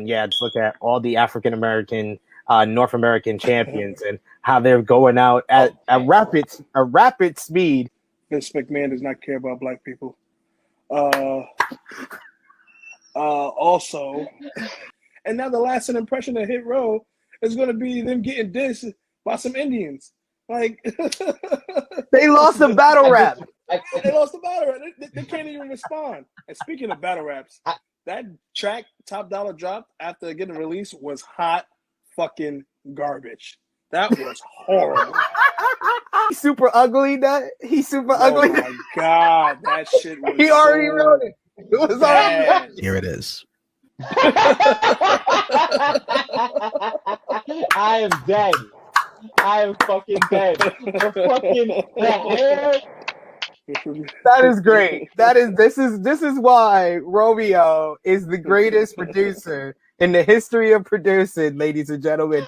Yeah, just look at all the African American, North American champions and how they're going out at a rapid speed. Vince McMahon does not care about black people. Also, and now the lasting impression of Hit Row is going to be them getting dissed by some Indians. Like they lost the battle rap. They lost the battle rap. They can't even respond. And speaking of battle raps, that track Top Dollar dropped after getting released was hot fucking garbage. That was horrible. He's super ugly. He's super ugly. Oh my god, that shit was. He already wrote it. It was already. Here it is. I am dead. I am fucking dead. That is great. This is why Romeo is the greatest producer in the history of producing, ladies and gentlemen.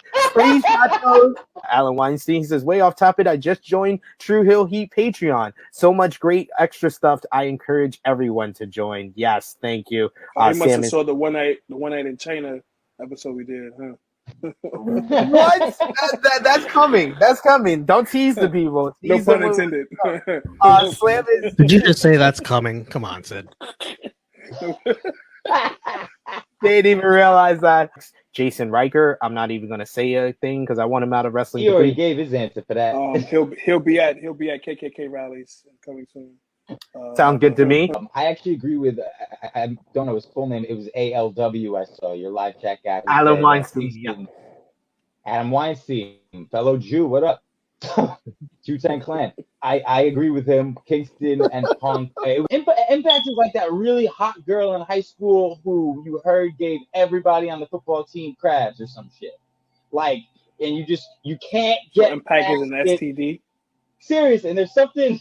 Alan Weinstein says, way off topic, I just joined True Hill Heat Patreon. So much great extra stuff. I encourage everyone to join. Yes, thank you. You must have saw the one night in China episode we did, huh? What? That's coming. That's coming. Don't tease the people. No pun intended. Slam is. Did you just say that's coming? Come on, Sid. They didn't even realize that. Jason Riker, I'm not even gonna say a thing because I want him out of wrestling. He already gave his answer for that. He'll be at KKK rallies coming soon. Sounds good to me. I actually agree with. I don't know his full name. It was ALW. I saw your live chat guy. Alan Weinstein. Yeah. Adam Weinstein, fellow Jew. What up? Wu-Tang Clan. I agree with him. Kingston and Punk. Impact is like that really hot girl in high school who you heard gave everybody on the football team crabs or some shit. Like, and you can't get. So Impact is an STD. Serious, and there's something.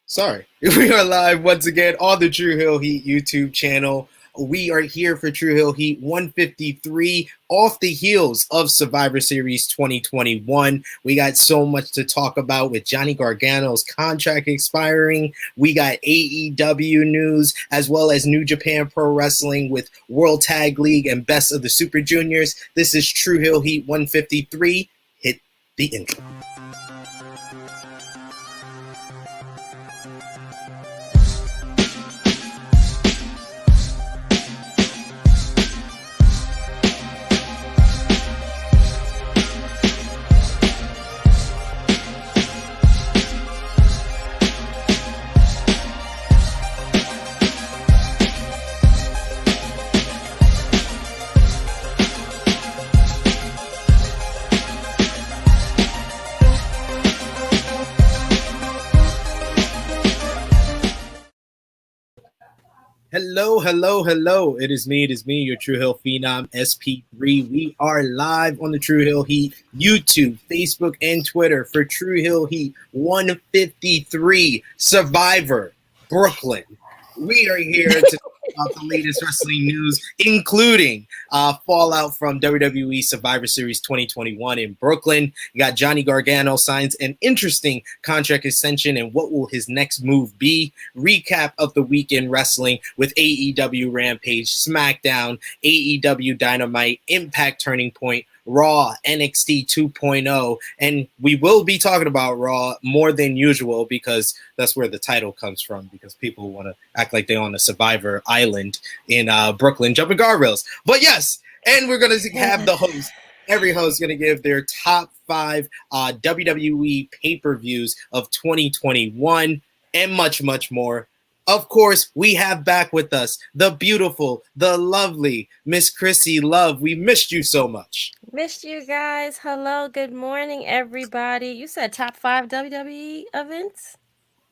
Sorry. We are live once again on the True Hill Heat YouTube channel. We are here for True Hill Heat 153 off the heels of Survivor Series 2021. We got so much to talk about with Johnny Gargano's contract expiring. We got AEW news as well as New Japan Pro Wrestling with World Tag League and Best of the Super Juniors. This is True Hill Heat 153. Hit the intro. Hello. It is me, your True Hill Phenom, SP3. We are live on the True Hill Heat YouTube, Facebook, and Twitter for True Hill Heat 153 Survivor Brooklyn. We are here to talk about the latest wrestling news, including fallout from WWE Survivor Series 2021 in Brooklyn. You got Johnny Gargano signs an interesting contract extension, and what will his next move be? Recap of the weekend wrestling with AEW Rampage, SmackDown, AEW Dynamite, Impact Turning Point, Raw, NXT 2.0, and we will be talking about Raw more than usual because that's where the title comes from, because people want to act like they're on a Survivor Island in Brooklyn jumping guardrails. But yes, and we're going to have the host. Every host is going to give their top 5 WWE pay-per-views of 2021 and much, much more. Of course, we have back with us the beautiful, the lovely Miss Chrissy Love. We missed you so much. Missed you guys. Hello, good morning, everybody. You said top 5 WWE events?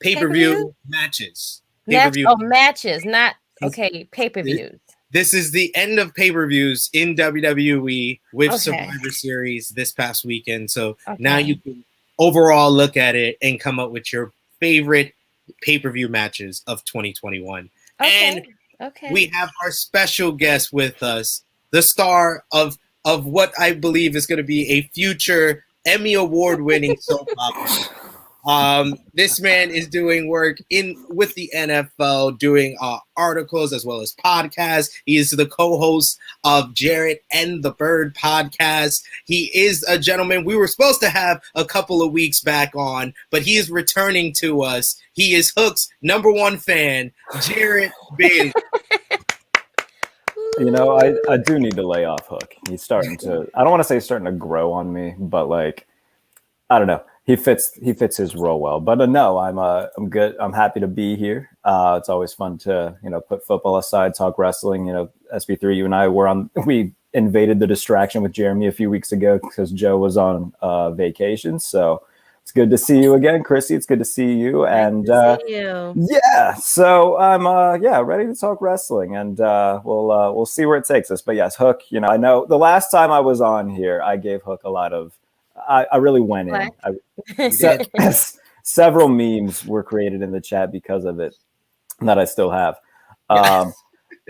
Pay-per-view matches. Matches, not, okay, pay-per-views. This is the end of pay-per-views in WWE with Survivor Series this past weekend. So now you can overall look at it and come up with your favorite pay-per-view matches of 2021. And we have our special guest with us, the star of what I believe is going to be a future Emmy award-winning soap opera. This man is doing work with the NFL, doing articles as well as podcasts. He is the co-host of Jarrett and the Bird podcast. He is a gentleman we were supposed to have a couple of weeks back on, but he is returning to us. He is Hook's #1 fan, Jarrett Bailey. You know, I do need to lay off Hook. He's starting to, I don't want to say he's starting to grow on me, but like, I don't know. He fits his role well. But no, I'm good. I'm happy to be here. It's always fun to, put football aside, talk wrestling. SB3, you and I we invaded the distraction with Jeremy a few weeks ago because Joe was on vacation. So it's good to see you again, Chrissy. It's good to see you. And see you. Yeah, so I'm ready to talk wrestling, and we'll see where it takes us. But yes, Hook. I know the last time I was on here, I gave Hook a lot of. I really went in. Several memes were created in the chat because of it that I still have.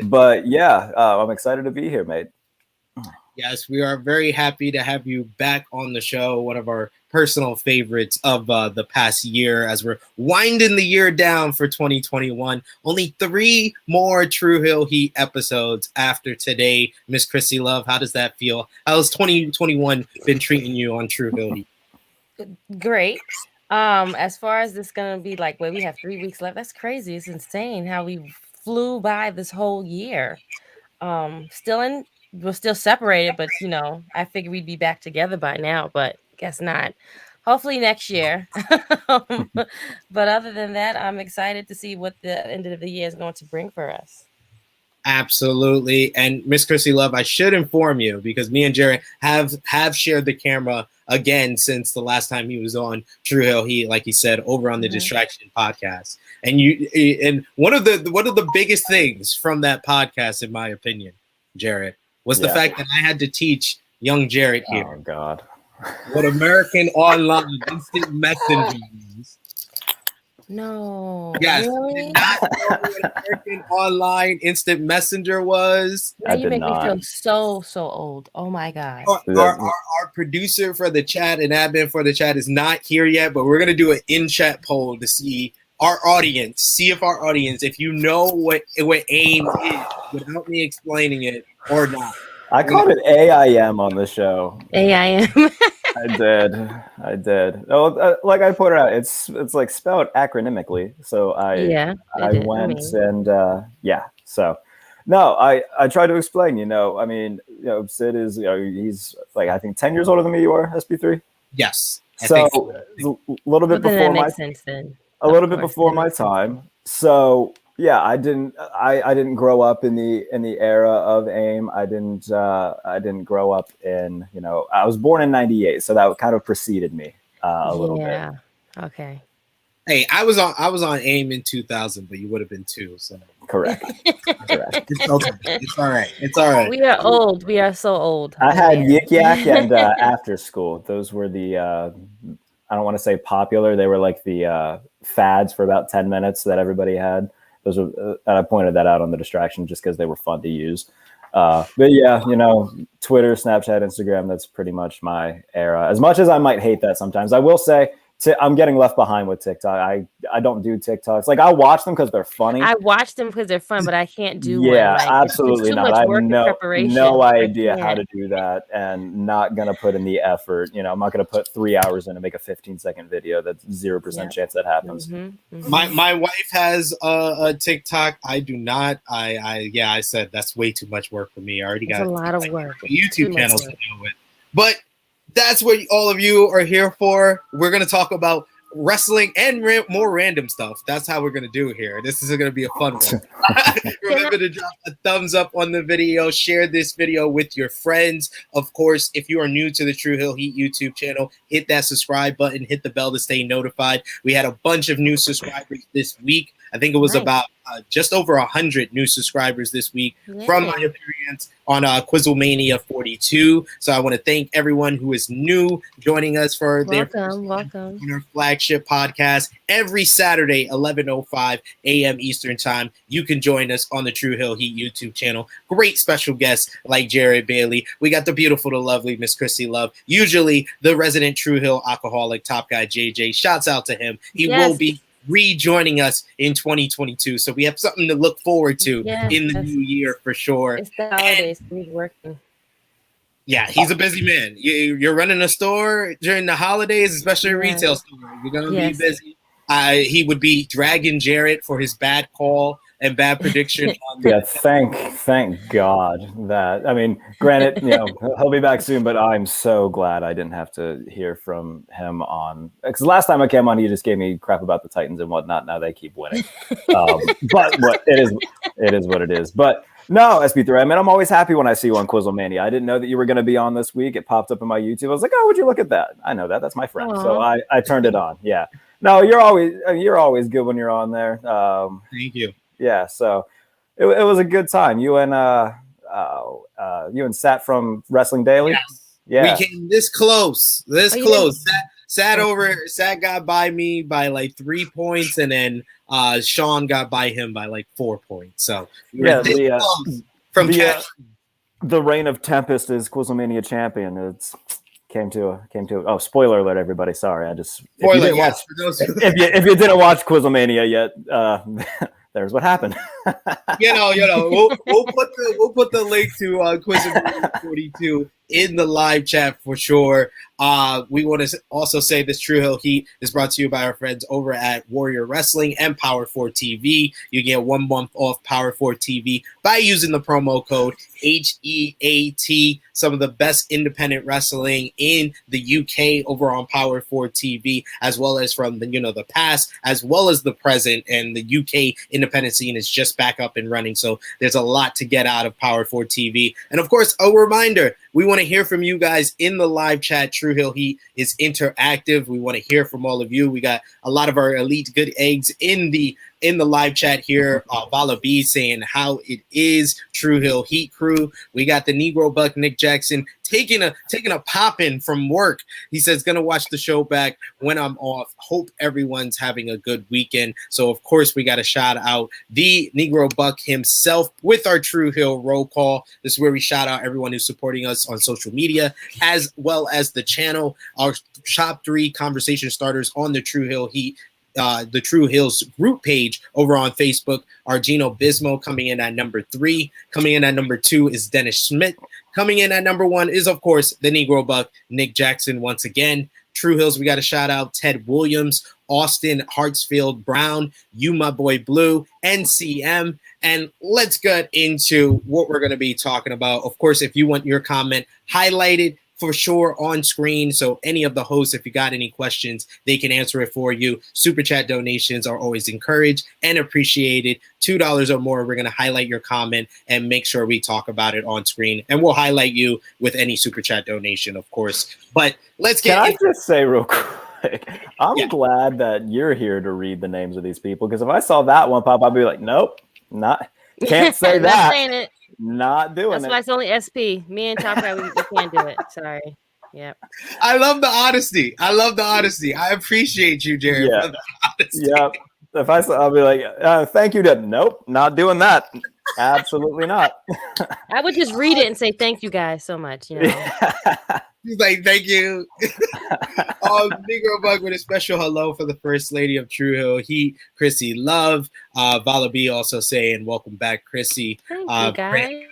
But yeah, I'm excited to be here, mate. Yes, we are very happy to have you back on the show. One of our personal favorites of the past year as we're winding the year down for 2021. Only 3 more True Hill Heat episodes after today. Miss Chrissy Love, how does that feel? How's 2021 been treating you on True Hill Heat? Great. As far as this gonna be like, we have 3 weeks left. That's crazy. It's insane how we flew by this whole year. We're still separated, but I figured we'd be back together by now, but guess not. Hopefully next year. But other than that, I'm excited to see what the end of the year is going to bring for us. Absolutely. And Miss Chrissy Love, I should inform you because me and Jarrett have shared the camera again since the last time he was on True Hill Heat, like he said, over on the Distraction podcast. And one of the biggest things from that podcast, in my opinion, Jarrett, was the fact that I had to teach young Jarrett here. Oh God. What American Online Instant Messenger is. No. Yes. Really? Did not know what American Online Instant Messenger was. Now you make me feel so old. Oh my God. Our producer for the chat and admin for the chat is not here yet, but we're gonna do an in-chat poll to see our audience, if you know what AIM is without me explaining it or not. I called it AIM on the show. AIM. I did. Oh, like I pointed out, it's like spelled acronymically. So I went and So no, I tried to explain. Sid is he's like I think 10 years older than me. You are SB3. Yes. So a little bit before my sense then. A little bit before my time. So yeah, I didn't grow up in the era of AIM. I didn't grow up in, I was born in 98, so that kind of preceded me a little bit. Yeah. Okay. Hey, I was on AIM in 2000, but you would have been 2, so correct. It's okay. It's all right. It's all right. We are old. We are so old. I had Yik Yak and After School. Those were the I don't want to say popular. They were like the fads for about 10 minutes that everybody had. Those were, and I pointed that out on the Distraction just because they were fun to use. But yeah, Twitter, Snapchat, Instagram, that's pretty much my era. As much as I might hate that sometimes, I will say I'm getting left behind with TikTok. I don't do TikToks. Like I watch them because they're funny. I watch them because they're fun, but I can't do one. Yeah, like, absolutely not. I have no idea how to do that, and not gonna put in the effort. I'm not gonna put 3 hours in to make a 15-second video. That's 0% chance that happens. My wife has a TikTok. I do not. I said that's way too much work for me. I already got a lot of work. YouTube channel to deal with, but. That's what all of you are here for. We're going to talk about wrestling and more random stuff. That's how we're going to do here. This is going to be a fun one. Remember to drop a thumbs up on the video. Share this video with your friends. Of course, if you are new to the True Hill Heat YouTube channel, hit that subscribe button. Hit the bell to stay notified. We had a bunch of new subscribers this week. I think it was Nice. about just over 100 new subscribers this week from my appearance on Quizzlemania 42. So I want to thank everyone who is new joining us for their first welcome on our flagship podcast every Saturday, 11:05 a.m. Eastern Time. You can join us on the True Hill Heat YouTube channel. Great special guests like Jarrett Bailey. We got the beautiful, the lovely Miss Chrissy Love. Usually the resident True Hill alcoholic, Top Guy JJ. Shouts out to him. He will be rejoining us in 2022, so we have something to look forward to in the new year for sure. It's the holidays. He's working. Yeah, he's a busy man. You're running a store during the holidays, especially a retail store. You're gonna be busy. He would be dragging Jarrett for his bad call and bad prediction. Thank God that. I mean, granted, he'll be back soon, but I'm so glad I didn't have to hear from him on, because last time I came on, he just gave me crap about the Titans and whatnot. Now they keep winning, but it is what it is. But no, SP3. I mean, I'm always happy when I see you on Quizzlemania. I didn't know that you were going to be on this week. It popped up in my YouTube. I was like, oh, would you look at that? I know that. That's my friend. Aww. So I turned it on. Yeah. No, you're always good when you're on there. Thank you. Yeah, so it was a good time. You and Sat from Wrestling Daily. Yes. Yeah, we came this close. Sat got by me by like 3 points, and then Sean got by him by like 4 points. So the reign of Tempest is Quizzlemania champion. It's came to oh, spoiler alert, everybody. Sorry, if you didn't watch Quizzlemania yet, there's what happened. We'll put the link to Quizzlemania 42 in the live chat for sure. We want to also say this True Hill Heat is brought to you by our friends over at Warrior Wrestling and Power 4 TV. You get 1 month off Power 4 TV by using the promo code HEAT. Some of the best independent wrestling in the UK over on Power 4 TV, as well as from the past, as well as the present. And the UK independent scene is just back up and running. So there's a lot to get out of Power 4 TV. And of course, a reminder, we want to hear from you guys in the live chat. True Hill Heat is interactive. We want to hear from all of you. We got a lot of our elite good eggs in the live chat here. Vala B saying how it is. True Hill Heat crew. We got the Negro Buck Nick Jackson taking a pop in from work. He says gonna watch the show back when I'm off. Hope everyone's having a good weekend. So of course we got to shout out the Negro Buck himself with our True Hill roll call. This is where we shout out everyone who's supporting us on social media, as well as the channel. Our top 3 conversation starters on the True Hill Heat. The True Hills group page over on Facebook are Gino Bismo coming in at number 3. Coming in at number 2 is Dennis Schmidt. Coming in at number 1 is, of course, the Negro Buck, Nick Jackson once again. True Hills, we got to shout out Ted Williams, Austin Hartsfield Brown, You My Boy Blue, NCM. And let's get into what we're going to be talking about. Of course, if you want your comment highlighted, for sure on screen. So any of the hosts, if you got any questions, they can answer it for you. Super chat donations are always encouraged and appreciated. $2 or more, we're going to highlight your comment and make sure we talk about it on screen. And we'll highlight you with any super chat donation, of course. But let's get. Can I just say real quick? I'm glad that you're here to read the names of these people, because if I saw that one pop, I'd be like, nope, can't say that. Not saying it. Not doing That's why it's only SP. Me and Top Guy, we can't do it. Sorry. Yep. I love the honesty. I appreciate you, Jared. Yeah. For the honesty. Yep. If I saw, I'll be like, thank you. Nope, not doing that. Absolutely not. I would just read it and say thank you guys so much. He's like, thank you. Negro Bug with a special hello for the First Lady of True Hill Heat, Chrissy Love. Vala B also saying, welcome back, Chrissy. Thank you, guys.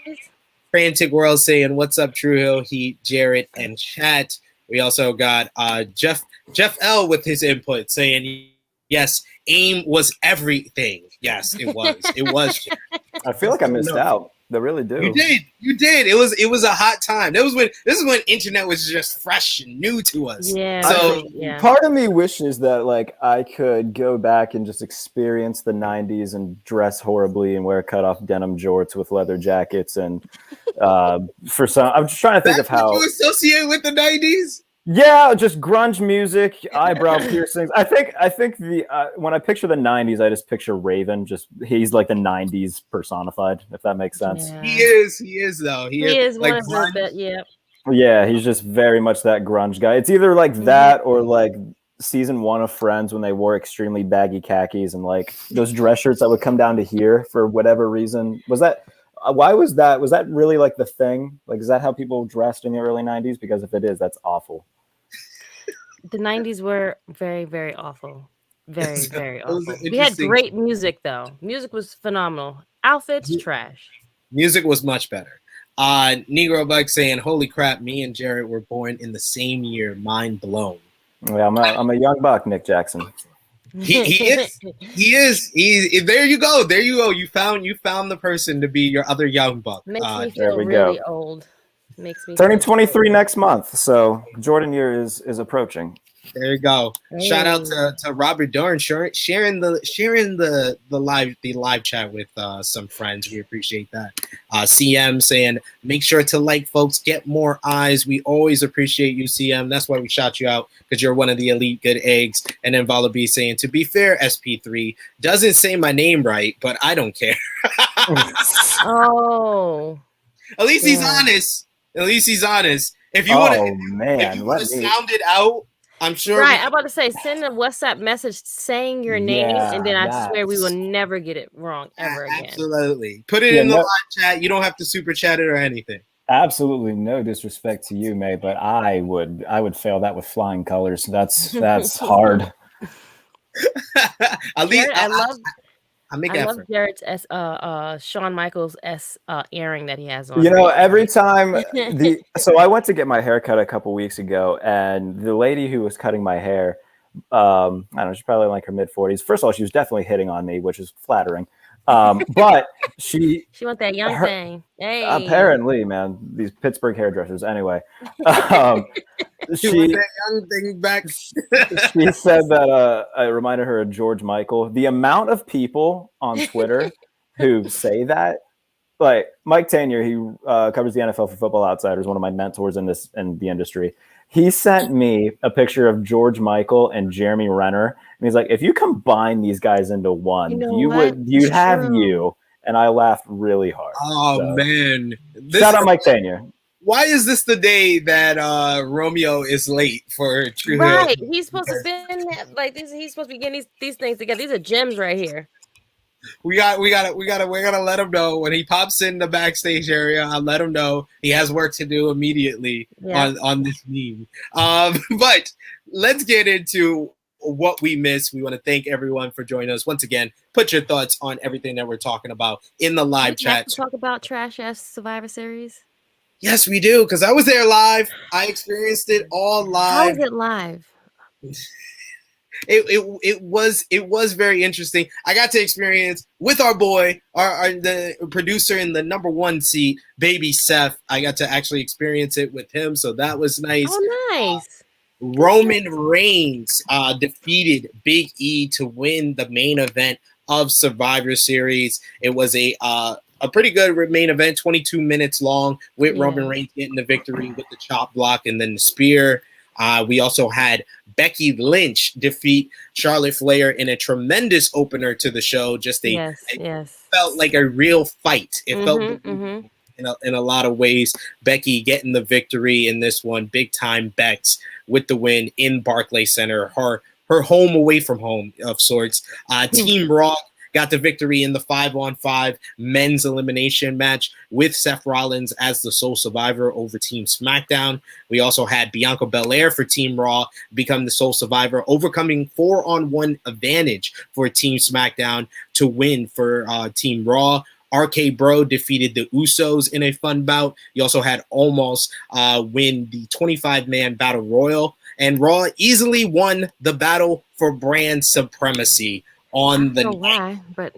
Frantic World saying, what's up, True Hill Heat, Jarrett, and chat. We also got Jeff L with his input saying, yes, AIM was everything. Yes, it was. It was. I feel like I missed out. They really do. You did. It was a this is when internet was just fresh and new to us. Yeah. So part of me wishes that like I could go back and just experience the 90s and dress horribly and wear cut-off denim jorts with leather jackets and I'm just trying to think of how you associate with the 90s. Yeah, just grunge music, eyebrow piercings. I think the when I picture the '90s, I just picture Raven. Just he's like the '90s personified, if that makes sense. Yeah. He is though. He is like one of the best. Yeah. Yeah, he's just very much that grunge guy. It's either like that or like season 1 of Friends when they wore extremely baggy khakis and like those dress shirts that would come down to here for whatever reason. Was that why was that? Was that really like the thing? Like, is that how people dressed in the early '90s? Because if it is, that's awful. The 90s were very, very awful. Very, So, very it was awful. an We had interesting- great music, though. Music was phenomenal. Outfits, trash. Music was much better. Negro Buck saying, "Holy crap! Me and Jarrett were born in the same year. Mind blown." Yeah, I'm a young buck, Nick Jackson. He is. He is. There you go. There you go. You found the person to be your other young buck. Makes me there feel we really go. old. Makes me Turning feel 23 next month, so Jordan year is approaching. There you go. Hey. Shout out to Robert Dorn sharing the live chat with some friends. We appreciate that. CM saying, make sure to like, folks, get more eyes. We always appreciate you, CM. That's why we shout you out, because you're one of the elite good eggs. And then Vala B saying, to be fair, SP3 doesn't say my name right, but I don't care. Oh. At least he's Yeah. honest. At least he's honest. If you Oh want to man, sound it out, I'm sure. Right, I'm about to say, send a WhatsApp message saying your name, Yeah, and then I swear we will that's- never get it wrong ever again. Absolutely. Put it Yeah, in the no- live chat. You don't have to super chat it or anything. absolutely no disrespect to you, May, but I would fail that with flying colors. That's hard. At least Jared, I make I love effort. Jarrett's Shawn Michaels earring that he has on. You know, every time so I went to get my hair cut a couple weeks ago, and the lady who was cutting my hair, I don't know, she's probably like her mid-40s. First of all, she was definitely hitting on me, which is flattering. But she want that young thing. Hey, apparently, man, these Pittsburgh hairdressers. Anyway, You want that young thing back? she said that I reminded her of George Michael. The amount of people on Twitter who say that, like Mike Tanier, he covers the NFL for Football Outsiders, one of my mentors in the industry. He sent me a picture of George Michael and Jeremy Renner, and he's like, "If you combine these guys into one, You know you'd have True. you." And I laughed really hard. Oh So, man. shout out Mike Tanier. Why is this the day that Romeo is late for True Hill? right? He's supposed to been like this. He's supposed to be getting these things together. These are gems right here. We gotta let him know when he pops in the backstage area. I'll let him know he has work to do immediately on this meme. But let's get into what we missed. We want to thank everyone for joining us once again. Put your thoughts on everything that we're talking about in the live We have chat. to talk about trash ass Survivor Series. Yes, we do, because I was there live. I experienced it all How live. is it live? It was very interesting. I got to experience with our boy, the producer in the number 1 seat, Baby Seth. I got to actually experience it with him, so that was nice. Oh, nice. Roman Reigns defeated Big E to win the main event of Survivor Series. It was a pretty good main event, 22 minutes long, with Roman Reigns getting the victory with the chop block and then the spear. We also had Becky Lynch defeat Charlotte Flair in a tremendous opener to the show. It felt like a real fight. It felt in a lot of ways. Becky getting the victory in this one, big time Bex with the win in Barclays Center, her home away from home of sorts. Team Raw got the victory in the 5-on-5 men's elimination match with Seth Rollins as the sole survivor over Team SmackDown. We also had Bianca Belair for Team Raw become the sole survivor, overcoming 4-on-1 advantage for Team SmackDown to win for Team Raw. RK Bro defeated the Usos in a fun bout. You also had Omos win the 25-man Battle Royal. And Raw easily won the battle for brand supremacy on the night. Why? But,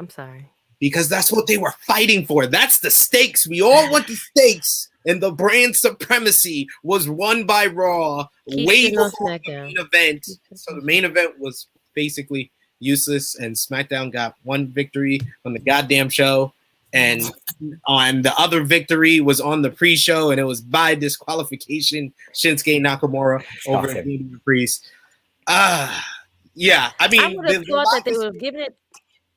I'm sorry. Because that's what they were fighting for. That's the stakes. We all want the stakes. And the brand supremacy was won by Raw way before the main event. So the main event was basically useless, and SmackDown got one victory on the goddamn show. And on the other victory was on the pre-show, and it was by disqualification, Shinsuke Nakamura over Damian Priest. Yeah, I mean, I would have thought that they would have given it.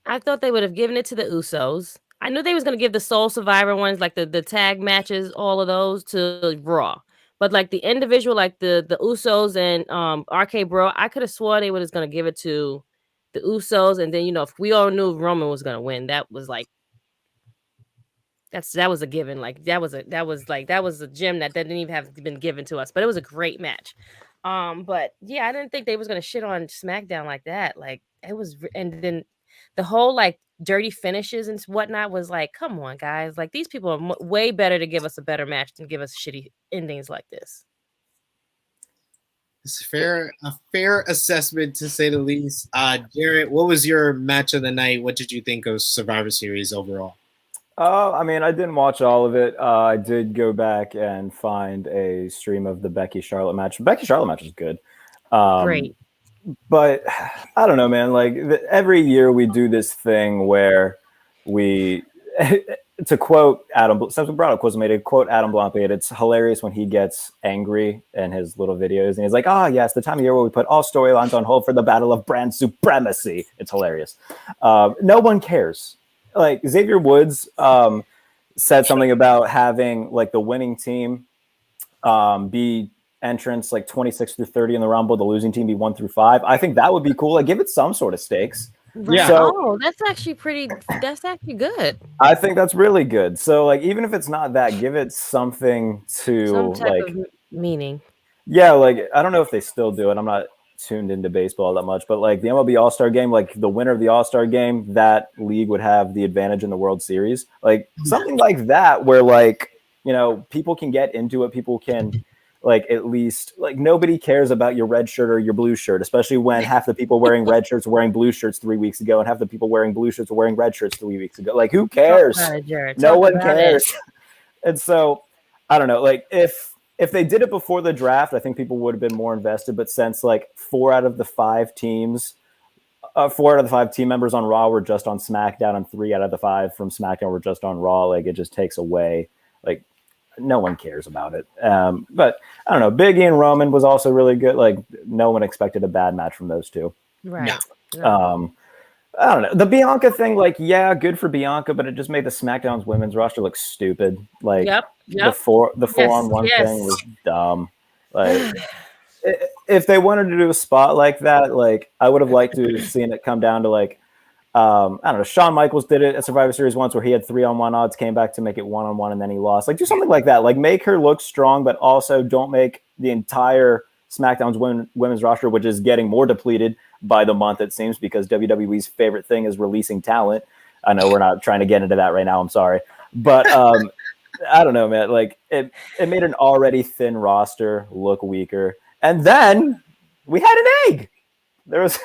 I thought they would have given it to the Usos. I knew they was going to give the Soul Survivor ones, like the tag matches, all of those to Raw. But like the individual, like the Usos and RK Bro, I could have swore they were just going to give it to the Usos. And then, if we all knew Roman was going to win, that was like, that was a given. Like that was a gem that didn't even have been given to us, but it was a great match. But yeah, I didn't think they was going to shit on SmackDown like that. Like it was, and then the whole like dirty finishes and whatnot was like, come on, guys! Like these people are way better to give us a better match than give us shitty endings like this. It's a fair assessment to say the least. Jarrett, what was your match of the night? What did you think of Survivor Series overall? I mean, I didn't watch all of it. I did go back and find a stream of the Becky Charlotte match. Becky Charlotte match is good. Great. But I don't know, man. Like every year we do this thing where we, to quote Adam, since we brought up Quizmated, quote Adam Blampied, it's hilarious when he gets angry in his little videos. And he's like, yes, the time of year where we put all storylines on hold for the battle of brand supremacy. It's hilarious. No one cares. Like Xavier Woods said something about having like the winning team be entrants like 26 through 30 in the Rumble, the losing team be 1 through 5. I think that would be cool. Like give it some sort of stakes. Yeah. So, that's actually good. I think that's really good. So like even if it's not that, give it something to some type like of meaning. Yeah, like I don't know if they still do it. I'm not tuned into baseball that much, but like the MLB All-Star game, like the winner of the All-Star game, that league would have the advantage in the World Series. Like something like that where like, people can get into it, people can like at least like nobody cares about your red shirt or your blue shirt, especially when half the people wearing red shirts were wearing blue shirts 3 weeks ago and half the people wearing blue shirts were wearing red shirts 3 weeks ago. Like who cares? No one cares. And so I don't know, like if they did it before the draft, I think people would have been more invested. But since like 4 out of the 5 team members on Raw were just on SmackDown, and 3 out of the 5 from SmackDown were just on Raw, like it just takes away, like no one cares about it. But I don't know. Big E and Roman was also really good. Like no one expected a bad match from those two. Right. No. I don't know. The Bianca thing, like, yeah, good for Bianca, but it just made the SmackDown's women's roster look stupid. Like, the 4-on-1 thing was dumb. Like, if they wanted to do a spot like that, like, I would have liked to have seen it come down to, like, I don't know. Shawn Michaels did it at Survivor Series once where he had 3-on-1 odds, came back to make it 1-on-1, and then he lost. Like, do something like that. Like, make her look strong, but also don't make the entire SmackDown's women's roster, which is getting more depleted by the month, it seems, because WWE's favorite thing is releasing talent. I know we're not trying to get into that right now. I'm sorry. But I don't know, man. Like, it made an already thin roster look weaker. And then we had an egg. There was...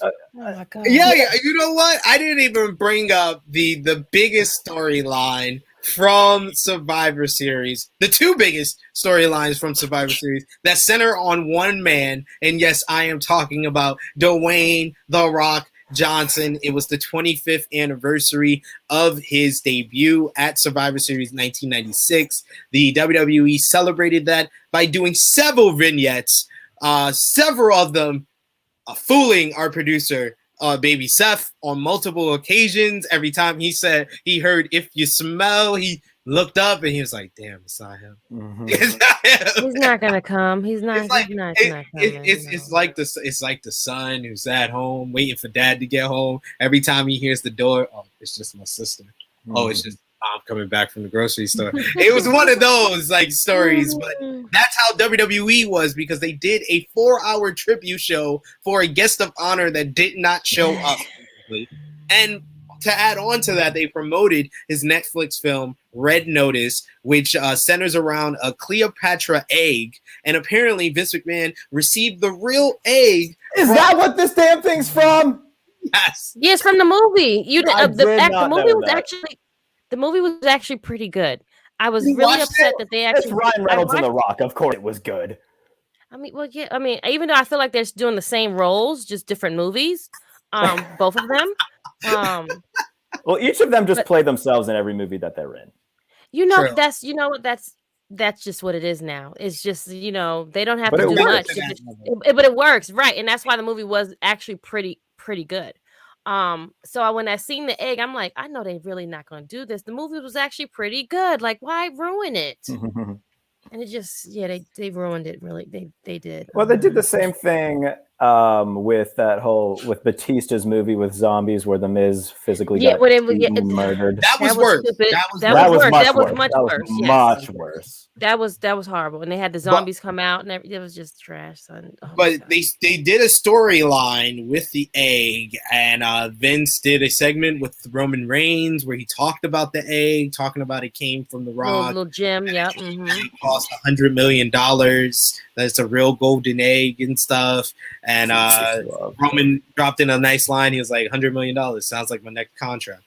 oh my God. Yeah, you know what? I didn't even bring up the biggest storyline from Survivor Series, the 2 biggest storylines from Survivor Series that center on one man. And yes, I am talking about Dwayne "The Rock" Johnson. It was the 25th anniversary of his debut at Survivor Series 1996. The WWE celebrated that by doing several vignettes, several of them fooling our producer, Baby Seth, on multiple occasions. Every time he said he heard "if you smell," he looked up and he was like, "Damn, it's not him." Mm-hmm. It's not him. He's not gonna come. He's not. It's like, he's not coming. it's like the son who's at home waiting for dad to get home. Every time he hears the door, oh, it's just my sister. Mm-hmm. Oh, it's just mom coming back from the grocery store. It was one of those like stories, but that's how WWE was, because they did a 4-hour tribute show for a guest of honor that did not show up. And to add on to that, they promoted his Netflix film Red Notice, which centers around a Cleopatra egg. And apparently Vince McMahon received the real egg. Is that what this damn thing's from? Yes. Yes, from the movie. The movie was actually pretty good. I was really upset that they actually. It's Ryan Reynolds and The Rock. Of course, it was good. I mean, well, yeah. I mean, even though I feel like they're doing the same roles, just different movies, both of them. Well, each of them just But- play themselves in every movie that they're in. True. That's just what it is now. It's just, they don't have But to it do works. much. But it works, right? And that's why the movie was actually pretty good. So when I seen the egg, I'm like, I know they really not gonna do this. The movie was actually pretty good. Like, why ruin it? And it just, they ruined it. Really, they did. Well, they did the same thing with Batista's movie with zombies, where the Miz physically got eaten and murdered. That was worse. stupid. That was worse. much That was worse. much That was worse. Yes. much worse. That was horrible. And they had the zombies come out, and it was just trash. Son. Oh, But they did a storyline with the egg, and Vince did a segment with Roman Reigns where he talked about the egg, talking about it came from the Rock. little gem, yep. It cost $100 million. That's a real golden egg and stuff. And Roman dropped in a nice line. He was like, $100 million sounds like my next contract.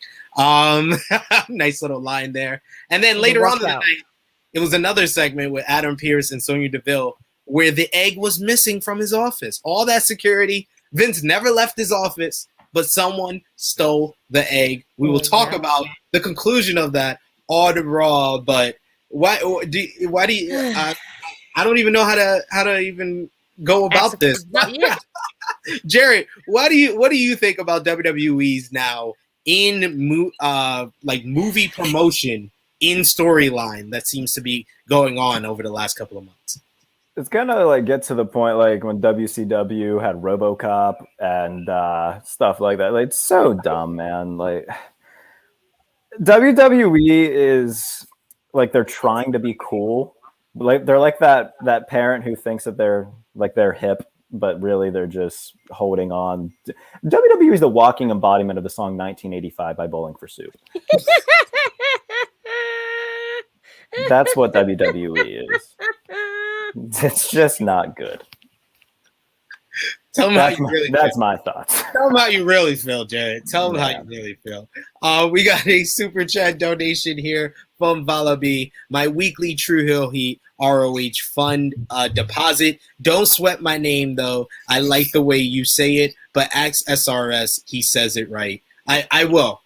Nice little line there. And then later on in the night, it was another segment with Adam Pearce and Sonya Deville where the egg was missing from his office. All that security. Vince never left his office, but someone stole the egg. We will talk about the conclusion of that on Raw, but why do you I don't even know how to even go about this. Jarrett, what do you think about WWE's now in movie promotion in storyline that seems to be going on over the last couple of months? It's gonna get to the point like when WCW had RoboCop and stuff like that. Like, it's so dumb, man. Like, WWE is like, they're trying to be cool. Like, they're like that parent who thinks that they're hip, but really they're just holding on. WWE is the walking embodiment of the song 1985 by Bowling for Soup. That's what WWE is. It's just not good. Tell them how you really feel. That's my thoughts. Tell them how you really feel, Jarrett. Tell them how you really feel. We got a super chat donation here from Valabi. My weekly True Hill Heat ROH fund deposit. Don't sweat my name though. I like the way you say it, but ask SRS. He says it right. I will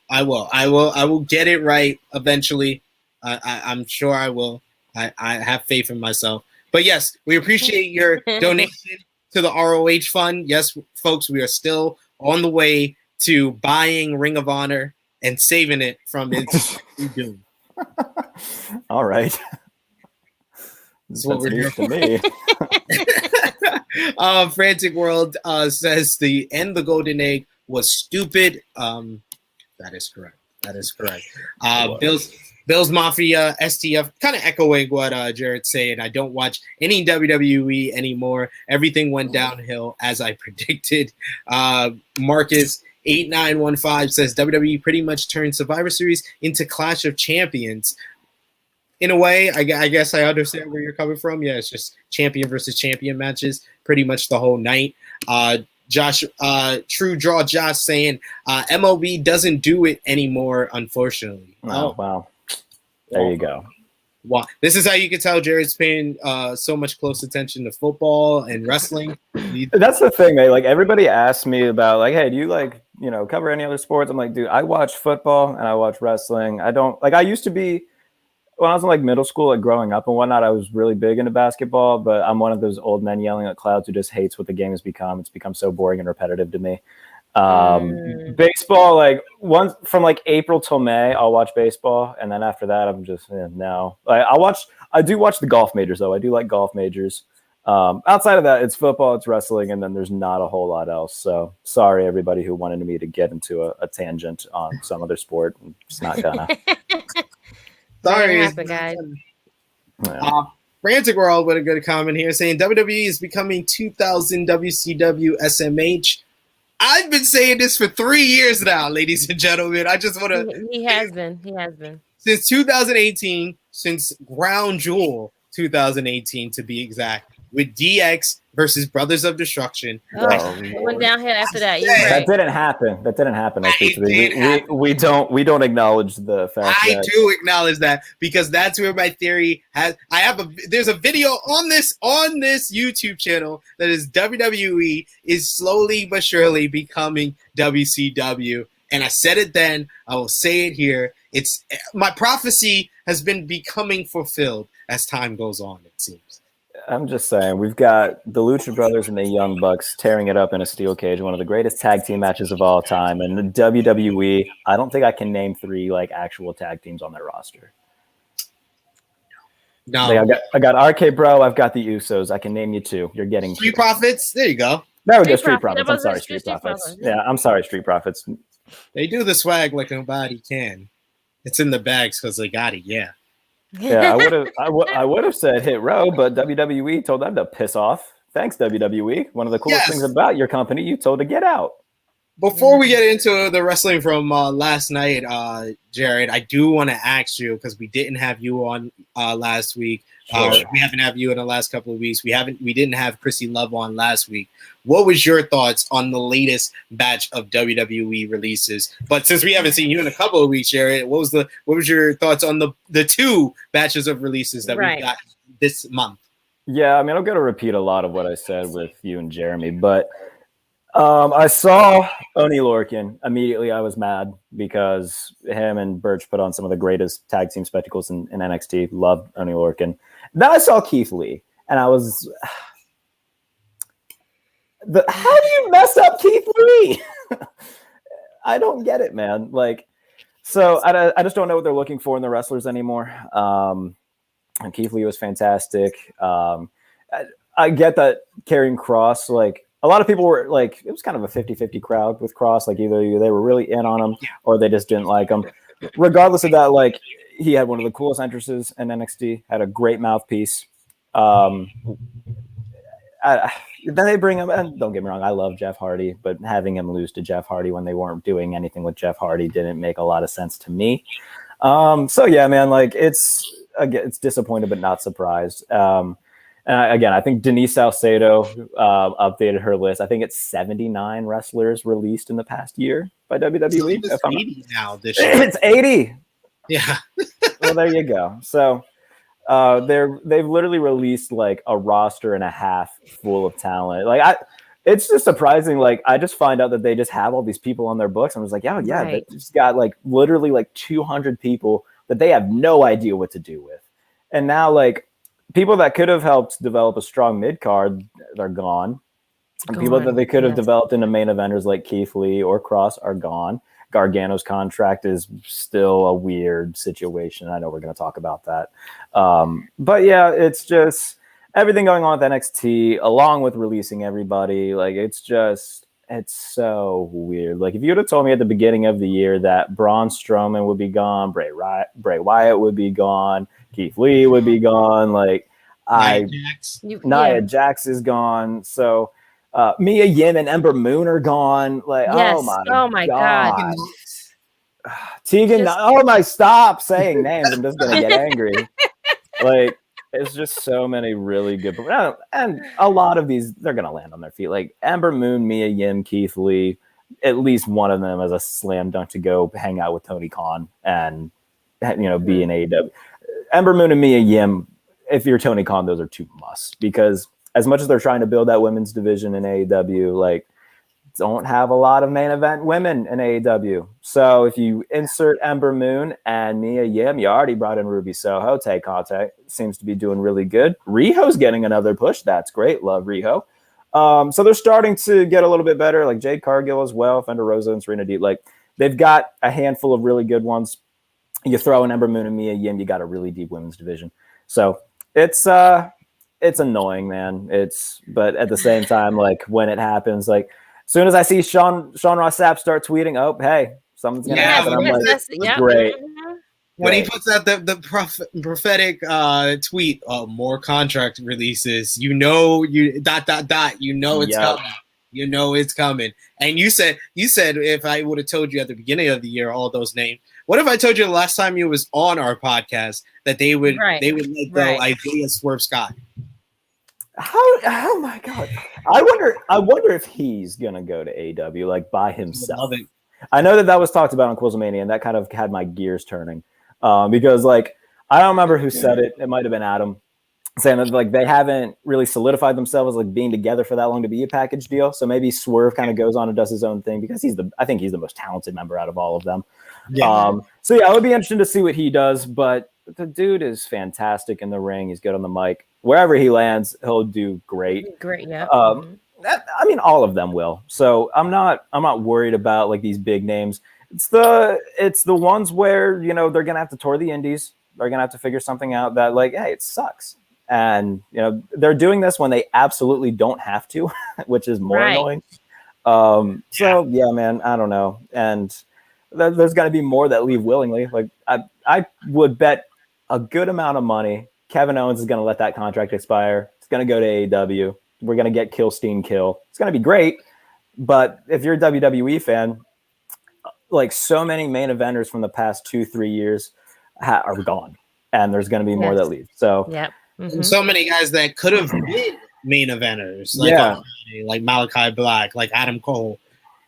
get it right eventually. I'm sure I will. I have faith in myself. But yes, we appreciate your donation to the ROH fund. Yes, folks, we are still on the way to buying Ring of Honor and saving it from its doom. All right. That's what we're news to me. Frantic World says the end the golden egg was stupid. That is correct. Bill's Mafia, STF, kind of echoing what Jarrett's saying. I don't watch any WWE anymore. Everything went downhill as I predicted. Marcus 8915 says WWE pretty much turned Survivor Series into Clash of Champions. In a way, I guess I understand where you're coming from. Yeah, it's just champion versus champion matches pretty much the whole night. Josh, True Draw Josh saying MLB doesn't do it anymore, unfortunately. Oh, wow. There you go. Wow. This is how you can tell Jarrett's paying so much close attention to football and wrestling. That's the thing, man. Like, everybody asks me about, like, hey, do you cover any other sports? I'm like, dude, I watch football and I watch wrestling. I don't I used to be, when I was in middle school, growing up and whatnot, I was really big into basketball, but I'm one of those old men yelling at clouds who just hates what the game has become. It's become so boring and repetitive to me. Baseball, once from April till May, I'll watch baseball, and then after that, I'm just no. I do watch the golf majors though. I do like golf majors. Outside of that, it's football, it's wrestling, and then there's not a whole lot else. So sorry, everybody who wanted me to get into a tangent on some other sport. I'm just not gonna. Sorry, guys. Frantic World with a good comment here saying WWE is becoming 2000 WCW SMH. I've been saying this for 3 years now, ladies and gentlemen. I just want to. He has been. Since 2018, since Ground Jewel 2018 to be exact, with DX versus Brothers of Destruction. It went downhill after that. You're right. That didn't happen. We don't acknowledge the fact. I do acknowledge that because that's where my theory has. There's a video on this YouTube channel that is WWE is slowly but surely becoming WCW, And I said it then. I will say it here. It's my prophecy has been becoming fulfilled as time goes on, it seems. I'm just saying, we've got the Lucha Brothers and the Young Bucks tearing it up in a steel cage, one of the greatest tag team matches of all time. And the WWE, I don't think I can name 3 like actual tag teams on their roster. No, Like, I got RK Bro, I've got the Usos. I can name you 2. You're getting Street 2. Profits. There you go. There we go, Street Street Profits. I'm sorry, Street Profits. Yeah, I'm sorry, Street Profits. They do the swag like nobody can. It's in the bags because they got it. Yeah. Yeah, I would have said Hit Row, but WWE told them to piss off. Thanks, WWE. One of the coolest things about your company, you told to get out. Before we get into the wrestling from last night, Jarrett, I do want to ask you, because we didn't have you on last week. Sure. We haven't had you in the last couple of weeks. We didn't have Chrissy Love on last week. What was your thoughts on the latest batch of WWE releases? But since we haven't seen you in a couple of weeks, Jarrett, what was your thoughts on the 2 batches of releases that we got this month? Yeah, I mean, I'm going to repeat a lot of what I said with you and Jeremy, but I saw Oney Lorcan. Immediately, I was mad because him and Birch put on some of the greatest tag team spectacles in NXT. Loved Oney Lorcan. Then I saw Keith Lee, and I was, how do you mess up Keith Lee? I don't get it, man. Like, so I just don't know what they're looking for in the wrestlers anymore. And Keith Lee was fantastic. I get that Karrion Kross, like, a lot of people were like, it was kind of a 50-50 crowd with Kross. Like, either they were really in on him or they just didn't like him. Regardless of that, like, he had one of the coolest entrances in NXT, had a great mouthpiece. Then they bring him, and don't get me wrong, I love Jeff Hardy, but having him lose to Jeff Hardy when they weren't doing anything with Jeff Hardy didn't make a lot of sense to me. So yeah, man, like, it's disappointed but not surprised. Again, I think Denise Salcedo updated her list. I think it's 79 wrestlers released in the past year by WWE. It's 80 now this year. It's 80. Yeah. Well, there you go. So they've literally released like a roster and a half full of talent. Like, it's just surprising. Like, I just find out that they just have all these people on their books. I was like, they just got like literally like 200 people that they have no idea what to do with. And now, like, people that could have helped develop a strong mid card are gone. And people that they could have developed into main eventers like Keith Lee or Kross are gone. Gargano's contract is still a weird situation. I know we're going to talk about that. But yeah, it's just everything going on with NXT along with releasing everybody. Like, it's so weird. Like, if you would have told me at the beginning of the year that Braun Strowman would be gone, Bray Wyatt would be gone, Keith Lee would be gone, like, Nia Jax is gone. So Mia Yim and Ember Moon are gone. Like, oh my god. Tegan, stop saying names. I'm just gonna get angry. Like, it's just so many really good, and a lot of these they're gonna land on their feet. Like Ember Moon, Mia Yim, Keith Lee, at least one of them is a slam dunk to go hang out with Tony Khan and be in AEW. Ember Moon and Mia Yim, if you're Tony Khan, those are 2 musts, because as much as they're trying to build that women's division in AEW, like, don't have a lot of main event women in AEW. So if you insert Ember Moon and Mia Yim, you already brought in Ruby Soho. Tay Contact seems to be doing really good. Riho's getting another push. That's great. Love Riho. So they're starting to get a little bit better, like Jade Cargill as well, Thunder Rosa and Serena Deeb. Like, they've got a handful of really good ones. You throw in Ember Moon and Mia Yim, you got a really deep women's division. So it's annoying, man. But at the same time, like, when it happens, like, as soon as I see Sean Ross Sapp start tweeting, oh, hey, something's gonna happen. I'm like, great. When he puts out the prophetic tweet, more contract releases, you know it's coming. You know it's coming. And you said if I would have told you at the beginning of the year all those names, what if I told you the last time you was on our podcast that they would let go Isaiah Swerve Scott? Oh my god! I wonder if he's gonna go to AEW, like, by himself. I know that was talked about on Quizlemania, and that kind of had my gears turning, because, like, I don't remember who said it. It might have been Adam, saying that like they haven't really solidified themselves like being together for that long to be a package deal. So maybe Swerve kind of goes on and does his own thing because I think he's the most talented member out of all of them. Yeah. So yeah, it would be interesting to see what he does, but the dude is fantastic in the ring. He's good on the mic. Wherever he lands, he'll do great. Great, yeah. I mean, all of them will. So I'm not worried about like these big names. It's the ones where, you know, they're gonna have to tour the indies. They're gonna have to figure something out that like, hey, it sucks. And you know, they're doing this when they absolutely don't have to, which is more annoying. So yeah, man, I don't know. And there's gonna be more that leave willingly. Like I would bet a good amount of money Kevin Owens is gonna let that contract expire. It's gonna go to AEW. We're gonna get Kill Kill. It's gonna be great. But if you're a WWE fan, like so many main eventers from the past 2-3 years are gone, and there's gonna be more that leave. So so many guys that could have been main eventers, like Malachi Black, like Adam Cole.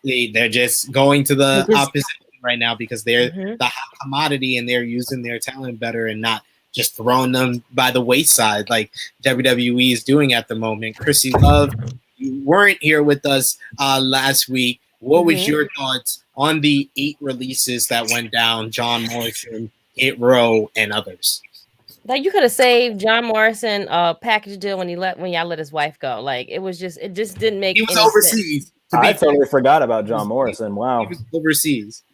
They're just going to the opposite right now because they're the hot commodity and they're using their talent better and not just throwing them by the wayside like WWE is doing at the moment. Chrissy Love, you weren't here with us last week. What was your thoughts on the 8 releases that went down? John Morrison, Hit Row, and others. Like you could have saved John Morrison package deal when y'all let his wife go. Like it just didn't make. He was overseas. I totally forgot about John Morrison. Wow, he was overseas.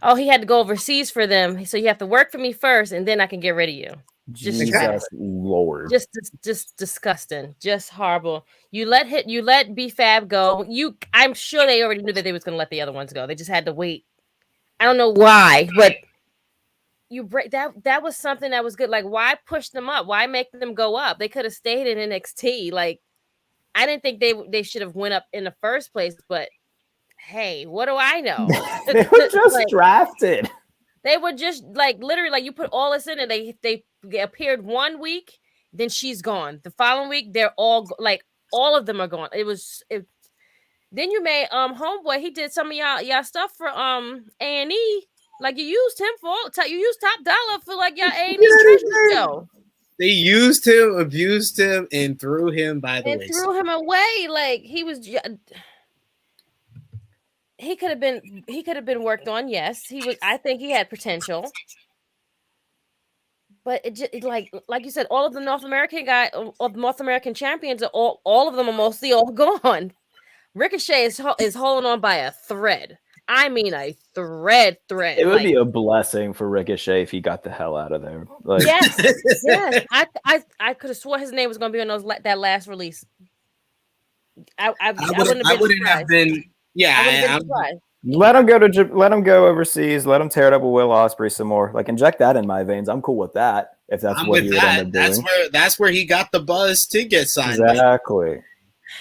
Oh, he had to go overseas for them. So you have to work for me first, and then I can get rid of you. Jesus Lord, just disgusting, just horrible. You let B-Fab go. I'm sure they already knew that they was gonna let the other ones go. They just had to wait. I don't know why, but. You break that was something that was good. Like, why push them up? Why make them go up? They could have stayed in NXT. Like, I didn't think they should have went up in the first place. But hey, what do I know? They were just drafted. They were just like literally like you put all this in, and they appeared 1 week, then she's gone. The following week, they're all like all of them are gone. Then you made Homeboy. He did some of y'all stuff for A&E. Like you used him you used Top Dollar for like your A&E treasure show. They used him, abused him, and threw him by the way. Threw him away. Like he could have been worked on. Yes, he was. I think he had potential, but it like you said, all of the North American champions are all of them are mostly all gone. Ricochet is holding on by a thread. I mean, a thread. It would be a blessing for Ricochet if he got the hell out of there. Like, yes. I could have swore his name was going to be on that last release. I wouldn't have been. Yeah, let him go overseas. Let him tear it up with Will Ospreay some more. Like inject that in my veins. I'm cool with that. If that's what he would end up doing. That's where he got the buzz to get signed. Exactly.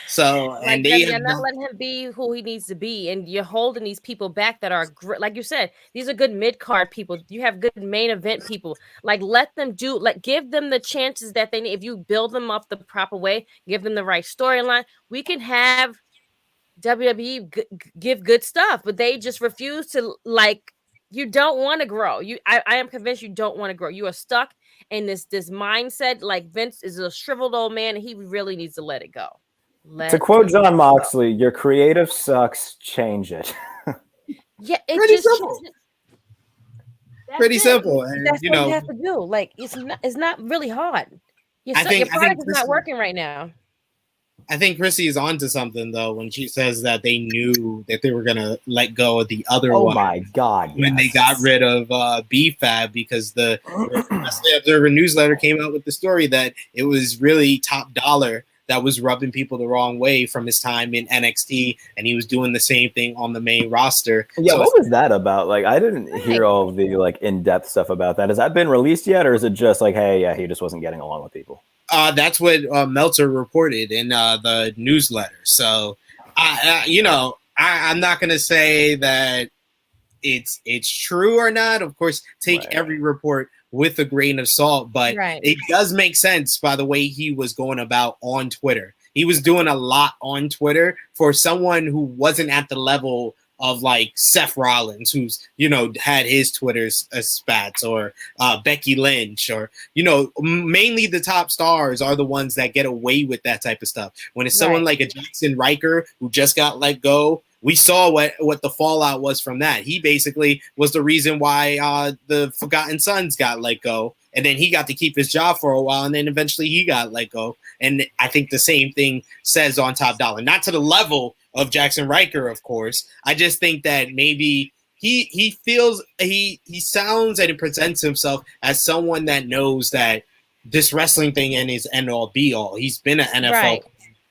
So and you're not letting him be who he needs to be, and you're holding these people back that are like you said. These are good mid-card people. You have good main event people. Like let them give them the chances that they need. If you build them up the proper way, give them the right storyline. We can have WWE give good stuff, but they just refuse to. Like you don't want to grow. I am convinced you don't want to grow. You are stuck in this mindset. Like Vince is a shriveled old man, and he really needs to let it go. To quote John Moxley, your creative sucks, change it. Yeah, it's pretty simple. Pretty simple. And, that's what you have to do. Like it's not really hard. Your product is not working right now. I think Chrissy is onto something though when she says that they knew that they were gonna let go of the other one. Oh my God! When they got rid of B-Fab because the Observer newsletter came out with the story that it was really Top Dollar that was rubbing people the wrong way from his time in NXT, and he was doing the same thing on the main roster. Yeah, so what was that about? Like, I didn't hear all of the like in-depth stuff about that. Has that been released yet, or is it just like, hey, yeah, he just wasn't getting along with people? That's what Meltzer reported in the newsletter. So, I'm not gonna say that it's true or not. Of course, take every report with a grain of salt, but it does make sense by the way he was going about on Twitter. He was doing a lot on Twitter for someone who wasn't at the level of like Seth Rollins, who's, you know, had his Twitter's spats, or Becky Lynch, or, you know, mainly the top stars are the ones that get away with that type of stuff. When it's someone like a Jackson Riker who just got let go, we saw what the fallout was from that. He basically was the reason why the Forgotten Sons got let go. And then he got to keep his job for a while, and then eventually he got let go. And I think the same thing says on Top Dollar. Not to the level of Jackson Riker, of course. I just think that maybe he feels he sounds and presents himself as someone that knows that this wrestling thing and his end all be all. He's been an NFL. Right.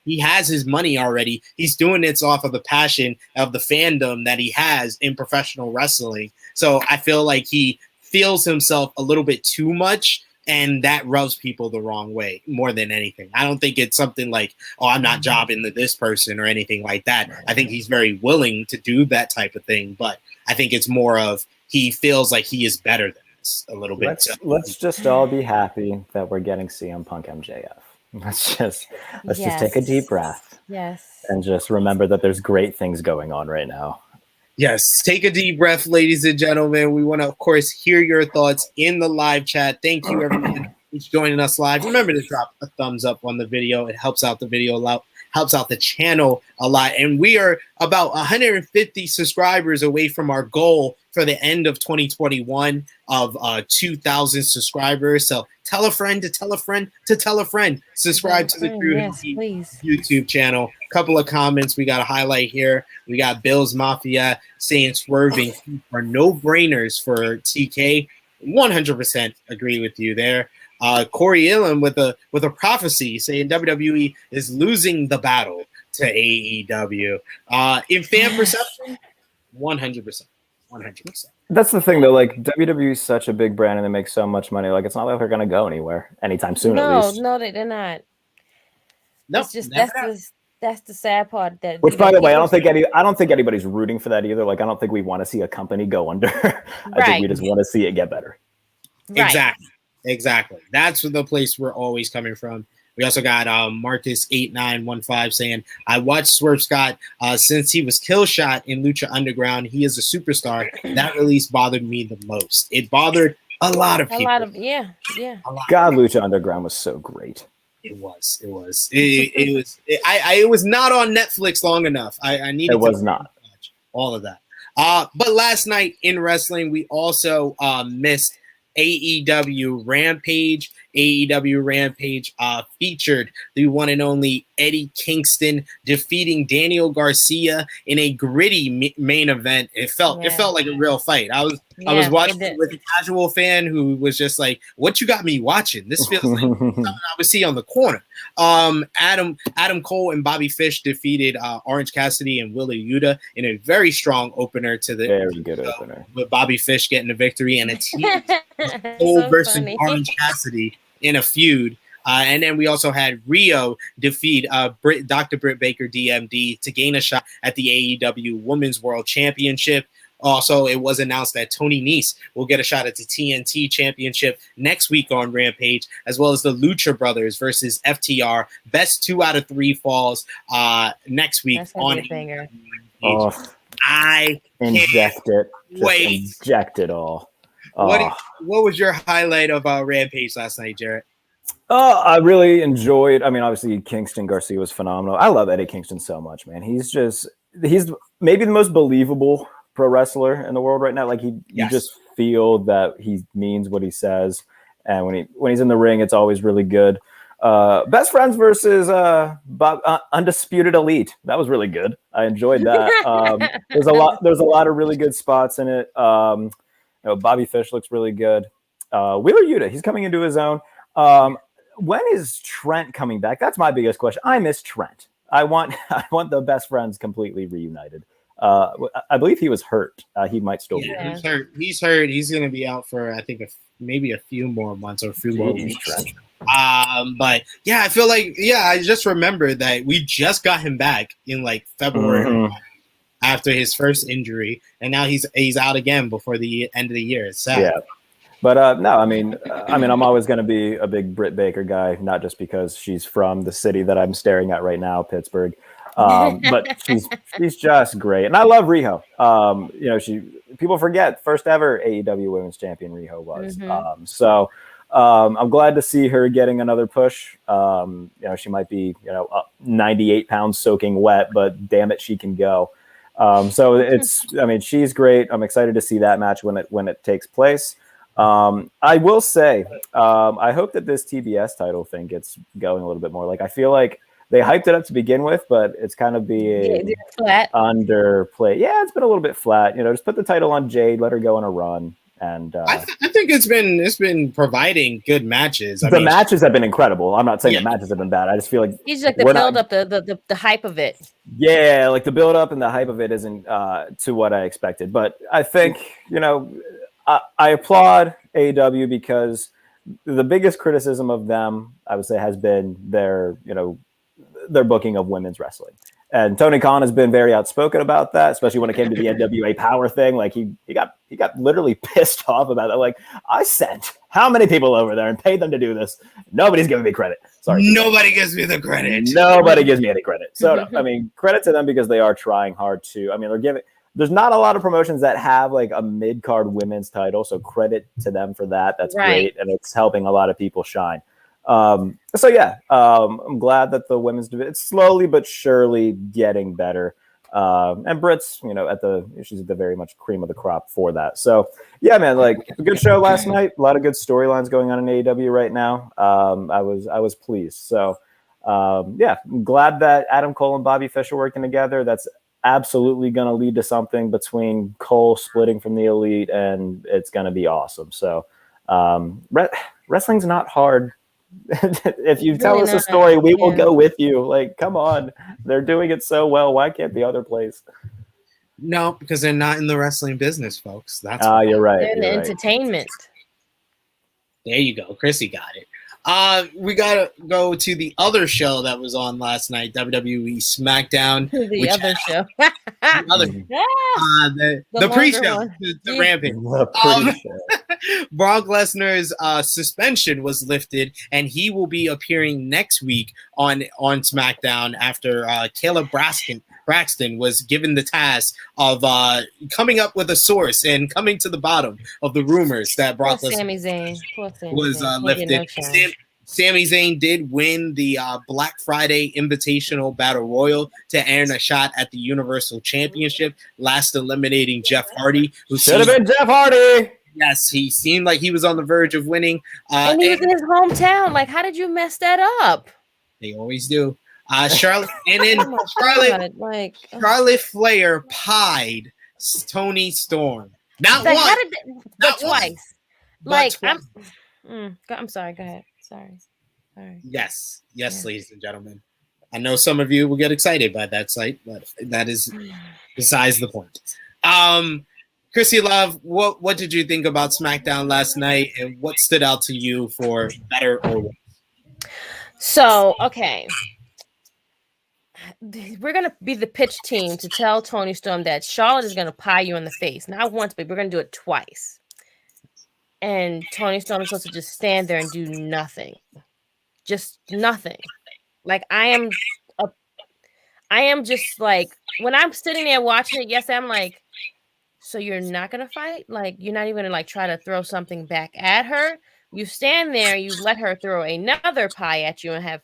He has his money already. He's doing it off of the passion of the fandom that he has in professional wrestling. So I feel like he feels himself a little bit too much, and that rubs people the wrong way more than anything. I don't think it's something like, oh, I'm not jobbing to this person or anything like that. I think he's very willing to do that type of thing, but I think it's more of he feels like he is better than this a little bit. Let's just all be happy that we're getting CM Punk MJF. Let's just take a deep breath. Yes. And just remember that there's great things going on right now. Yes, take a deep breath, ladies and gentlemen. We want to, of course, hear your thoughts in the live chat. Thank you, everyone, who's joining us live. Remember to drop a thumbs up on the video. It helps out the video a lot, helps out the channel a lot. And we are about 150 subscribers away from our goal for the end of 2021 of 2,000 subscribers. So tell a friend to tell a friend to tell a friend. Subscribe to the True YouTube channel. Couple of comments we got to highlight here. We got Bill's Mafia saying swerving are no-brainers for TK. 100% agree with you there. Corey Illen with a prophecy saying WWE is losing the battle to AEW. In fan perception, 100%. 100%. That's the thing, though. Like, WWE is such a big brand and they make so much money. Like, it's not like they're going to go anywhere anytime soon, at least. No, they're not. No, it's just that's the sad part. That which, by the way, I don't think anybody's rooting for that either. Like, I don't think we want to see a company go under. I think we just want to see it get better. Right. Exactly. That's the place we're always coming from. We also got Marcus8915 saying, I watched Swerve Scott since he was kill shot in Lucha Underground. He is a superstar. That release bothered me the most. It bothered a lot of people. God, Lucha Underground was so great. It was. It was not on Netflix long enough. I needed. It was not watch all of that. But last night in wrestling, we also missed AEW Rampage. AEW Rampage featured the one and only Eddie Kingston defeating Daniel Garcia in a gritty main event. It felt like a real fight. I was watching it with a casual fan who was just like, "What you got me watching? This feels like something I would see on the corner." Adam Cole and Bobby Fish defeated Orange Cassidy and Wille Yuta in a very strong opener to the very good opener, with Bobby Fish getting the victory and a team Cole versus Orange Cassidy in a feud. And then we also had Rio defeat Dr. Britt Baker DMD to gain a shot at the AEW Women's World Championship. Also, it was announced that Tony Nese will get a shot at the TNT Championship next week on Rampage, as well as the Lucha Brothers versus FTR. Best 2 out of 3 falls next week on Rampage. I inject it. Wait. Inject it all. What was your highlight of Rampage last night, Jarrett? I really enjoyed. I mean, obviously Kingston Garcia was phenomenal. I love Eddie Kingston so much, man. He's maybe the most believable pro wrestler in the world right now. Like you just feel that he means what he says, and when he's in the ring, it's always really good. Best Friends versus Undisputed Elite. That was really good. I enjoyed that. There's a lot of really good spots in it. Bobby Fish looks really good. Wheeler Yuta, he's coming into his own. When is Trent coming back? That's my biggest question. I miss Trent. I want the Best Friends completely reunited. I believe he was hurt. He might still be. He's hurt. He's hurt. He's going to be out for I think maybe a few more months or a few more weeks. But yeah, I feel like I just remembered that we just got him back in like February after his first injury, and now he's out again before the end of the year. It's sad. Yeah. But no, I mean, I'm always going to be a big Britt Baker guy, not just because she's from the city that I'm staring at right now, Pittsburgh. But she's just great, and I love Riho. People forget first ever AEW Women's Champion Riho was. I'm glad to see her getting another push. She might be 98 pounds soaking wet, but damn it, she can go. She's great. I'm excited to see that match when it takes place. I will say, I hope that this TBS title thing gets going a little bit more. Like, I feel like they hyped it up to begin with, but it's kind of being flat. underplayed. Yeah, it's been a little bit flat. Just put the title on Jade, let her go on a run. And I think it's been providing good matches. Matches have been incredible. I'm not saying the matches have been bad. I just feel like he's like the build up, the hype of it. Yeah, like the build up and the hype of it isn't to what I expected. But I think I applaud AEW because the biggest criticism of them, I would say, has been their booking of women's wrestling. And Tony Khan has been very outspoken about that, especially when it came to the NWA Power thing. Like he got literally pissed off about that. Like, I sent how many people over there and paid them to do this? Nobody's giving me credit. Sorry, nobody gives me the credit. Nobody gives me any credit. So credit to them because they are trying hard to. There's not a lot of promotions that have like a mid-card women's title, so credit to them for that. That's great, and it's helping a lot of people shine. I'm glad that the women's division, it's slowly but surely getting better. And Britt's, she's at the very much cream of the crop for that. So yeah, man, like a good show last night. A lot of good storylines going on in AEW right now. I was pleased. So I'm glad that Adam Cole and Bobby Fish are working together. That's absolutely going to lead to something between Cole splitting from the Elite, and it's going to be awesome. So wrestling's not hard. If you tell us a story, we will go with you. Like, come on, they're doing it so well. Why can't the other place? No, because they're not in the wrestling business, folks. That's you're right. They're in the entertainment. There you go. Chrissy got it. We gotta go to the other show that was on last night, WWE Smackdown. The other show. The pre-show, the Rampage. Brock Lesnar's suspension was lifted, and he will be appearing next week on SmackDown after Caleb Braxton was given the task of coming up with a source and coming to the bottom of the rumors that Brock Lesnar was lifted. Sami Zayn did win the Black Friday Invitational Battle Royal to earn a shot at the Universal Championship, last eliminating Jeff Hardy, who should have been Jeff Hardy. Yes, he seemed like he was on the verge of winning. And he was in his hometown. Like, how did you mess that up? They always do. Charlotte Flair pied Toni Storm. Not once, but twice. I'm sorry. Go ahead. Sorry. Yes, ladies and gentlemen. I know some of you will get excited by that sight, but that is besides the point. Chrissy Love, what did you think about SmackDown last night, and what stood out to you for better or worse? So, okay. We're going to be the pitch team to tell Toni Storm that Charlotte is going to pie you in the face. Not once, but we're going to do it twice. And Toni Storm is supposed to just stand there and do nothing. Just nothing. Like, I am just like, when I'm sitting there watching it, yes, I'm like, so you're not going to fight? Like, you're not even going to like try to throw something back at her? You stand there, you let her throw another pie at you and have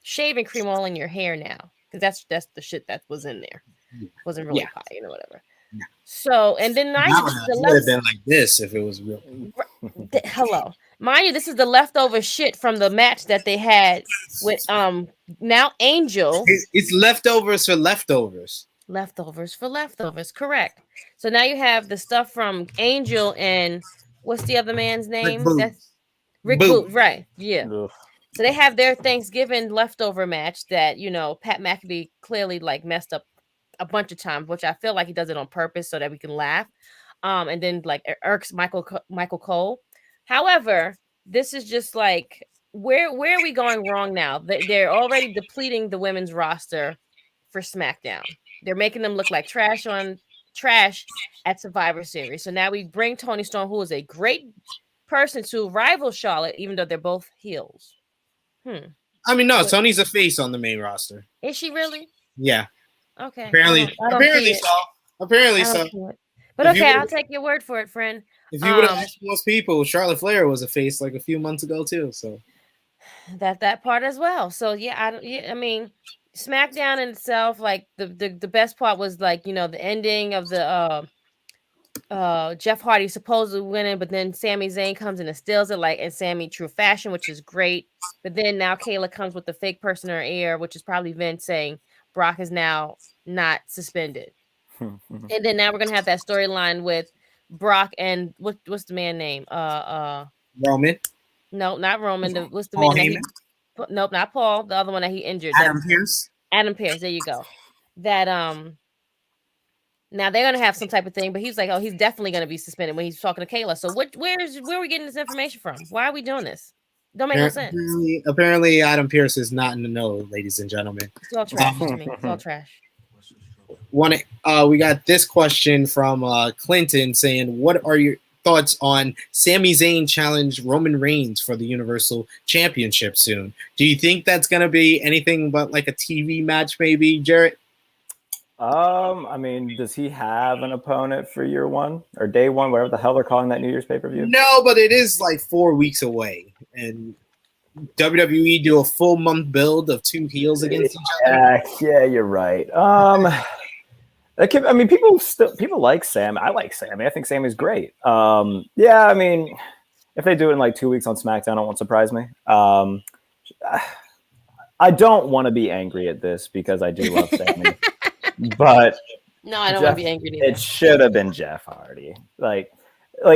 shaving cream all in your hair now. Because that's the shit that was in there. It wasn't really pie, whatever. Yeah. So, and then it would have been like this if it was real. Hello. Mind you, this is the leftover shit from the match that they had with now Angel. It's leftovers for leftovers. Leftovers for leftovers, correct. So now you have the stuff from Angel and what's the other man's name? That's Rick Boot, right? Yeah. Ugh. So they have their Thanksgiving leftover match that, Pat McAfee clearly like messed up a bunch of times, which I feel like he does it on purpose so that we can laugh. And then like irks Michael Cole. However, this is just like, where are we going wrong now? They're already depleting the women's roster for SmackDown. They're making them look like trash at Survivor Series. So now we bring Toni Storm, who is a great person, to rival Charlotte, even though they're both heels. I mean, no, Tony's a face on the main roster. Is she really? Yeah. Okay. Apparently, I don't see apparently it. so. Apparently I don't so. see it. But If you okay, would've- I'll take your word for it, friend. If you would have asked most people, Charlotte Flair was a face like a few months ago too. So That part as well. So yeah, I mean, SmackDown in itself, like the best part was like the ending of the Jeff Hardy supposedly winning, but then Sami Zayn comes in and steals it, like in Sami true fashion, which is great. But then now Kayla comes with the fake person in her ear, which is probably Vince saying Brock is now not suspended. And then now we're gonna have that storyline with Brock and what's the man name? Roman, No, not Roman. What's the Paul man that Heyman, nope, not Paul. The other one that he injured. Adam Pearce. Adam Pearce. There you go. That now they're gonna have some type of thing, but he's like, oh, he's definitely gonna be suspended when he's talking to Kayla. So where are we getting this information from? Why are we doing this? Don't make no sense. Apparently, Adam Pearce is not in the know, ladies and gentlemen. It's all trash to me. It's all trash. We got this question from Clinton saying, "What are your thoughts on Sami Zayn challenge Roman Reigns for the Universal Championship soon? Do you think that's gonna be anything but like a TV match, maybe, Jarrett?" I mean, does he have an opponent for year one or day one, whatever the hell they're calling that New Year's pay-per-view? No, but it is like 4 weeks away, and WWE do a full month build of 2 heels against each other. Yeah, you're right. I mean, people like Sam. I like Sammy. I think Sammy's great. Yeah, I mean, if they do it in like 2 weeks on SmackDown, it won't surprise me. I don't want to be angry at this because I do love Sammy, but no, I don't want to be angry either. It should have been Jeff Hardy. Like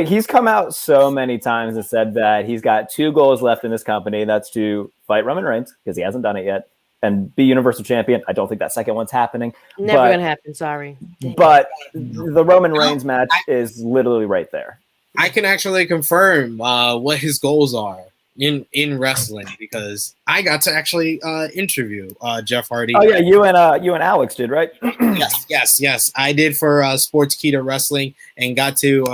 he's come out so many times and said that he's got 2 goals left in this company. That's to fight Roman Reigns because he hasn't done it yet, and be Universal Champion. I don't think that second one's happening. Never gonna happen. Sorry. But the Roman Reigns match is literally right there. I can actually confirm what his goals are in wrestling because I got to actually interview Jeff Hardy. Oh yeah, you and Alex did, right? Yes. I did for Sportskeeda Wrestling and got to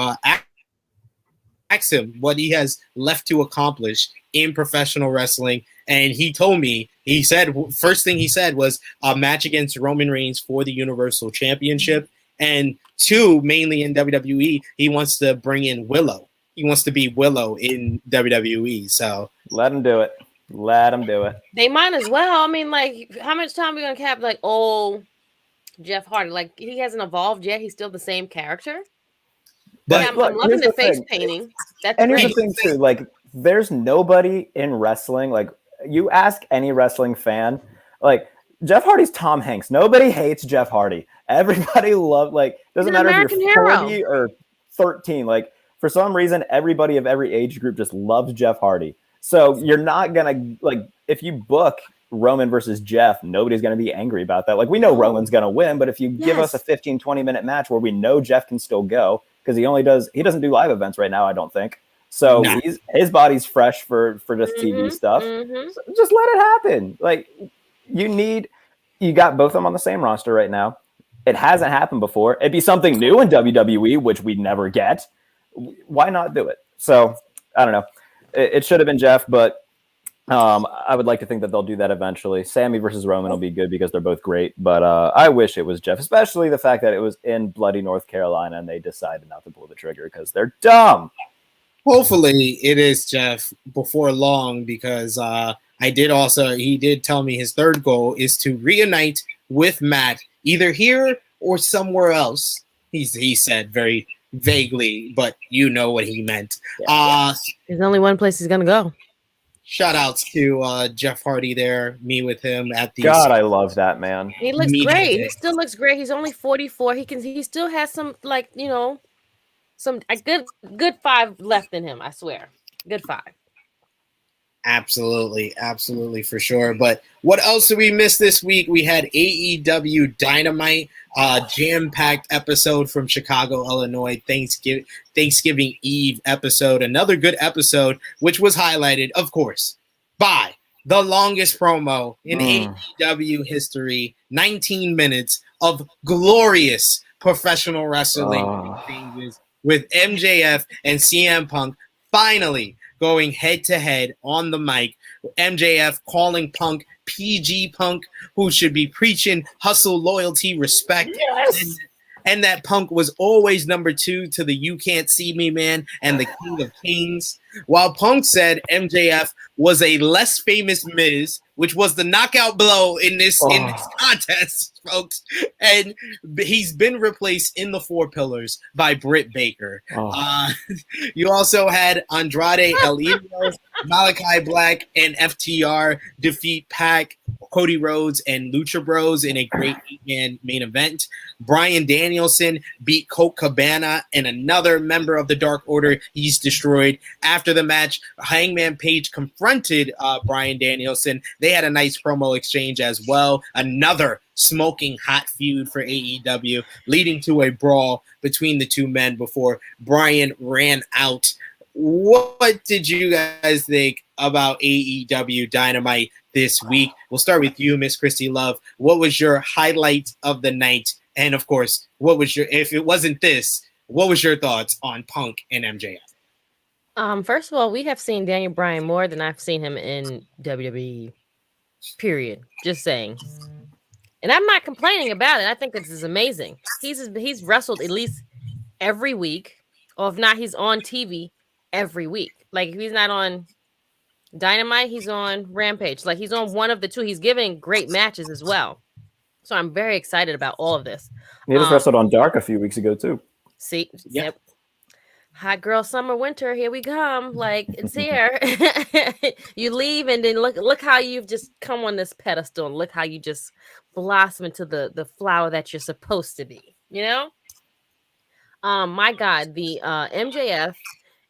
ask him what he has left to accomplish in professional wrestling. And he told me, he said, first thing he said was a match against Roman Reigns for the Universal Championship. And 2, mainly in WWE, he wants to bring in Willow. He wants to be Willow in WWE. So let him do it. They might as well. I mean, like, how much time are we going to have, like, Jeff Hardy? Like, he hasn't evolved yet. He's still the same character. But I'm loving the face painting. That's and great. Here's the thing, too. Like, there's nobody in wrestling, like, you ask any wrestling fan, like Jeff Hardy's Tom Hanks. Nobody hates Jeff Hardy. Everybody doesn't matter if you're 40 or 13. Like for some reason, everybody of every age group just loves Jeff Hardy. So you're not gonna if you book Roman versus Jeff, nobody's gonna be angry about that. Like we know Roman's gonna win, but if you give us a 15-20 minute match where we know Jeff can still go, because he doesn't do live events right now, I don't think. So his body's fresh for just TV stuff. So just let it happen. Like you got both of them on the same roster right now. It hasn't happened before. It'd be something new in WWE, which we'd never get. Why not do it? So I don't know. It should have been Jeff, but I would like to think that they'll do that eventually. Sammy versus Roman will be good because they're both great, but I wish it was Jeff, especially the fact that it was in bloody North Carolina and they decided not to pull the trigger because they're dumb. Hopefully it is Jeff before long because he did tell me his third goal is to reunite with Matt either here or somewhere else. He said very vaguely, but you know what he meant. There's only one place he's gonna go. Shout outs to Jeff Hardy there, me with him at the God, I love that man. He looks great. He still looks great. He's only 44. He still has some some good 5 left in him, I swear. Good 5. Absolutely for sure. But what else did we miss this week? We had AEW Dynamite, jam-packed episode from Chicago, Illinois, Thanksgiving Eve episode. Another good episode, which was highlighted, of course, by the longest promo in AEW history, 19 minutes of glorious professional wrestling exchanges with MJF and CM Punk finally going head-to-head on the mic MJF calling Punk PG Punk, who should be preaching hustle, loyalty, respect. Yes. And that Punk was always number 2 to the You Can't See Me Man and the King of Kings. While Punk said MJF was a less famous Miz, which was the knockout blow in this contest, folks. And he's been replaced in the 4 pillars by Britt Baker. You also had Andrade El Idolo, Malachi Black, and FTR defeat Pac, Cody Rhodes, and Lucha Bros in a great 8-man main event. Bryan Danielson beat Colt Cabana and another member of the Dark Order he's destroyed. After the match, Hangman Page confronted Bryan Danielson. They had a nice promo exchange as well. Another smoking hot feud for AEW, leading to a brawl between the two men before Bryan ran out. What did you guys think about AEW Dynamite this week? We'll start with you, Miss Christy Love. What was your highlight of the night? And of course, if it wasn't this, what was your thoughts on Punk and MJF? First of all, we have seen Daniel Bryan more than I've seen him in WWE. Period. Just saying. And I'm not complaining about it. I think this is amazing. He's wrestled at least every week, or if not, he's on TV every week. Like if he's not on Dynamite, he's on Rampage. Like he's on one of the two. He's giving great matches as well. So I'm very excited about all of this. He just wrestled on Dark a few weeks ago too. See, yep. Hot girl summer winter, here we come. Like it's here. You leave and then look how you've just come on this pedestal and look how you just blossom into the flower that you're supposed to be, you know? My God, the MJF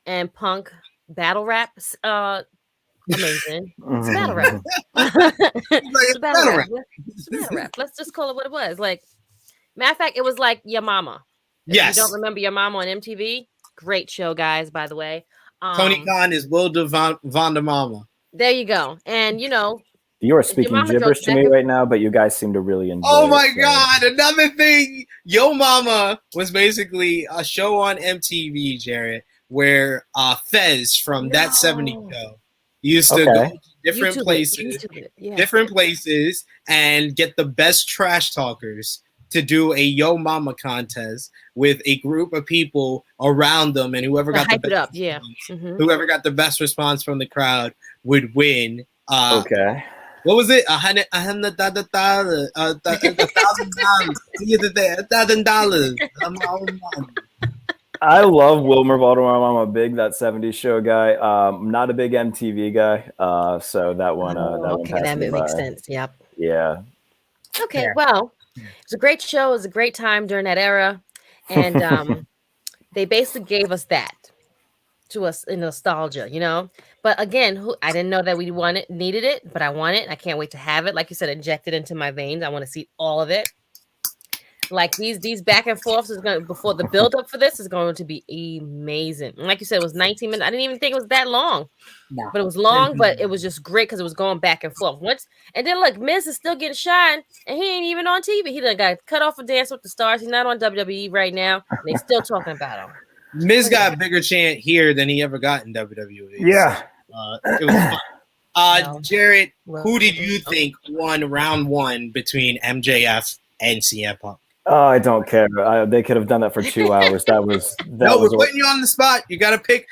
and Punk battle raps, amazing. It's a battle rap. It's a battle rap. It's a battle rap. Let's just call it what it was. Like, matter of fact, it was like Your Mama. If you don't remember Your Mama on MTV? Great show, guys, by the way. Tony Khan is Will Von der Mama. There you go. And, you know. You are speaking gibberish to me right now, but you guys seem to really enjoy it. Oh, my God. Another thing. Yo Mama was basically a show on MTV, Jarrett, where Fez from That 70s Show used to go to different places and get the best trash talkers to do a Yo Mama contest with a group of people around them, and whoever got whoever got the best response from the crowd would win. What was it? $1,000. I love Wilmer Baltimore. I'm a big That 70s Show guy. I'm not a big MTV guy, so that one. That makes sense. Yep. Yeah. Okay. Well, it was a great show. It was a great time during that era, and they basically gave us that to us in nostalgia, you know. But again, I didn't know that we needed it, but I want it. I can't wait to have it. Like you said, injected into my veins. I want to see all of it. Like these back and forths before the build up for this is going to be amazing. And like you said, it was 19 minutes. I didn't even think it was that long, but it was long. But it was just great because it was going back and forth. And then look, Miz is still getting shine, and he ain't even on TV. He done got cut off of Dance with the Stars. He's not on WWE right now. And they still talking about him. Miz got a bigger chant here than he ever got in WWE. Yeah, it was fun. Jarrett, who did you think won round one between MJF and CM Punk? Oh, I don't care. They could have done that for 2 hours. We're putting you on the spot. You got to pick.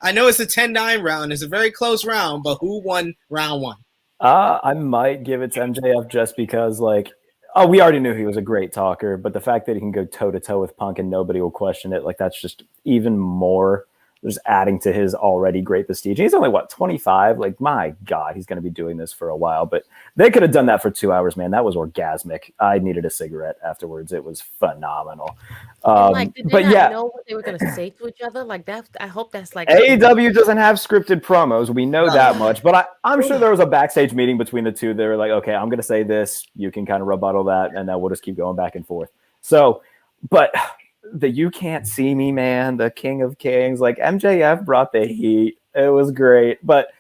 I know it's a 10-9 round. It's a very close round, but who won round one? I might give it to MJF just because, we already knew he was a great talker, but the fact that he can go toe-to-toe with Punk and nobody will question it, that's just even more just adding to his already great prestige. He's only, 25? My God, he's going to be doing this for a while. But they could have done that for 2 hours, man. That was orgasmic. I needed a cigarette afterwards. It was phenomenal. Did they not know what they were going to say to each other? I hope that's AEW doesn't have scripted promos. We know that much. But I'm sure there was a backstage meeting between the two. They were like, okay, I'm going to say this. You can kind of rebuttal that. And then we'll just keep going back and forth. So, but the You Can't See Me Man, the King of Kings, MJF brought the heat. It was great. But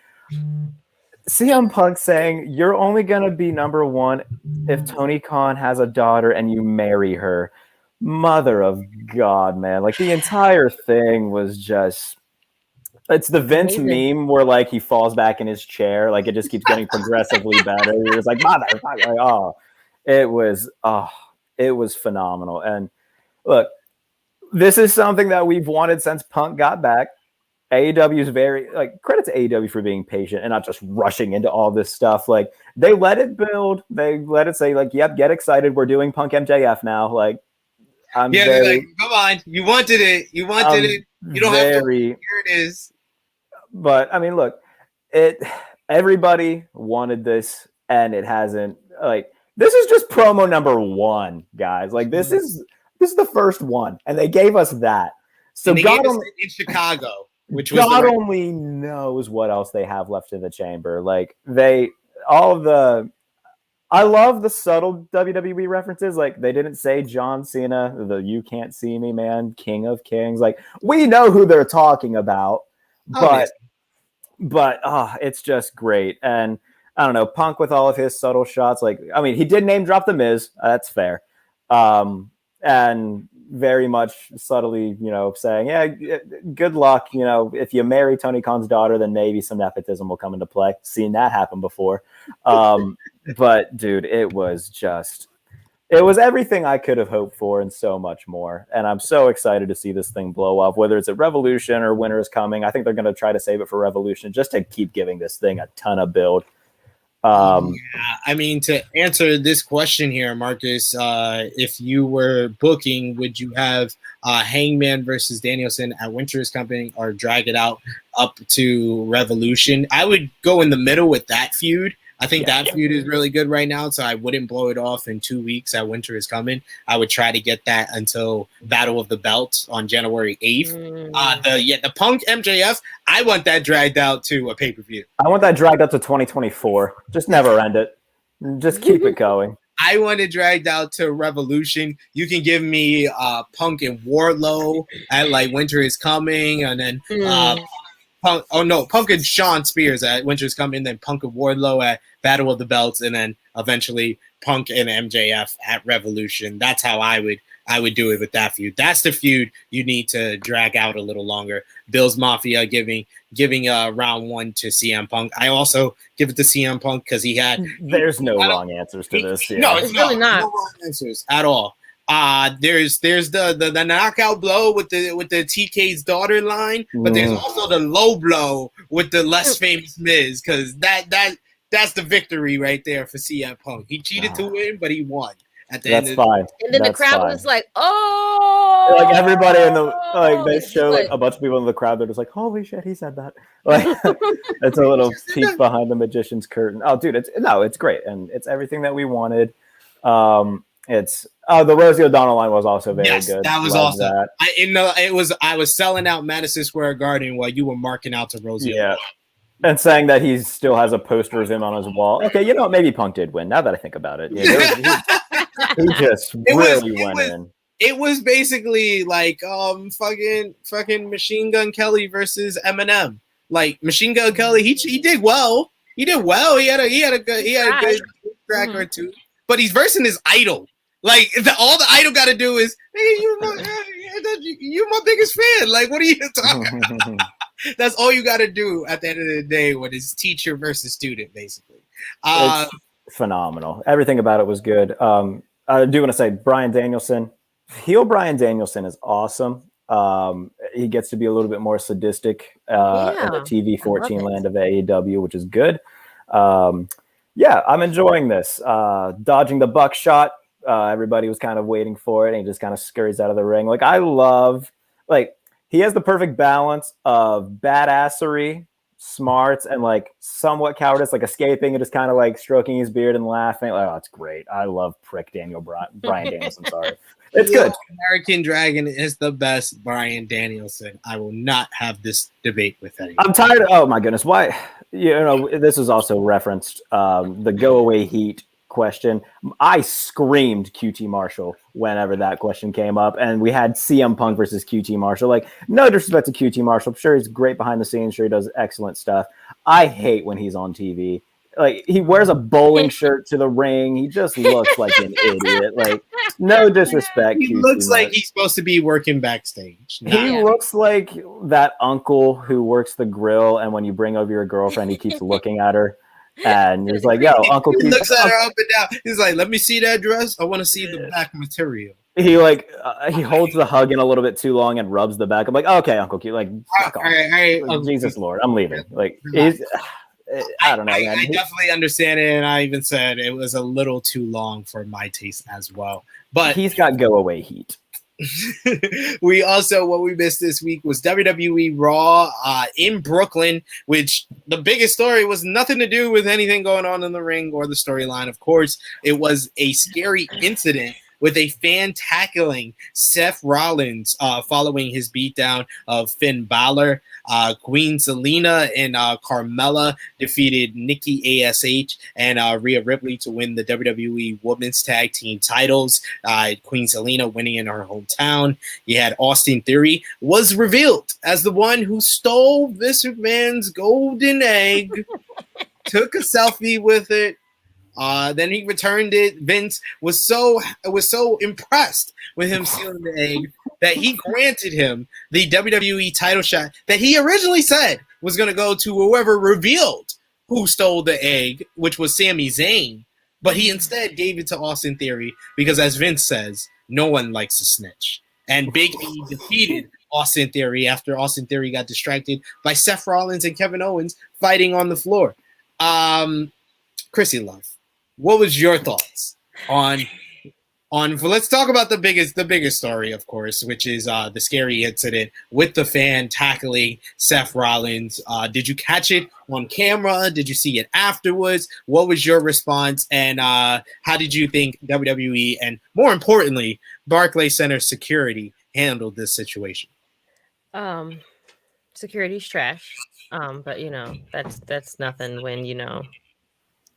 CM Punk saying, you're only going to be number one if Tony Khan has a daughter and you marry her. Mother of God, man. The entire thing was just, It's the Vince Amazing. meme where like he falls back in his chair, like it just keeps getting progressively better. He was like, motherfucker, like, it was phenomenal. And look, this is something that we've wanted since Punk got back. AEW is very like credit to AEW for being patient and not just rushing into all this stuff. Like they let it build, they let it say like, yep, get excited, we're doing Punk MJF now. Like they're like, come on, you wanted it, you don't have to. Here it is. But I mean, look, everybody wanted this, and it hasn't. Like this is just promo number 1, guys. Like this is the first one, and they gave us that. So God in Chicago. Which was God only knows what else they have left in the chamber. Like I love the subtle WWE references. Like they didn't say John Cena, the "You Can't See Me" man, King of Kings. Like we know who they're talking about, but it's just great. And I don't know, Punk with all of his subtle shots. Like I mean, he did name drop the Miz. That's fair. And very much subtly, saying, yeah, good luck. If you marry Tony Khan's daughter, then maybe some nepotism will come into play. Seen that happen before. But dude, it was everything I could have hoped for and so much more. And I'm so excited to see this thing blow up, whether it's at Revolution or Winter is Coming. I think they're going to try to save it for Revolution just to keep giving this thing a ton of build. I mean, to answer this question here, Marcus, if you were booking, would you have Hangman versus Danielson at Winter is Coming or drag it out up to Revolution? I would go in the middle with that feud. I think that feud is really good right now, so I wouldn't blow it off in 2 weeks at Winter is Coming. I would try to get that until Battle of the Belts on January 8th. The Punk MJF, I want that dragged out to a pay-per-view. I want that dragged out to 2024. Just never end it. Just keep it going. I want it dragged out to Revolution. You can give me Punk and Wardlow at like Winter is Coming, and then Punk and Sean Spears at Winter is Coming, then Punk and Wardlow at Battle of the Belts, and then eventually Punk and MJF at Revolution. That's how I would do it with that feud. That's the feud you need to drag out a little longer. Bills Mafia giving round 1 to CM Punk. I also give it to CM Punk because he had. There's no wrong answers to this. Yeah. No, it's really not. No wrong answers at all. There's the knockout blow with the TK's daughter line, but there's also the low blow with the less famous Miz, because that's the victory right there for CM Punk. He cheated to win, but he won at the end. That's fine. And then the crowd was like, "Oh!" Like everybody in the they show like a bunch of people in the crowd. They're just like, "Holy shit, he said that!" Like it's a little peek behind the magician's curtain. Oh, dude, it's great, and it's everything that we wanted. It's the Rosie O'Donnell line was also very good. That was awesome. I was selling out Madison Square Garden while you were marking out to Rosie. Yeah. And saying that he still has a poster of him on his wall. Okay, maybe Punk did win. Now that I think about it, he just really went in. It was basically like fucking Machine Gun Kelly versus Eminem. Like Machine Gun Kelly, he did well. He did well. He had a good track or two. But he's versing his idol. Like all the idol got to do is, hey, you're my biggest fan. Like, what are you talking about? That's all you got to do at the end of the day when it's teacher versus student, basically. It's phenomenal. Everything about it was good. I do want to say Bryan Danielson. Heel Bryan Danielson is awesome. He gets to be a little bit more sadistic in the TV 14 land of AEW, which is good. I'm enjoying this. Dodging the buckshot. Everybody was kind of waiting for it, and he just kind of scurries out of the ring. Like, I love, like, he has the perfect balance of badassery, smarts, and like somewhat cowardice, like escaping and just kind of like stroking his beard and laughing. Like, oh, it's great. I love prick Bryan Danielson. Sorry. It's good. American Dragon is the best Bryan Danielson. I will not have this debate with anyone. I'm tired. Oh my goodness. Why? This is also referenced the go away heat question. I screamed QT Marshall whenever that question came up, and we had CM Punk versus QT Marshall. Like, no disrespect to QT Marshall. I'm sure he's great behind the scenes. Sure, he does excellent stuff. I hate when he's on TV. Like he wears a bowling shirt to the ring. He just looks like an idiot. Like no disrespect. He QT looks like Mark. he's supposed to be working backstage. He looks like that uncle who works the grill, and when you bring over your girlfriend, he keeps looking at her, and he's like, "Yo, Uncle He Keith." looks at her up and down. He's like, "Let me see that dress. I want to see the back material." He he holds the hug in a little bit too long and rubs the back. I'm like, okay, Uncle Keith, like, fuck off. Like, Jesus Lord, I'm leaving. Like, I don't know, man. I definitely understand it, and I even said it was a little too long for my taste as well. But he's got go away heat. We also, what we missed this week was WWE Raw in Brooklyn, which the biggest story was nothing to do with anything going on in the ring or the storyline. Of course, it was a scary incident with a fan tackling Seth Rollins following his beatdown of Finn Balor. Queen Zelina and Carmella defeated Nikki ASH and Rhea Ripley to win the WWE Women's Tag Team titles. Queen Zelina winning in her hometown. You had Austin Theory was revealed as the one who stole Vince McMahon's golden egg, took a selfie with it. Then he returned it. Vince was so impressed with him stealing the egg that he granted him the WWE title shot that he originally said was going to go to whoever revealed who stole the egg, which was Sami Zayn. But he instead gave it to Austin Theory because, as Vince says, no one likes a snitch. And Big E defeated Austin Theory after Austin Theory got distracted by Seth Rollins and Kevin Owens fighting on the floor. Chrissy Love, what was your thoughts on let's talk about the biggest story, of course, which is the scary incident with the fan tackling Seth Rollins. Did you catch it on camera? Did you see it afterwards? What was your response? And how did you think WWE and, more importantly, Barclays Center security handled this situation? Security's trash. But that's nothing when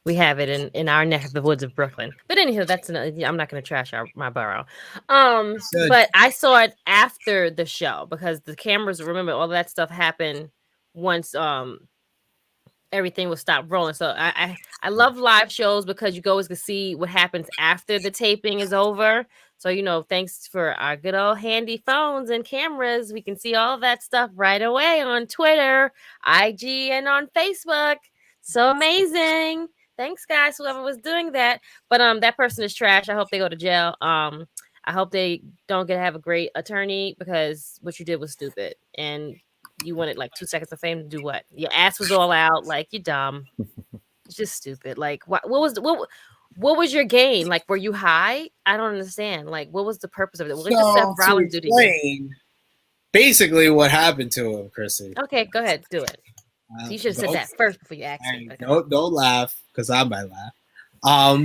we have it in our neck of the woods of Brooklyn. But anywho, I'm not going to trash my borough. But I saw it after the show because the cameras, remember, all that stuff happened once everything will stop rolling. So I love live shows because you always can see what happens after the taping is over. So, thanks for our good old handy phones and cameras, we can see all that stuff right away on Twitter, IG, and on Facebook. So amazing. Thanks, guys, whoever was doing that. But that person is trash. I hope they go to jail. I hope they don't have a great attorney because what you did was stupid. And you wanted like 2 seconds of fame to do what? Your ass was all out. Like, you're dumb. It's just stupid. Like, what was your gain? Like, were you high? I don't understand. Like, what was the purpose of it? What did Seth Rollins do to you? Basically what happened to him, Chrissy. Okay, go ahead. Do it. You should have said that first before you asked me. Okay. Don't laugh, because I might laugh.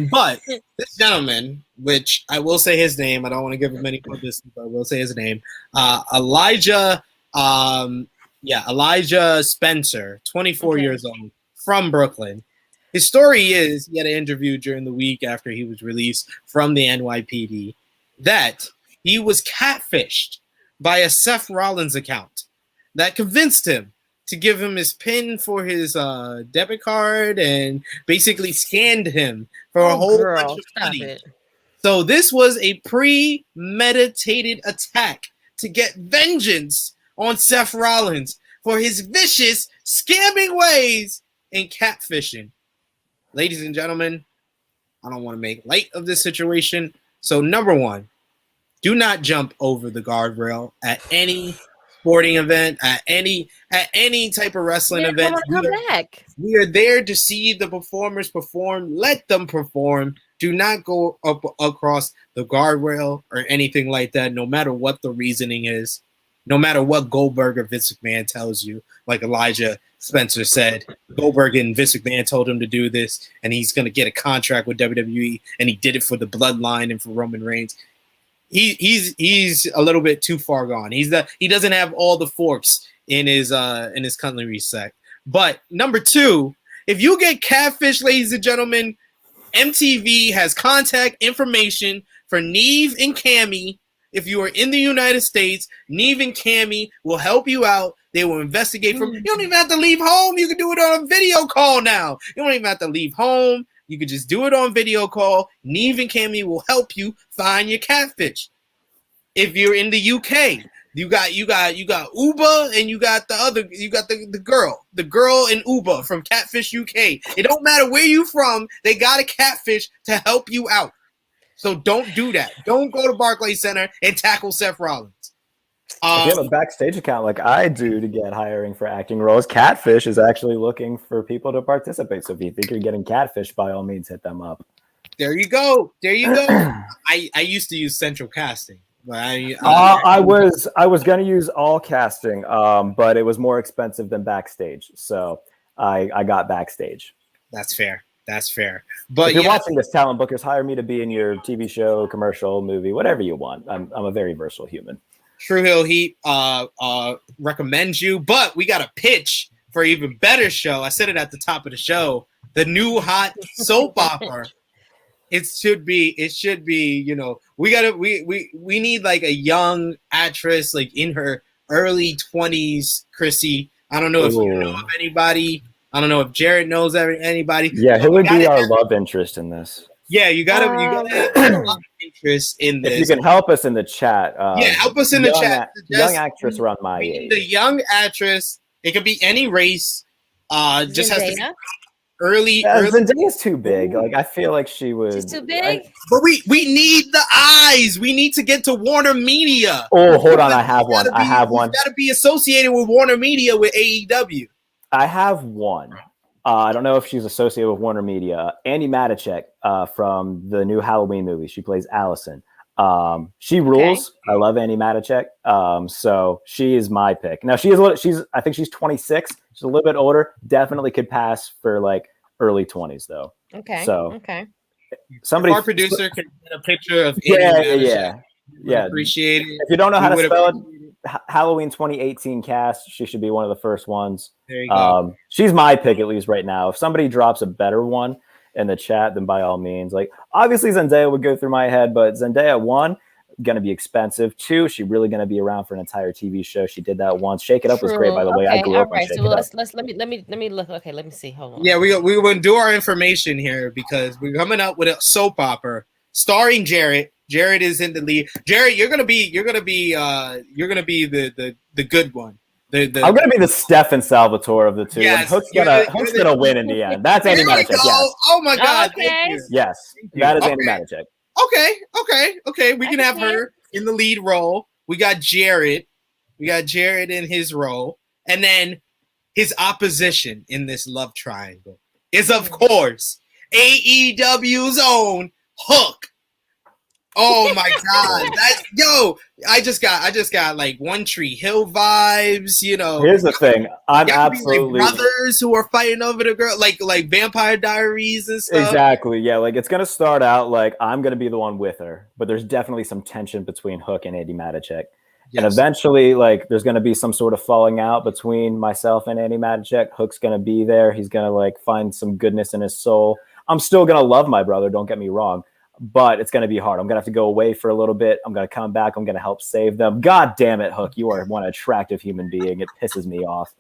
But this gentleman, which I will say his name, I don't want to give him any publicity, but I will say his name. Elijah Spencer, 24 years old, from Brooklyn. His story is he had an interview during the week after he was released from the NYPD that he was catfished by a Seth Rollins account that convinced him to give him his PIN for his debit card and basically scanned him for a whole bunch of money. So this was a premeditated attack to get vengeance on Seth Rollins for his vicious scamming ways and catfishing. Ladies and gentlemen, I don't want to make light of this situation. So number one, do not jump over the guardrail at any sporting event, at any type of wrestling event. We are there to see the performers perform. Let them perform. Do not go up across the guardrail or anything like that, no matter what the reasoning is, no matter what Goldberg or Vince McMahon tells you. Like Elijah Spencer said, Goldberg and Vince McMahon told him to do this, and he's going to get a contract with WWE, and he did it for the bloodline and for Roman Reigns. He's a little bit too far gone. He doesn't have all the forks in his cutlery set. But number two, if you get catfish, ladies and gentlemen, MTV has contact information for Neve and Cammy. If you are in the United States, Neve and Cammy will help you out They will investigate from. You don't even have to leave home. You can do it on a video call now. You don't even have to leave home. You can just do it on video call. Neve and Cammy will help you find your catfish. If you're in the UK, you got Uber and you got the girl in Uber from Catfish UK. It don't matter where you from, they got a catfish to help you out. So don't do that. Don't go to Barclays Center and tackle Seth Rollins. If you have a backstage account like I do to get hiring for acting roles, Catfish is actually looking for people to participate. So if you think you're getting catfish, by all means, hit them up. There you go. I used to use Central Casting. But I was gonna use all casting, but it was more expensive than backstage, so I got backstage. That's fair. But if you're watching this, talent bookers, hire me to be in your TV show, commercial, movie, whatever you want. I'm a very versatile human. True Hill Heat recommends you, but we got a pitch for an even better show. I said it at the top of the show. The new hot soap opera. It should be, you know, we need like a young actress, like in her early 20s, Chrissy. I don't know if you know of anybody. I don't know if Jarrett knows anybody. Yeah, who would be our love interest in this? Yeah, you gotta have love interest in this. If you can help us in the chat. Help us in the chat. Young actress around my age. The young actress, it could be any race. Just has to be early. Zendaya's too big. Like I feel like she would. She's too big. But we need the eyes. We need to get to Warner Media. Oh, hold on. I have one. I have one. Got to be associated with Warner Media with AEW. I have one. I don't know if she's associated with Warner Media. Andi Matichak from the new Halloween movie. She plays Allison. She rules. Okay. I love Andi Matichak. So she is my pick. Now I think she's 26. She's a little bit older. Definitely could pass for like early 20s though. Okay. So somebody, our producer can get a picture of Andi Matichak. Yeah. Appreciate it. If you don't know how to spell it, Halloween 2018 cast. She should be one of the first ones. There you go. She's my pick at least right now. If somebody drops a better one in the chat, then by all means, like obviously Zendaya would go through my head, but Zendaya, one, going to be expensive. Two, she really going to be around for an entire TV show. She did that once. Shake It Up was great, by the way. I grew up on Shake It Up. Let me look. Okay, let me see. Hold on. Yeah, we will do our information here because we're coming up with a soap opera starring Jarrett. Jarrett is in the lead. Jarrett, you're gonna be the good one. I'm gonna be the Steph Salvatore of the two. Yes, Hook's gonna win in the end. That's Andi Matichak. Yes. Oh my God! Okay. Thank you. Yes, that is Andi Matichak. Okay. We can have her in the lead role. We got Jarrett. In his role, and then his opposition in this love triangle is of course AEW's own Hook. Oh my God! I just got like One Tree Hill vibes. You know. Here's the thing. I'm absolutely like brothers who are fighting over the girl, like Vampire Diaries and stuff. Exactly. Yeah. Like it's gonna start out like I'm gonna be the one with her, but there's definitely some tension between Hook and Andi Matichak. Yes. And eventually, like, there's going to be some sort of falling out between myself and Andi Matichak. Hook's going to be there. He's going to like find some goodness in his soul. I'm still going to love my brother. Don't get me wrong. But it's going to be hard. I'm going to have to go away for a little bit. I'm going to come back. I'm going to help save them. God damn it, Hook. You are one attractive human being. It pisses me off.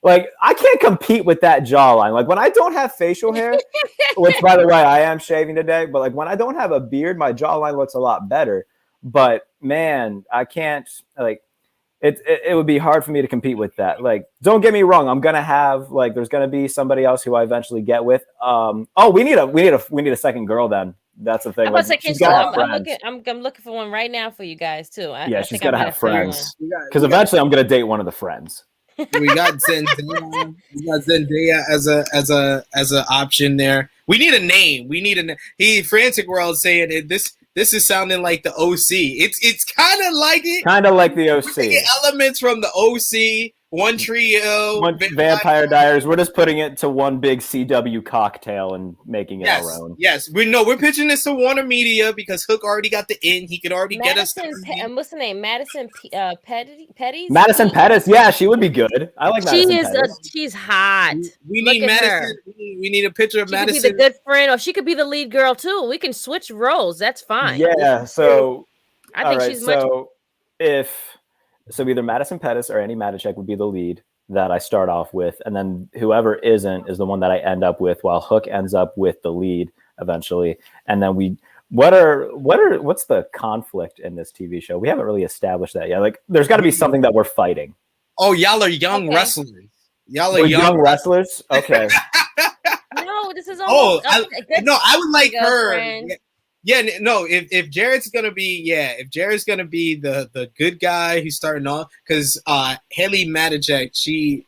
Like, I can't compete with that jawline. Like, when I don't have facial hair, which, by the way, I am shaving today, but, like, when I don't have a beard, my jawline looks a lot better. But, man, I can't, like, it would be hard for me to compete with that. Like, don't get me wrong. I'm going to have, like, there's going to be somebody else who I eventually get with. We need a second girl then. That's the thing. I'm looking for one right now for you guys too. She's got to have friends because eventually I'm going to date one of the friends. We got Zendaya. as a option there. We need a name. Frantic World saying it. This is sounding like the OC. It's kind of like it. Kind of like the OC. Elements from the OC. One Trio, Vampire Diaries. We're just putting it to one big CW cocktail and making it our own. Yes, we're pitching this to Warner Media because Hook already got the in. He could already get us. What's the name? Madison Pettis. Madison Pettis. Yeah, she would be good. I like Madison Pettis. She's hot. We need Madison. We need a picture of Madison. She could be the good friend, or she could be the lead girl too. We can switch roles. That's fine. Yeah. So I think she's much. So if So either Madison Pettis or Annie Matichek would be the lead that I start off with, and then whoever isn't is the one that I end up with, while Hook ends up with the lead eventually. And then what's the conflict in this TV show? We haven't really established that yet. Like, there's got to be something that we're fighting. Oh, y'all are young wrestlers. Y'all are young wrestlers. Okay. No, this is almost. I would like her. Friend. Yeah, no. If Jarrett's gonna be, the good guy who's starting off, because Haley Matichek, she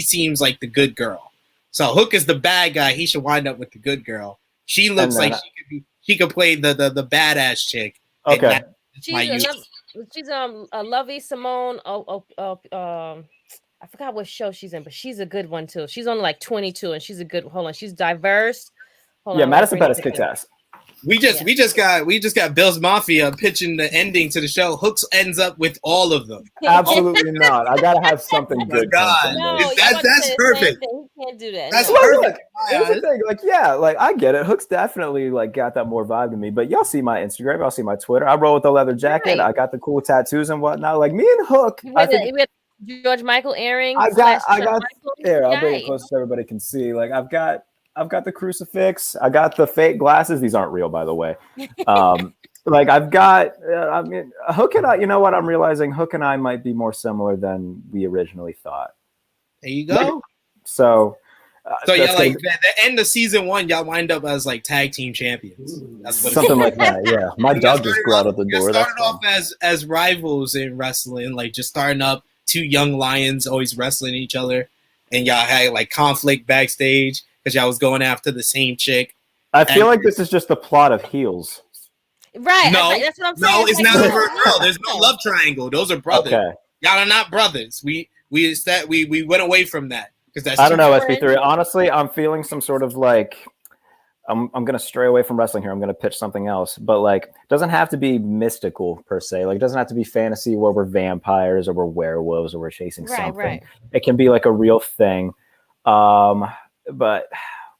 seems like the good girl. So Hook is the bad guy. He should wind up with the good girl. She looks like she could play the badass chick. Okay. She's a Lovey Simone. I forgot what show she's in, but she's a good one too. She's only like 22, and she's a good. Hold on, she's diverse. Madison Pettis kicks ass. We just got Bill's Mafia pitching the ending to the show. Hooks ends up with all of them. Absolutely not. I gotta have something good. God, that's perfect. You can't do that. That's perfect. Here's the thing. Like, I get it. Hooks definitely got that more vibe to me. But y'all see my Instagram, y'all see my Twitter. I roll with the leather jacket. Right. I got the cool tattoos and whatnot. Like, me and Hook. We had George Michael earrings. I got. Here, I'll bring it close so everybody can see. Like, I've got the crucifix. I got the fake glasses. These aren't real, by the way. Like, I've got. Hook and I. You know what? I'm realizing Hook and I might be more similar than we originally thought. There you go. So yeah, like the end of season 1, y'all wind up as like tag team champions. That's what something like that. Yeah, my dog just growled at the door. Started off as rivals in wrestling, like just starting up 2 young lions always wrestling each other, and y'all had like conflict backstage because y'all was going after the same chick. I feel like this is just the plot of Heels. Right. No, that's what I'm saying. No, it's not no. There's no love triangle. Those are brothers. Okay. Y'all are not brothers. We went away from that. I don't know, SP3. Honestly, I'm feeling some sort of like I'm gonna stray away from wrestling here. I'm gonna pitch something else, but like, it doesn't have to be mystical per se. Like, it doesn't have to be fantasy where we're vampires or we're werewolves or we're chasing something. Right. It can be like a real thing. But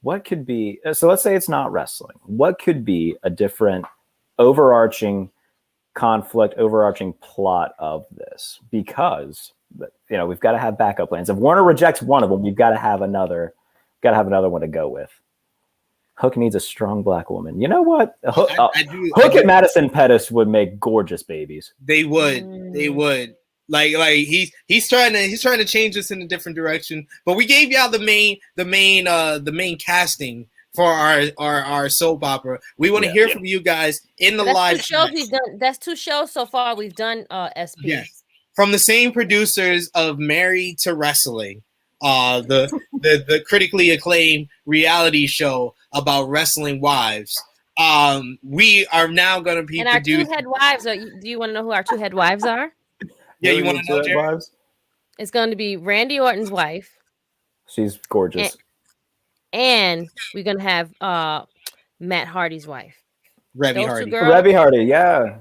what could be? So let's say it's not wrestling. What could be a different overarching conflict, overarching plot of this? Because we've got to have backup plans. If Warner rejects one of them, we've got to have another. Got to have another one to go with. Hook needs a strong black woman. You know what? Hook and Madison Pettis would make gorgeous babies. They would. They would. Like he's trying to change us in a different direction. But we gave y'all the main casting for our soap opera. We want to hear from you guys in the live shows we've done. That's 2 shows so far we've done. SP. Yes. From the same producers of Married to Wrestling, the critically acclaimed reality show about wrestling wives. We are now going to be and our 2 head wives. Do you want to know who our 2 head wives are? Yeah, you want to know, Jared? It's going to be Randy Orton's wife. She's gorgeous. And we're going to have Matt Hardy's wife. Reby Hardy. Reby Hardy, yeah.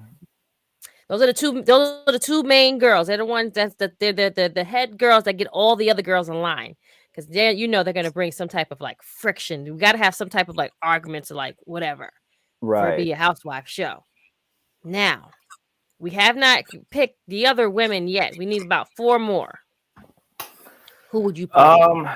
Those are the 2 main girls. They're the ones they're the head girls that get all the other girls in line. Because they're going to bring some type of like friction. We got to have some type of like arguments or like whatever. Right. For it to be a housewife show. Now, we have not picked the other women yet. We need about 4 more. Who would you put in?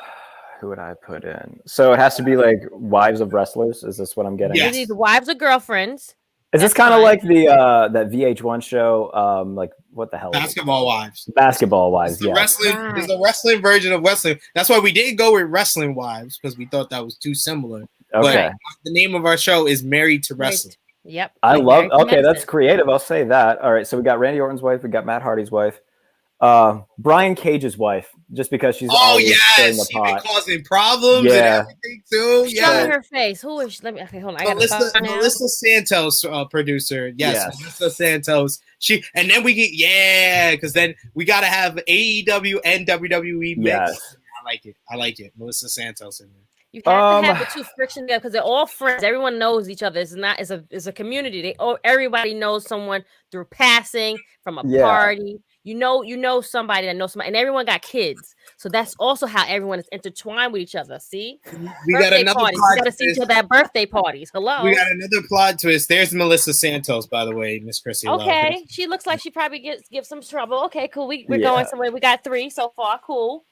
Who would I put in? So it has to be like wives of wrestlers. Is this what I'm getting? Yes. Either wives or girlfriends. Is this kind of like the that VH1 show? Like, what the hell? Basketball Wives. Basketball Wives. Yeah. There's a wrestling version of wrestling. That's why we didn't go with Wrestling Wives, because we thought that was too similar. Okay. But the name of our show is Married to Wrestling. Yep. I love. Okay, that's creative. I'll say that. All right. So we got Randy Orton's wife. We got Matt Hardy's wife. Brian Cage's wife, just because she's always stirring the pot, causing problems and everything too. Show me her face. Who is she? Let me. Okay, hold on. I got Melissa Santos, producer. Yes, Melissa Santos. And then we get because then we got to have AEW and WWE mix. Yes. I like it. Melissa Santos in there. You have to have the 2 friction there because they're all friends. Everyone knows each other. It's a community. Everybody knows someone through passing from a party. you know somebody that knows somebody, and everyone got kids. So that's also how everyone is intertwined with each other. See, We got birthday another parties. plot You got to see each twist. other at birthday parties. Hello. We got another plot twist. There's Melissa Santos, by the way, Miss Chrissy Love. Okay, she looks like she probably gives some trouble. Okay, cool. We're Yeah. going somewhere. We got 3 so far. Cool.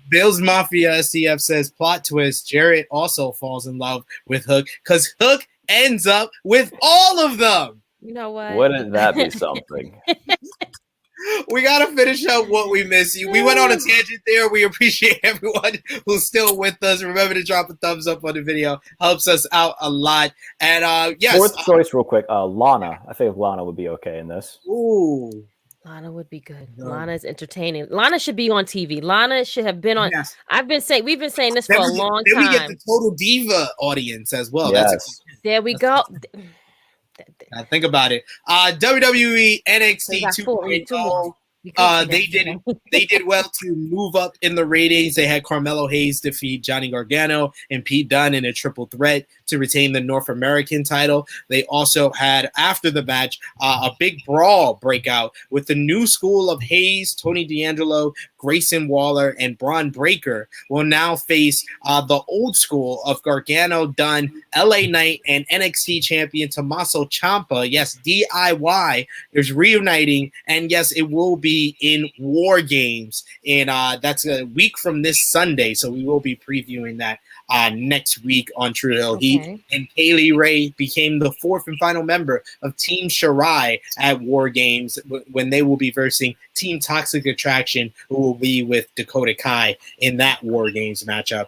Bill's Mafia SCF says plot twist. Jarrett also falls in love with Hook because Hook ends up with all of them. You know what? Wouldn't that be something? We gotta finish up what we miss you. We went on a tangent there. We appreciate everyone who's still with us. Remember to drop a thumbs up on the video. Helps us out a lot. And yes. Fourth choice, real quick. Lana. I think Lana would be okay in this. Ooh. Lana would be good. No. Lana is entertaining. Lana should be on TV. Lana should have been on. Yes. We've been saying this for a long Then we get time. the Total Diva audience as well. Yes. There we go. Now think about it. WWE NXT got 2.0. They did well to move up in the ratings. They had Carmelo Hayes defeat Johnny Gargano and Pete Dunne in a triple threat to retain the North American title. They also had, after the match, a big brawl breakout with the new school of Hayes, Tony D'Angelo, Grayson Waller, and Braun Breaker will now face the old school of Gargano, Dunne, LA Knight, and NXT champion Tommaso Ciampa. Yes, DIY is reuniting, and yes, it will be in War Games, and that's a week from this Sunday, so we will be previewing that next week on True Hill Heat. And Kaylee Ray became the 4th and final member of Team Shirai at War Games when they will be versing Team Toxic Attraction, who will be with Dakota Kai in that War Games matchup.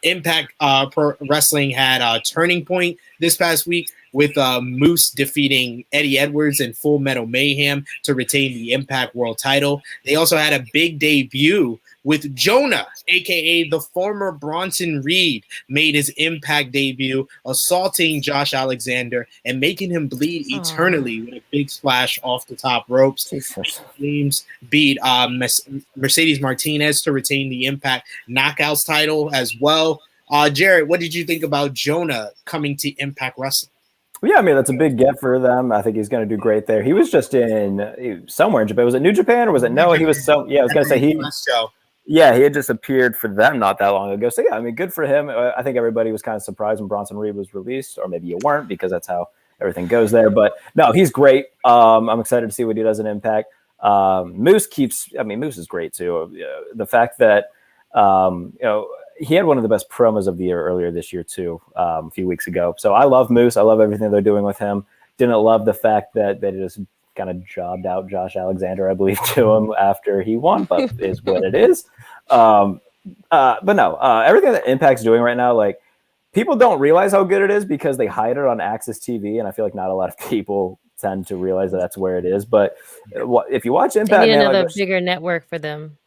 Impact Pro Wrestling had a turning point this past week with Moose defeating Eddie Edwards in Full Metal Mayhem to retain the Impact World title. They also had a big debut with Jonah, a.k.a. the former Bronson Reed, made his Impact debut, assaulting Josh Alexander and making him bleed eternally with a big splash off the top ropes. James beat Mercedes Martinez to retain the Impact Knockouts title as well. Jarrett, what did you think about Jonah coming to Impact Wrestling? Yeah, I mean, that's a big get for them. I think he's going to do great there. He was just in somewhere in Japan. Was it New Japan or was it Noah? He was I was going to say he had just appeared for them not that long ago. So, yeah, I mean, good for him. I think everybody was kind of surprised when Bronson Reed was released, or maybe you weren't because that's how everything goes there. But, no, he's great. I'm excited to see what he does in Impact. Moose is great, too. The fact that, he had one of the best promos of the year earlier this year, too, a few weeks ago. So I love Moose. I love everything they're doing with him. Didn't love the fact that they just kind of jobbed out Josh Alexander, I believe, to him after he won, but is what it is. But no, everything that Impact's doing right now, like, people don't realize how good it is because they hide it on Access TV, and I feel like not a lot of people tend to realize that that's where it is. But if you watch Impact, they need another bigger network for them.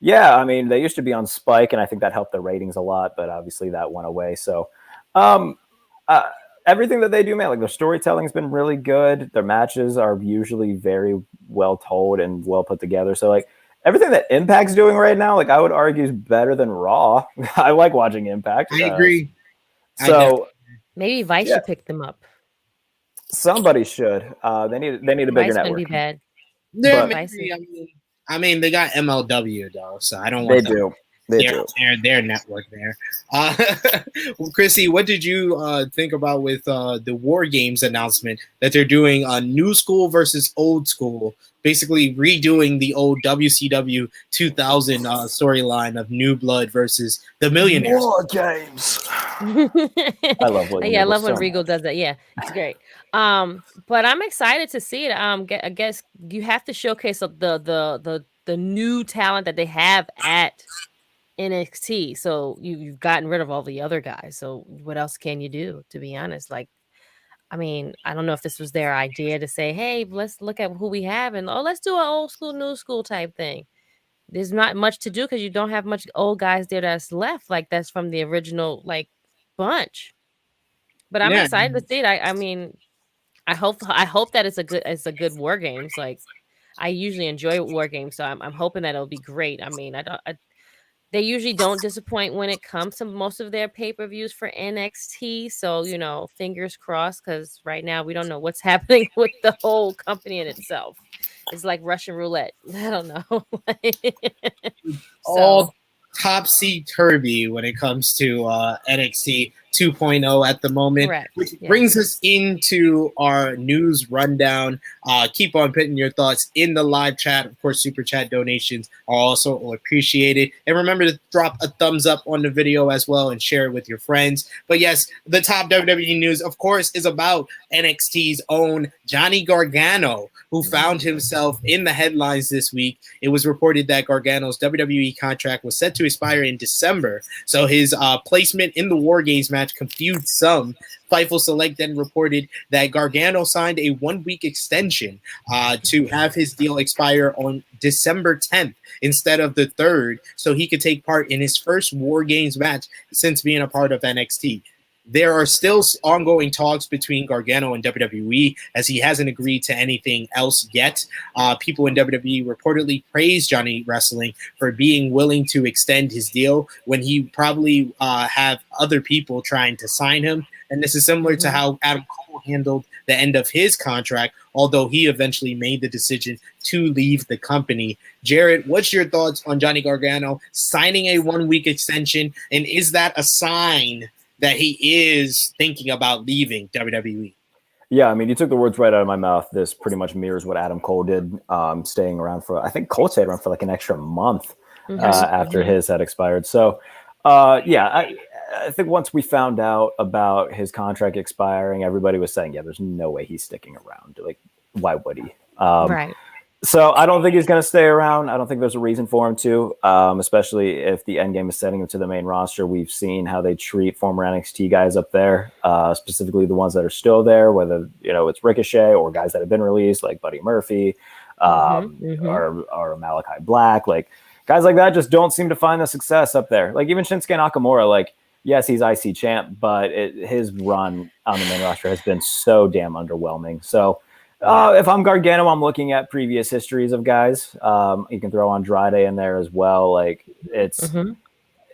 Yeah, I mean, they used to be on Spike, and I think that helped the ratings a lot, but obviously that went away. So everything that they do, man, like their storytelling's been really good. Their matches are usually very well told and well put together. So, like, everything that Impact's doing right now, like, I would argue is better than Raw. I like watching Impact. I agree. So maybe Vice should pick them up. Somebody should. They need a bigger Vice network. Be bad. I mean, they got MLW though, so I don't want their network there. Well, Chrissy, what did you think about with the War Games announcement that they're doing a new school versus old school, basically redoing the old WCW 2000 storyline of New Blood versus the Millionaires? War Games. I love what. Yeah, I love when Regal does that. Yeah, it's great. But I'm excited to see it. I guess you have to showcase the new talent that they have at NXT. So you've gotten rid of all the other guys. So what else can you do? To be honest, like, I mean, I don't know if this was their idea to say, hey, let's look at who we have and let's do an old school, new school type thing. There's not much to do because you don't have much old guys there that's left. Like, that's from the original bunch. But I'm excited to see it. I mean, I hope that it's a good War Games. Like, I usually enjoy War Games, so I'm hoping that it'll be great. I mean, they usually don't disappoint when it comes to most of their pay-per-views for NXT. So, fingers crossed, because right now we don't know what's happening with the whole company in itself. It's like Russian roulette. I don't know. All topsy-turvy when it comes to NXT 2.0 at the moment. Correct. Which Yeah. brings us into our news rundown. Keep on putting your thoughts in the live chat. Of course, super chat donations are also appreciated. And remember to drop a thumbs up on the video as well and share it with your friends. But yes, the top WWE news, of course, is about NXT's own Johnny Gargano, who found himself in the headlines this week. It was reported that Gargano's WWE contract was set to expire in December, so his placement in the War Games match confused some. Fightful Select then reported that Gargano signed a 1-week extension to have his deal expire on December 10th instead of the 3rd, so he could take part in his first War Games match since being a part of NXT. There are still ongoing talks between Gargano and WWE, as he hasn't agreed to anything else yet. People in WWE reportedly praised Johnny Wrestling for being willing to extend his deal when he probably have other people trying to sign him. And this is similar to how Adam Cole handled the end of his contract, although he eventually made the decision to leave the company. Jarrett, what's your thoughts on Johnny Gargano signing a 1-week extension? And is that a sign that he is thinking about leaving WWE? Yeah, I mean, you took the words right out of my mouth. This pretty much mirrors what Adam Cole did, staying around for, I think Cole stayed around for like an extra month after his had expired. So, I think once we found out about his contract expiring, everybody was saying, yeah, there's no way he's sticking around. Like, why would he? Right. So I don't think he's going to stay around. I don't think there's a reason for him to, especially if the end game is setting him to the main roster. We've seen how they treat former NXT guys up there, specifically the ones that are still there, whether it's Ricochet or guys that have been released, like Buddy Murphy, or Malachi Black. Like guys like that just don't seem to find the success up there. Like even Shinsuke Nakamura, like yes, he's IC champ, but his run on the main roster has been so damn underwhelming. So. If I'm Gargano, I'm looking at previous histories of guys. You can throw Andrade in there as well. Like it's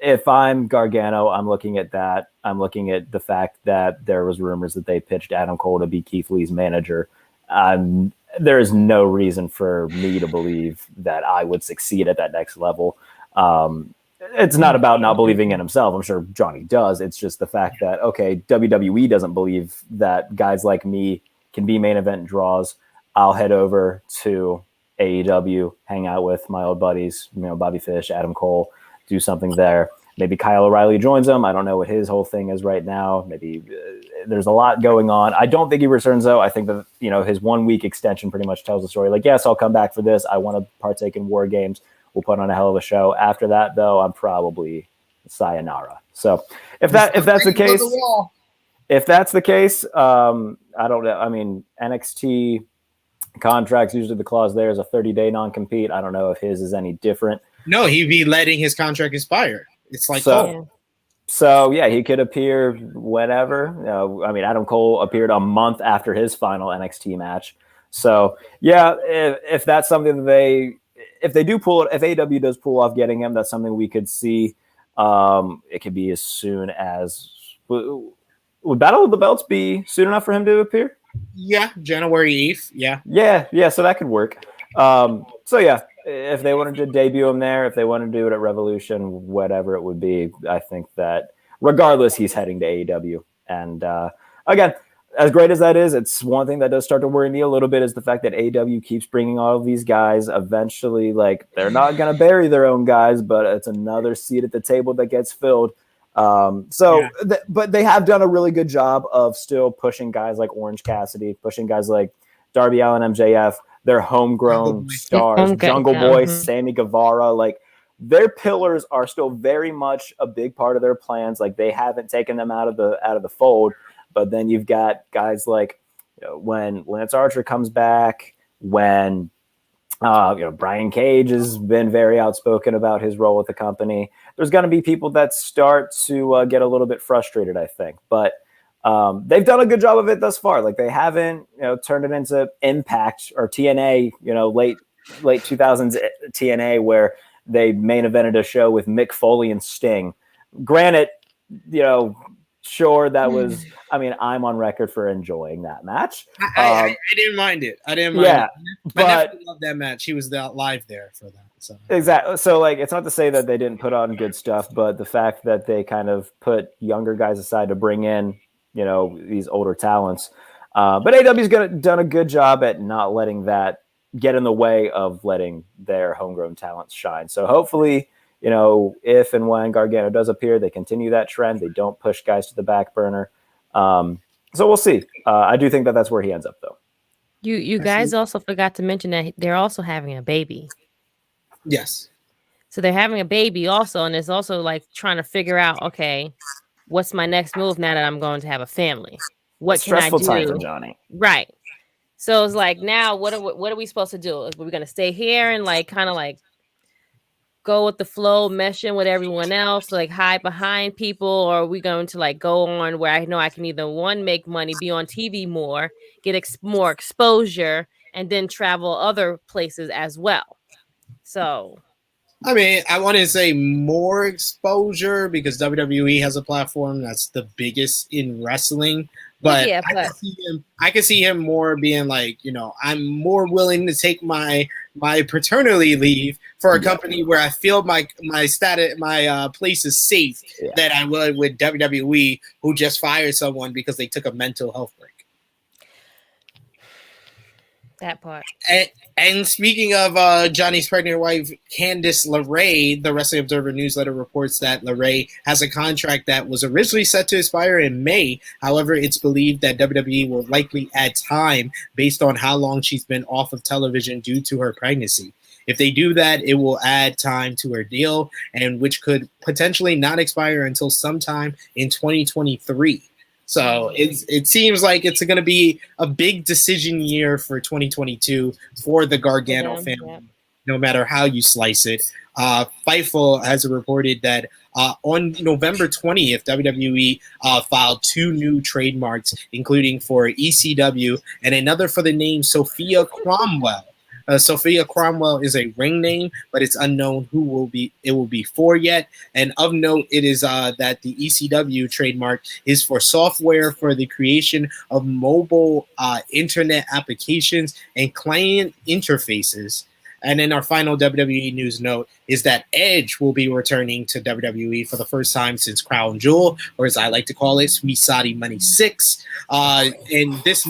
if I'm Gargano, I'm looking at that. I'm looking at the fact that there was rumors that they pitched Adam Cole to be Keith Lee's manager. There is no reason for me to believe that I would succeed at that next level. It's not about not believing in himself. I'm sure Johnny does. It's just the fact that, okay, WWE doesn't believe that guys like me can be main event draws. I'll head over to AEW, hang out with my old buddies, Bobby Fish, Adam Cole, do something there. Maybe Kyle O'Reilly joins him. I don't know what his whole thing is right now. Maybe there's a lot going on. I don't think he returns though. I think that, his 1-week extension pretty much tells the story. Like, yes, I'll come back for this. I want to partake in War Games. We'll put on a hell of a show. After that though, I'm probably sayonara. So if that's the case, I don't know. I mean, NXT contracts, usually the clause there is a 30-day non-compete. I don't know if his is any different. No, he'd be letting his contract expire. It's like So yeah, he could appear whenever. I mean, Adam Cole appeared a month after his final NXT match. So yeah, if that's something that if AEW does pull off getting him, that's something we could see. It could be as soon as. Would Battle of the Belts be soon enough for him to appear? Yeah, January 8th. Yeah. So that could work. So yeah, if they wanted to debut him there, if they wanted to do it at Revolution, whatever it would be, I think that regardless, he's heading to AEW. And again, as great as that is, it's one thing that does start to worry me a little bit is the fact that AEW keeps bringing all of these guys. Eventually, like they're not going to bury their own guys, but it's another seat at the table that gets filled. But they have done a really good job of still pushing guys like Orange Cassidy, pushing guys like Darby Allin, MJF, their homegrown stars, Jungle Boy, Sammy Guevara. Like their pillars are still very much a big part of their plans. Like they haven't taken them out of the fold. But then you've got guys like when Lance Archer comes back, when Brian Cage has been very outspoken about his role with the company. There's going to be people that start to get a little bit frustrated, I think. But they've done a good job of it thus far. Like they haven't, turned it into Impact or TNA, late 2000s TNA where they main evented a show with Mick Foley and Sting. Granted, sure, that was. I mean, I'm on record for enjoying that match. I didn't mind it. I didn't mind Yeah, it. but My nephew loved that match. He was live there for that. So exactly. So like, it's not to say that they didn't put on good stuff, but the fact that they kind of put younger guys aside to bring in, these older talents. But AW's done a good job at not letting that get in the way of letting their homegrown talents shine. So hopefully, if and when Gargano does appear, they continue that trend. They don't push guys to the back burner. So we'll see. I do think that that's where he ends up, though. You guys also forgot to mention that they're also having a baby. yes. So they're having a baby also, and it's also like trying to figure out, okay, what's my next move now that I'm going to have a family? What can I Stressful time for do? Johnny. Right. So it's like, now what are we supposed to do? Are we going to stay here and like kind of like go with the flow, meshing with everyone else, like hide behind people, or are we going to like go on where I know I can either make money, be on TV more, get more exposure, and then travel other places as well? So I mean, I want to say more exposure because WWE has a platform that's the biggest in wrestling. But yeah, I can see him more being like, I'm more willing to take my paternity leave for a company where I feel my status, my place is safe than I would with WWE, who just fired someone because they took a mental health break. That part. And speaking of Johnny's pregnant wife, Candace Larae, the Wrestling Observer newsletter reports that Larae has a contract that was originally set to expire in May. However, it's believed that WWE will likely add time based on how long she's been off of television due to her pregnancy. If they do that, it will add time to her deal, and which could potentially not expire until sometime in 2023. So it seems like it's going to be a big decision year for 2022 for the Gargano family, no matter how you slice it. Fightful has reported that on November 20th, WWE filed 2 new trademarks, including for ECW and another for the name Sophia Cromwell. Sophia Cromwell is a ring name, but it's unknown who it will be for yet. And of note, it is that the ECW trademark is for software for the creation of mobile internet applications and client interfaces. And then our final WWE news note is that Edge will be returning to WWE for the first time since Crown Jewel, or as I like to call it, Sweet Saudi Money 6, and this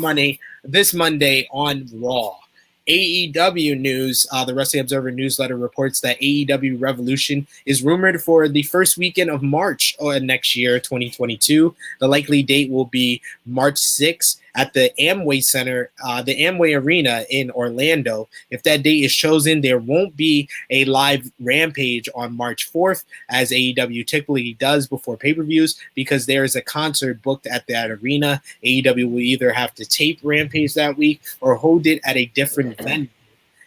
Monday on Raw. AEW news, the Wrestling Observer newsletter reports that AEW Revolution is rumored for the first weekend of March next year, 2022. The likely date will be March 6th at the Amway Center, the Amway Arena in Orlando. If that date is chosen, there won't be a live Rampage on March 4th, as AEW typically does before pay-per-views, because there is a concert booked at that arena. AEW will either have to tape Rampage that week or hold it at a different venue.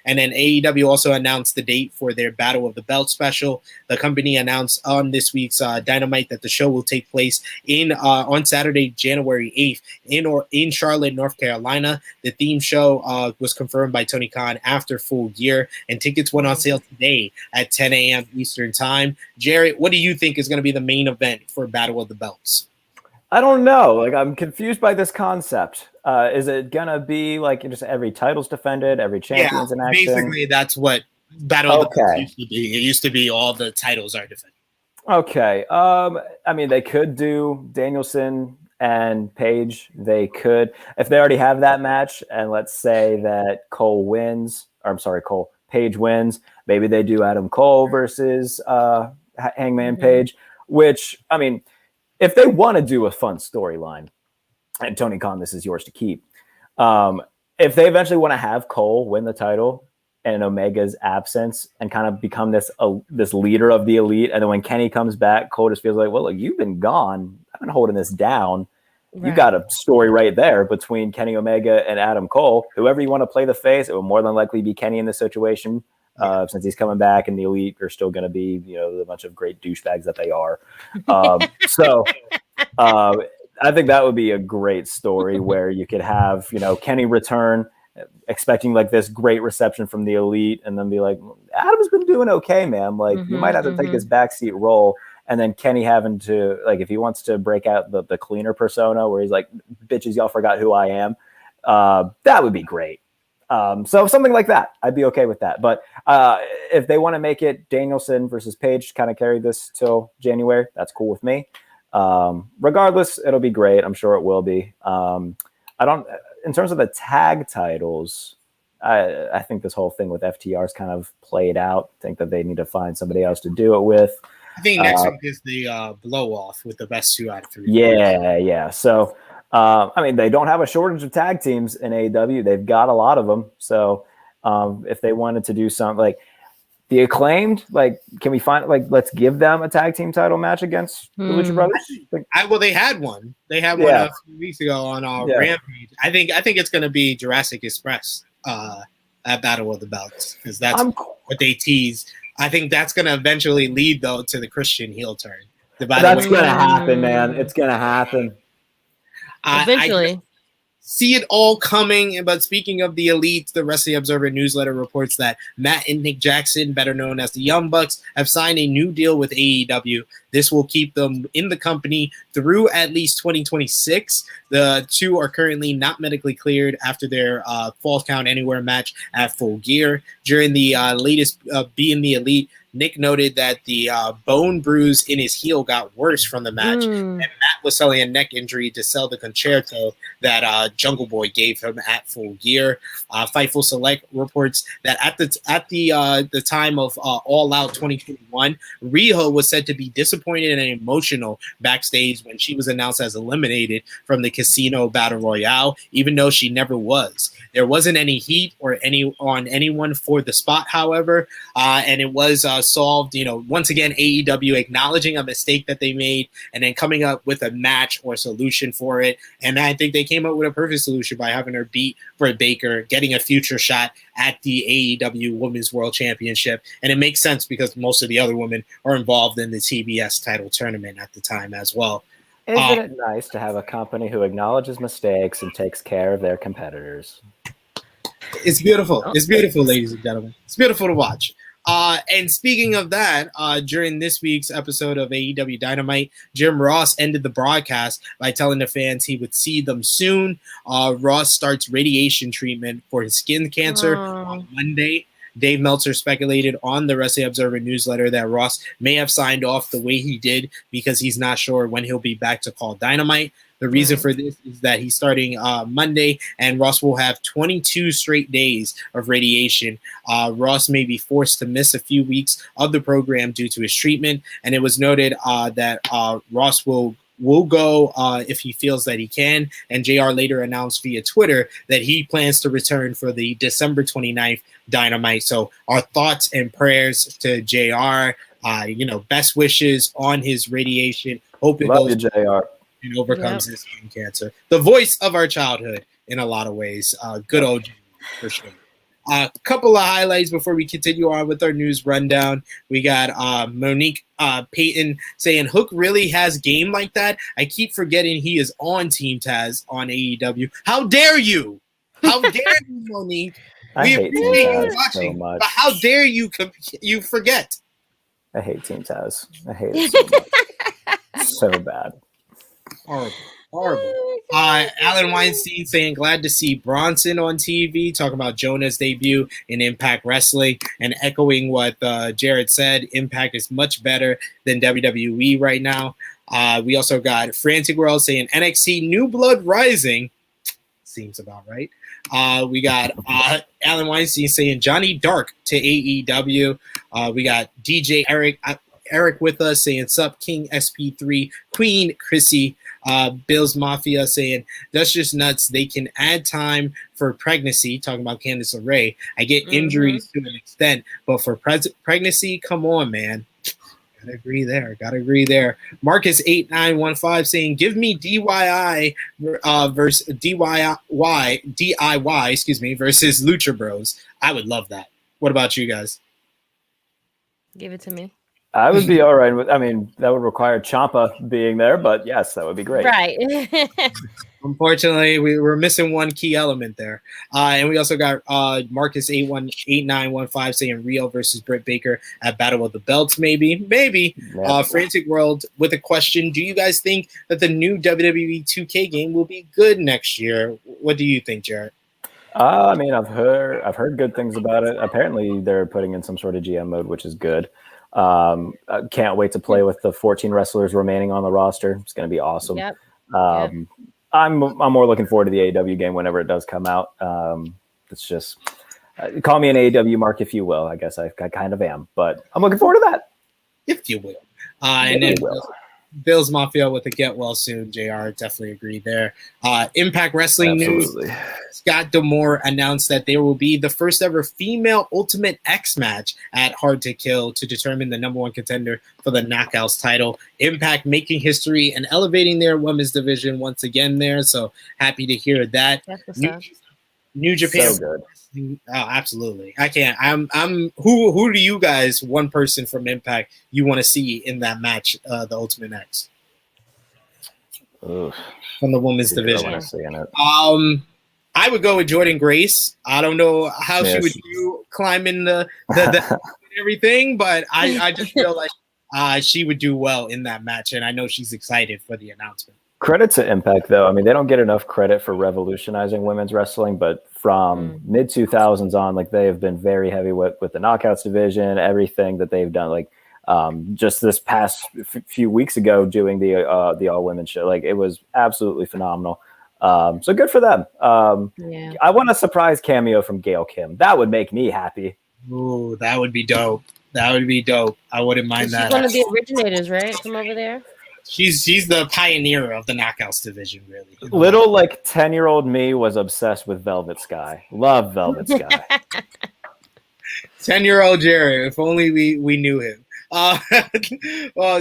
And then AEW also announced the date for their Battle of the Belt special. The company announced on this week's Dynamite that the show will take place on Saturday, January 8th in Charlotte, North Carolina. The theme show was confirmed by Tony Khan after full gear, and tickets went on sale today at 10 a.m. Eastern Time. Jarrett, what do you think is going to be the main event for Battle of the Belts? I don't know. Like, I'm confused by this concept. Is it gonna be like just every title's defended, every champion's in action? Basically, that's what Battle of the Belts used to be. It used to be all the titles are defended. Okay. I mean, they could do Danielson and Page. They could, if they already have that match, and let's say that Page wins. Maybe they do Adam Cole versus Hangman Page. Which, I mean, if they want to do a fun storyline, and Tony Khan, this is yours to keep. If they eventually want to have Cole win the title in Omega's absence and kind of become this leader of the elite, and then when Kenny comes back, Cole just feels like, well, look, you've been gone. I've been holding this down. Right. You got a story right there between Kenny Omega and Adam Cole. Whoever you want to play the face, it will more than likely be Kenny in this situation. Since he's coming back, and the elite are still going to be, the bunch of great douchebags that they are. I think that would be a great story where you could have, Kenny return, expecting like this great reception from the elite, and then be like, Adam's been doing okay, man. Like, you might have to take this backseat role. and then Kenny having to, like, if he wants to break out the cleaner persona where he's like, bitches, y'all forgot who I am, that would be great. So something like that, I'd be okay with that. But if they want to make it Danielson versus Page, kind of carry this till January, that's cool with me. Regardless, it'll be great. I'm sure it will be. In terms of the tag titles, I think this whole thing with FTR is kind of played out. I think that they need to find somebody else to do it with. I think next week is the blow off with the best 2 out of 3. Yeah. So, I mean, they don't have a shortage of tag teams in AEW. They've got a lot of them. So, if they wanted to do something like the Acclaimed, like, can we find, like, let's give them a tag team title match against the Lucha Brothers? Well, they had one. They had one a few weeks ago on Rampage. I think it's going to be Jurassic Express at Battle of the Belts, because that's what they tease. I think that's going to eventually lead, though, to the Christian heel turn. That's going to happen, man. It's going to happen. Eventually. I see it all coming. But speaking of the Elite, the Wrestling Observer newsletter reports that Matt and Nick Jackson, better known as the Young Bucks, have signed a new deal with AEW. This will keep them in the company through at least 2026. The two are currently not medically cleared after their Falls Count Anywhere match at Full Gear. During the latest Being the Elite, Nick noted that the bone bruise in his heel got worse from the match, and Matt was selling a neck injury to sell the concerto that Jungle Boy gave him at Full Gear. Fightful Select reports that at the time of All Out 2021, Riho was said to be disappointed and emotional backstage when she was announced as eliminated from the Casino Battle Royale, even though she never was. There wasn't any heat or on anyone for the spot, however, and it was solved. Once again, AEW acknowledging a mistake that they made and then coming up with a match or solution for it. And I think they came up with a perfect solution by having her beat Britt Baker, getting a future shot at the AEW Women's World Championship. And it makes sense because most of the other women are involved in the TBS title tournament at the time as well. Isn't it nice to have a company who acknowledges mistakes and takes care of their competitors? It's beautiful. It's beautiful, ladies and gentlemen. It's beautiful to watch. And speaking of that, during this week's episode of AEW Dynamite, Jim Ross ended the broadcast by telling the fans he would see them soon. Ross starts radiation treatment for his skin cancer on Monday. Dave Meltzer speculated on the Wrestling Observer newsletter that Ross may have signed off the way he did because he's not sure when he'll be back to call Dynamite. The reason for this is that he's starting Monday, and Ross will have 22 straight days of radiation. Ross may be forced to miss a few weeks of the program due to his treatment, and it was noted that Ross will go if he feels that he can. And JR later announced via Twitter that he plans to return for the December 29th Dynamite. So our thoughts and prayers to JR. Best wishes on his radiation. Hope it goes JR. And overcomes his skin cancer. The voice of our childhood in a lot of ways. Good old JR, for sure. A couple of highlights before we continue on with our news rundown. We got Monique Payton saying, Hook really has game like that? I keep forgetting he is on Team Taz on AEW. How dare you? How dare you, Monique? I hate Team Taz so much. But how dare you forget? I hate Team Taz. I hate it so much. So bad. Horrible. Alan Weinstein saying, glad to see Bronson on TV, talking about Jonah's debut in Impact Wrestling, and echoing what Jarrett said, Impact is much better than WWE right now. We also got Frantic World saying NXT New Blood Rising. Seems about right. We got Alan Weinstein saying Johnny Dark to AEW. We got DJ Eric with us saying sup King SP3 Queen Chrissy. Bill's Mafia saying that's just nuts. They can add time for pregnancy, talking about Candace LeRae. I get injuries to an extent, but for pregnancy, come on, man. Gotta agree there. Marcus 8915 saying give me DIY versus DIY versus Lucha Bros. I would love that. What about you guys? Give it to me. I would be all right with. I mean, that would require Ciampa being there, but yes, that would be great. Right. Unfortunately, we were missing one key element there. And we also got Marcus 8915 saying Rio versus Britt Baker at Battle of the Belts, maybe. Frantic World with a question. Do you guys think that the new WWE 2K game will be good next year? What do you think, Jarrett? I mean, I've heard good things about it. Apparently, they're putting in some sort of GM mode, which is good. I can't wait to play with the 14 wrestlers remaining on the roster. It's going to be awesome. Yep. I'm more looking forward to the AEW game whenever it does come out. It's just call me an AEW mark if you will. I guess I kind of am, but I'm looking forward to that. If you will. And then Bills Mafia with a get well soon. JR definitely agreed there. Impact Wrestling Absolutely. News. Scott D'Amore announced that there will be the first ever female Ultimate X match at Hard to Kill to determine the number one contender for the Knockouts title. Impact making history and elevating their women's division once again there. So happy to hear that. New Japan. So good. Oh, absolutely. I can't. I'm. Who do you guys? One person from Impact you want to see in that match? The Ultimate X Oof. from the women's division. I would go with Jordan Grace. I don't know how she would do climbing the everything, but I just feel like she would do well in that match, and I know she's excited for the announcement. Credit to Impact, though. I mean, they don't get enough credit for revolutionizing women's wrestling, but from mid 2000s on, like they have been very heavy with the Knockouts division, everything that they've done. Like just this past few weeks ago, doing the all women show, like it was absolutely phenomenal. So good for them. I want a surprise cameo from Gail Kim. That would make me happy. Ooh, that would be dope. That would be dope. I wouldn't mind that. She's one of the originators, right? From over there. She's the pioneer of the Knockouts division, really. Little 10-year-old me was obsessed with Velvet Sky. Love Velvet Sky. 10-year-old Jerry. If only we knew him.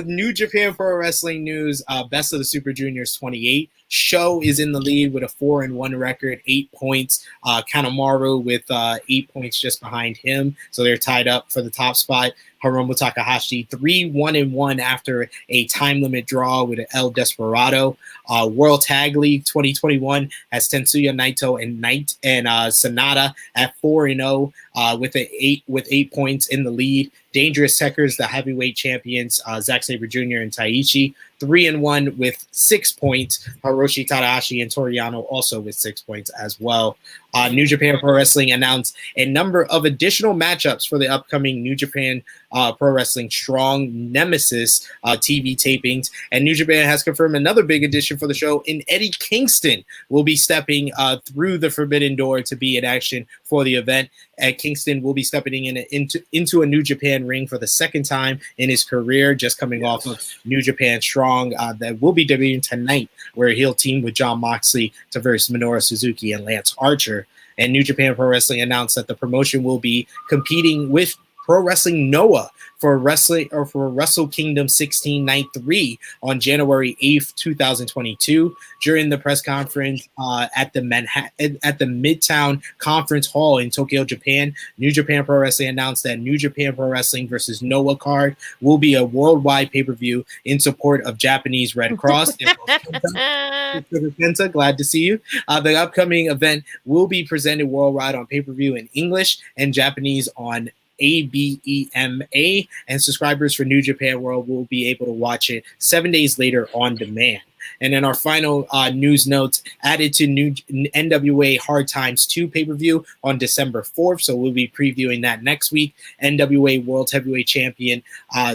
New Japan Pro Wrestling News. Best of the Super Juniors 28. Show is in the lead with a 4-1 record, 8 points. Kanemaru with 8 points just behind him. So they're tied up for the top spot. Hiromu Takahashi 3-1-1 after a time limit draw with an El Desperado. World Tag League 2021 has Tetsuya Naito and Sonata at 4-0 with 8 points in the lead. Dangerous Techers, the heavyweight champions, Zack Sabre Jr. and Taichi, 3-1 with 6 points. Hiroshi Tanahashi and Toriano also with 6 points as well. New Japan Pro Wrestling announced a number of additional matchups for the upcoming New Japan Pro Wrestling Strong Nemesis TV tapings. And New Japan has confirmed another big addition for the show in Eddie Kingston will be stepping through the Forbidden Door to be in action for the event. Kingston will be stepping into a New Japan ring for the second time in his career, just coming off of New Japan Strong that will be debuting tonight, where he'll team with Jon Moxley to verse Minoru Suzuki and Lance Archer. And New Japan Pro Wrestling announced that the promotion will be competing with Pro Wrestling Noah for Wrestle Kingdom 16 Night 3 on January 8th, 2022. During the press conference at the Midtown Conference Hall in Tokyo, Japan, New Japan Pro Wrestling announced that New Japan Pro Wrestling versus Noah card will be a worldwide pay-per-view in support of Japanese Red Cross. Penta, glad to see you. The upcoming event will be presented worldwide on pay-per-view in English and Japanese on ABEMA, and subscribers for New Japan World will be able to watch it 7 days later on demand. And then our final news notes added to new NWA Hard Times 2 pay-per-view on December 4th. So we'll be previewing that next week. NWA World Heavyweight Champion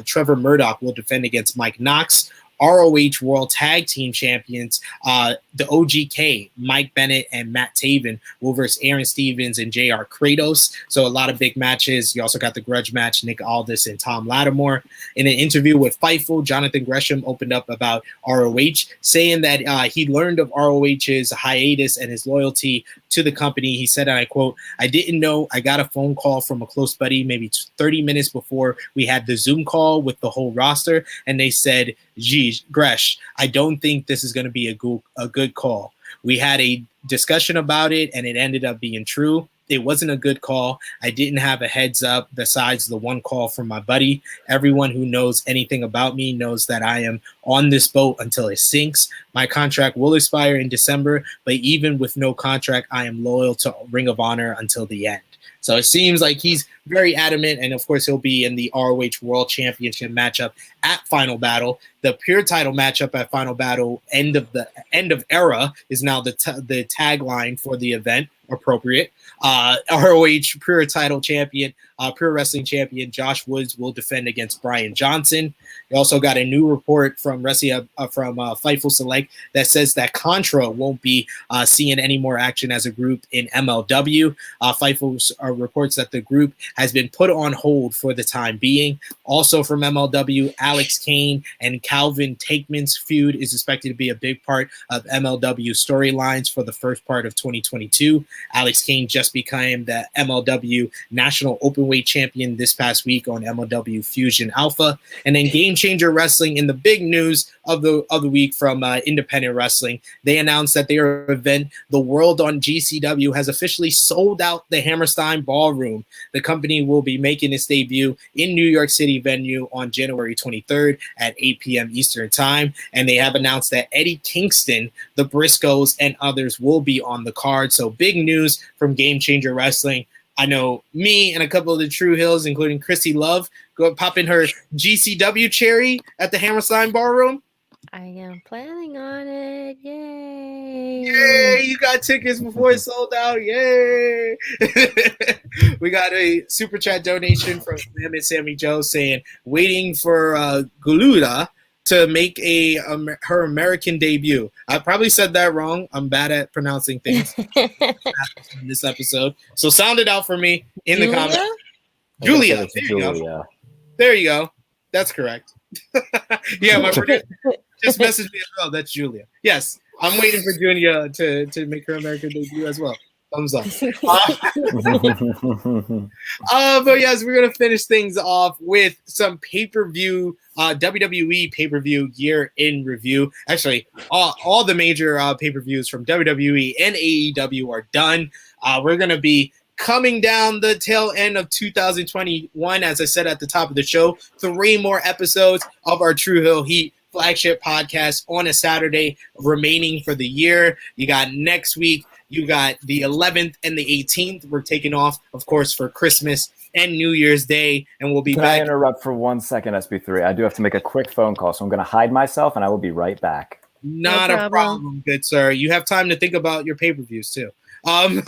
Trevor Murdoch will defend against Mike Knox. ROH World Tag Team Champions, the OGK, Mike Bennett and Matt Taven will verse Aaron Stevens and JR Kratos. So a lot of big matches. You also got the grudge match, Nick Aldis and Tom Lattimore. In an interview with Fightful, Jonathan Gresham opened up about ROH, saying that he learned of ROH's hiatus and his loyalty to the company. He said, and I quote, "I didn't know. I got a phone call from a close buddy maybe 30 minutes before we had the Zoom call with the whole roster, and they said, geez, Gresh, I don't think this is going to be a good call. We had a discussion about it, and it ended up being true. It wasn't a good call. I didn't have a heads up besides the one call from my buddy. Everyone who knows anything about me knows that I am on this boat until it sinks. My contract will expire in December, but even with no contract, I am loyal to Ring of Honor until the end. So it seems like he's very adamant, and of course he'll be in the ROH World Championship matchup at Final Battle. The pure title matchup at Final Battle, end of era, is now the tagline for the event. Appropriate. ROH pure title champion, pure wrestling champion Josh Woods will defend against Brian Johnson. We also got a new report from Fightful Select that says that Contra won't be seeing any more action as a group in MLW. Fightful reports that the group has been put on hold for the time being. Also from MLW, Alex Kane and Calvin Takeman's feud is expected to be a big part of MLW storylines for the first part of 2022. Alex Kane just became the MLW National Openweight Champion this past week on MLW Fusion Alpha. And then Game Changer Wrestling, in the big news of the week from Independent Wrestling, they announced that their event, The World on GCW, has officially sold out the Hammerstein Ballroom. The company will be making its debut in New York City venue on January 23rd at 8 p.m. Eastern Time. And they have announced that Eddie Kingston, the Briscoes, and others will be on the card. So big news from Game Changer Wrestling. I know me and a couple of the True Hills, including Chrissy Love, go pop in her GCW cherry at the Hammerstein Ballroom. I am planning on it. Yay! Yay! You got tickets before it sold out. Yay! We got a super chat donation from Slam and Sammy Joe saying, waiting for Guluda to make her American debut. I probably said that wrong. I'm bad at pronouncing things in this episode. So sound it out for me in the comments. Julia. There you go. There you go. That's correct. Yeah, my producer just messaged me as well. That's Julia. Yes, I'm waiting for Julia to make her American debut as well. Thumbs up. But yes, we're gonna finish things off with some pay-per-view, WWE pay-per-view year in review. Actually, all the major pay-per-views from WWE and AEW are done. We're gonna be coming down the tail end of 2021, as I said at the top of the show. 3 more episodes of our True Hill Heat flagship podcast on a Saturday remaining for the year. You got next week. You got the 11th and the 18th. We're taking off, of course, for Christmas and New Year's Day, and we'll be back. Can I interrupt for 1 second, SB3? I do have to make a quick phone call, so I'm going to hide myself, and I will be right back. Not a problem, good sir. You have time to think about your pay-per-views, too. I'm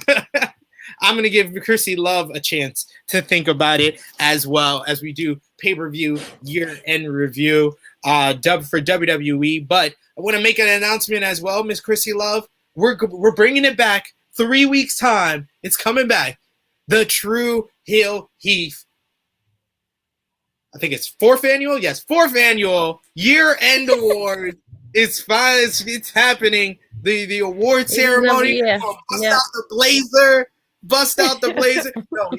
going to give Chrissy Love a chance to think about it as well as we do pay-per-view year-end review for WWE. But I want to make an announcement as well, Miss Chrissy Love. We're bringing it back 3 weeks' time. It's coming back. The True Hill Heat. I think it's 4th annual. Yes, 4th annual year-end award. It's fine. It's happening. The award ceremony. Bust out the blazer. Bust out the blazer. No,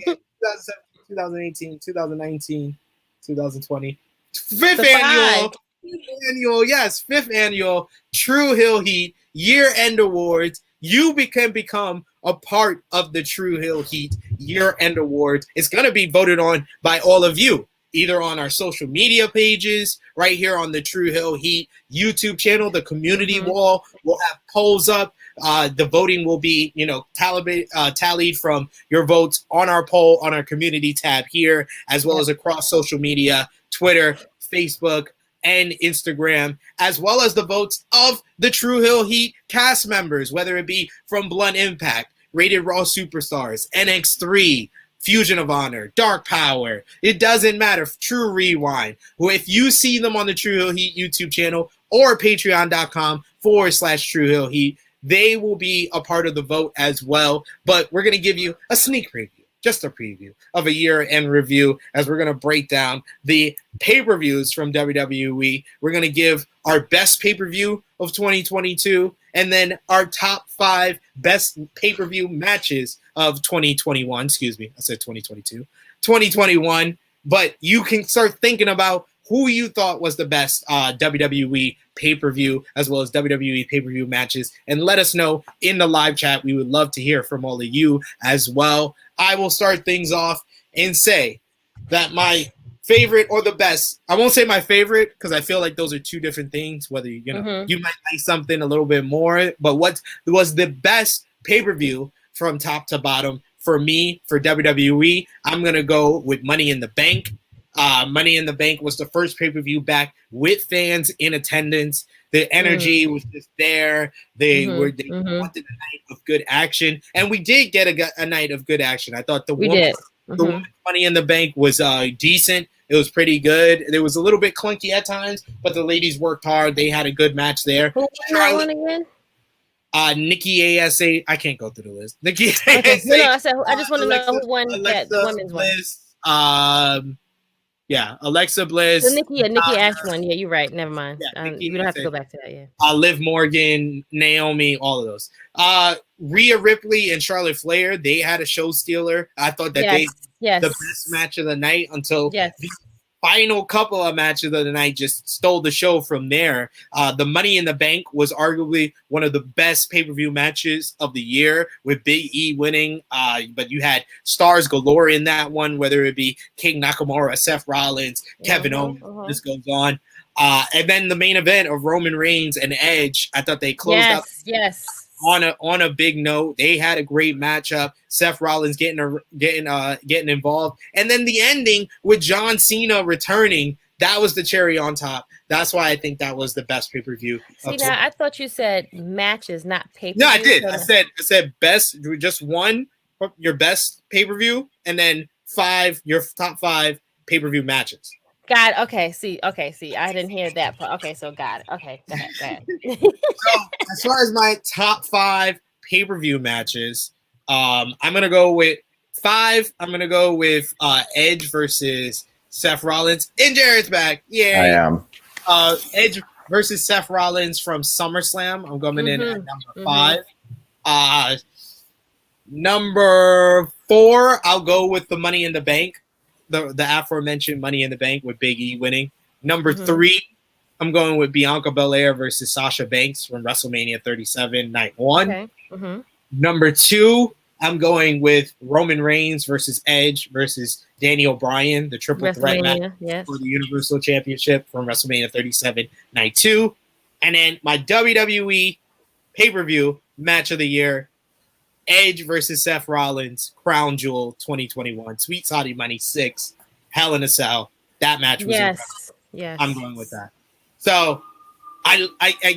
2018, 2019, 2020. 5th annual. 5th annual. Yes, 5th annual True Hill Heat year-end awards. You can become a part of the True Hill Heat year-end awards. It's going to be voted on by all of you, either on our social media pages, right here on the True Hill Heat YouTube channel, the community wall. We'll have polls up. The voting will be, tallied from your votes on our poll on our community tab here, as well as across social media, Twitter, Facebook, and Instagram, as well as the votes of the True Hill Heat cast members, whether it be from Blunt Impact, Rated Raw Superstars, NX3, Fusion of Honor, Dark Power. It doesn't matter. True Rewind. If you see them on the True Hill Heat YouTube channel or patreon.com/True Hill Heat, they will be a part of the vote as well. But we're going to give you a sneak preview, just a preview of a year-end review, as we're going to break down the pay-per-views from WWE. We're going to give our best pay-per-view of 2022, and then our top 5 best pay-per-view matches of 2021. Excuse me, I said 2022. 2021. But you can start thinking about who you thought was the best WWE pay-per-view as well as WWE pay-per-view matches, and let us know in the live chat. We would love to hear from all of you as well. I will start things off and say that my favorite or the best, I won't say my favorite because I feel like those are two different things, whether you might like something a little bit more, but what was the best pay-per-view from top to bottom for me, for WWE, I'm going to go with Money in the Bank. Money in the Bank was the first pay-per-view back with fans in attendance. The energy was just there. They wanted a night of good action, and we did get a night of good action. I thought the women's Money in the Bank was decent. It was pretty good. It was a little bit clunky at times, but the ladies worked hard. They had a good match there. Who won that one again? Nikki ASA. I can't go through the list. Nikki Okay. ASA. No, I just want to know who won that women's one. Yeah, Alexa Bliss. So Nikki Ash won. Yeah, you're right. Never mind. Yeah, You don't have to go back to that. Yeah. Liv Morgan, Naomi, all of those. Rhea Ripley and Charlotte Flair, they had a show stealer. I thought that the best match of the night until the final couple of matches of the night just stole the show from there. The Money in the Bank was arguably one of the best pay-per-view matches of the year with Big E winning. But you had stars galore in that one, whether it be King Nakamura, Seth Rollins, Kevin Owens, this goes on. And then the main event of Roman Reigns and Edge, I thought they closed out on a big note. They had a great matchup. Seth Rollins getting involved, and then the ending with John Cena returning. That was the cherry on top. That's why I think that was the best pay-per-view. See, now I thought you said matches, not pay-per-view. No, I did. I said best. Just one, your best pay-per-view, and then your top 5 pay-per-view matches. God, okay, see, I didn't hear that part. Okay, so got it. Okay, go ahead. So, as far as my top 5 pay-per-view matches, I'm gonna go with 5. I'm gonna go with Edge versus Seth Rollins. And Jarrett's back. Yeah, I am. Edge versus Seth Rollins from SummerSlam. I'm going in at number 5. Number 4, I'll go with the Money in the Bank. The aforementioned Money in the Bank with Big E winning. Number 3, I'm going with Bianca Belair versus Sasha Banks from WrestleMania 37, Night 1. Okay. Number 2, I'm going with Roman Reigns versus Edge versus Daniel Bryan, the triple threat match for the Universal Championship from WrestleMania 37, Night 2. And then my WWE pay-per-view match of the year, Edge versus Seth Rollins, Crown Jewel 2021, Sweet Saudi Money 6, Hell in a Cell. That match was incredible. Yes. I'm going with that. So I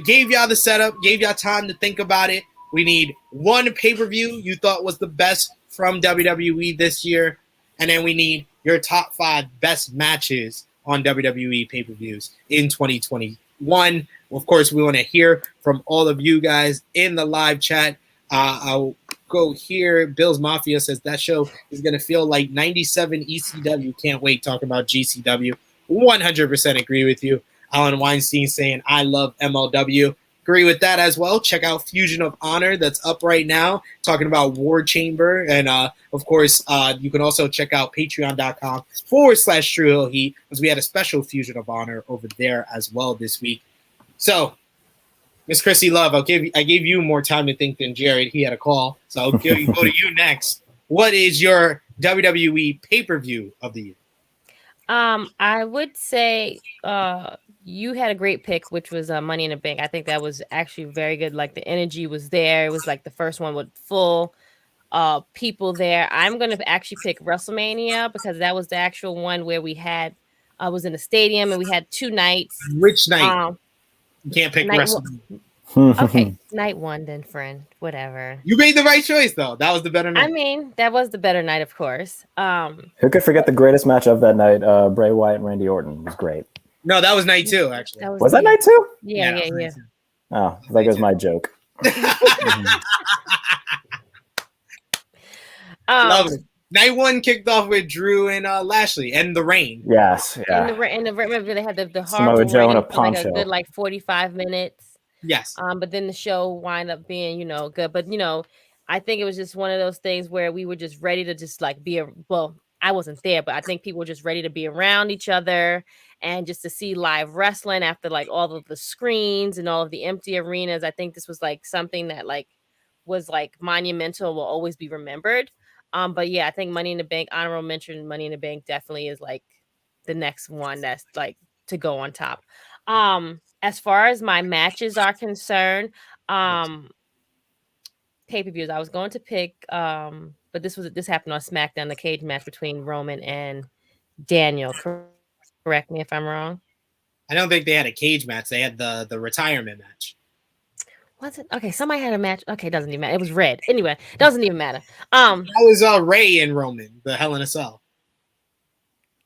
gave y'all the setup, gave y'all time to think about it. We need one pay-per-view you thought was the best from WWE this year, and then we need your top 5 best matches on WWE pay-per-views in 2021. Of course, we want to hear from all of you guys in the live chat. I'll go here. Bill's Mafia says that show is going to feel like 97 ECW. Can't wait talking about GCW. 100% agree with you. Alan Weinstein saying, I love MLW. Agree with that as well. Check out Fusion of Honor that's up right now, talking about War Chamber. And, of course, you can also check out patreon.com/True Hill Heat, because we had a special Fusion of Honor over there as well this week. So, Miss Chrissy Love, I gave you more time to think than Jared. He had a call. So I'll go to you next. What is your WWE pay-per-view of the year? I would say you had a great pick, which was Money in the Bank. I think that was actually very good. Like the energy was there. It was like the first one with full people there. I'm going to actually pick WrestleMania because that was the actual one where we had was in the stadium and we had 2 nights. Which night? You can't pick WrestleMania. Okay, night 1 then, friend. Whatever. You made the right choice, though. That was the better night. I mean, that was the better night, of course. Who could forget the greatest match of that night? Bray Wyatt and Randy Orton was great. No, that was night 2, actually. Was that night 2? Yeah. Oh, that was my joke. Love it. Night 1 kicked off with Drew and Lashley and the rain. Yes, yeah. And the remember they had the Samoa Joe and a poncho. Like a good 45 minutes. Yes. But then the show wind up being, good. But I think it was just one of those things where we were just ready to just like I wasn't there, but I think people were just ready to be around each other and just to see live wrestling after like all of the screens and all of the empty arenas. I think this was like something that like was like monumental, will always be remembered. But yeah, I think Money in the Bank, honorable mention, Money in the Bank definitely is like the next one that's like to go on top. As far as my matches are concerned, pay-per-views, I was going to pick but this happened on SmackDown, the cage match between Roman and Daniel. Correct me if I'm wrong. I don't think they had a cage match. They had the retirement match. Was it? Okay, somebody had a match. Okay, doesn't even matter. It was red. Anyway, doesn't even matter. That was Ray and Roman, the Hell in a Cell.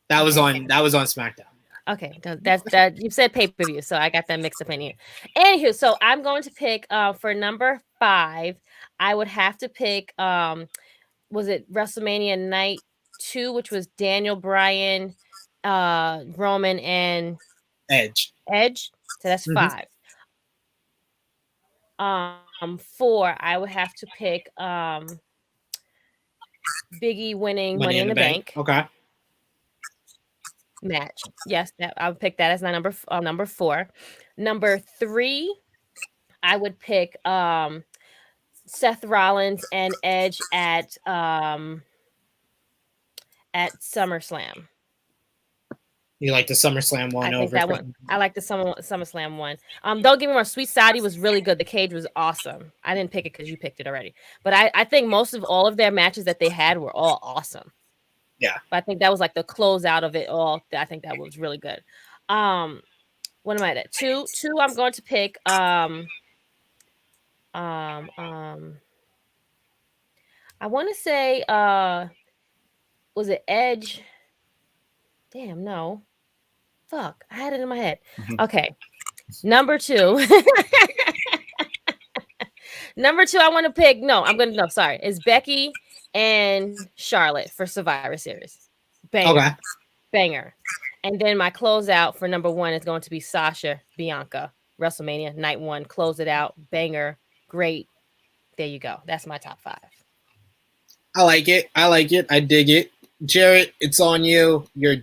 That was on SmackDown. Okay, that you said pay-per-view, so I got that mixed up in here. Anywho, so I'm going to pick for number 5, I would have to pick was it WrestleMania Night 2, which was Daniel Bryan, Roman, and Edge. So that's 5. 4, I would have to pick Biggie winning Money in the Bank. Okay. Match. Yes, I would pick that as my number 4. Number 3, I would pick Seth Rollins and Edge at SummerSlam. You like the SummerSlam one? I think that one. I like the SummerSlam one. Don't get me wrong. Sweet Saudi was really good. The cage was awesome. I didn't pick it because you picked it already. But I think most of all of their matches that they had were all awesome. Yeah. But I think that was like the closeout of it all. I think that was really good. What am I at? 2, I'm going to pick I want to say was it Edge? Damn, no. Fuck, I had it in my head. Okay. Number 2. Number 2, I want to pick. Sorry. It's Becky and Charlotte for Survivor Series. Banger. Okay. Banger. And then my closeout for number 1 is going to be Sasha Bianca. WrestleMania Night 1. Close it out. Banger. Great. There you go. That's my top 5. I like it. I dig it. Jarrett, it's on you. Your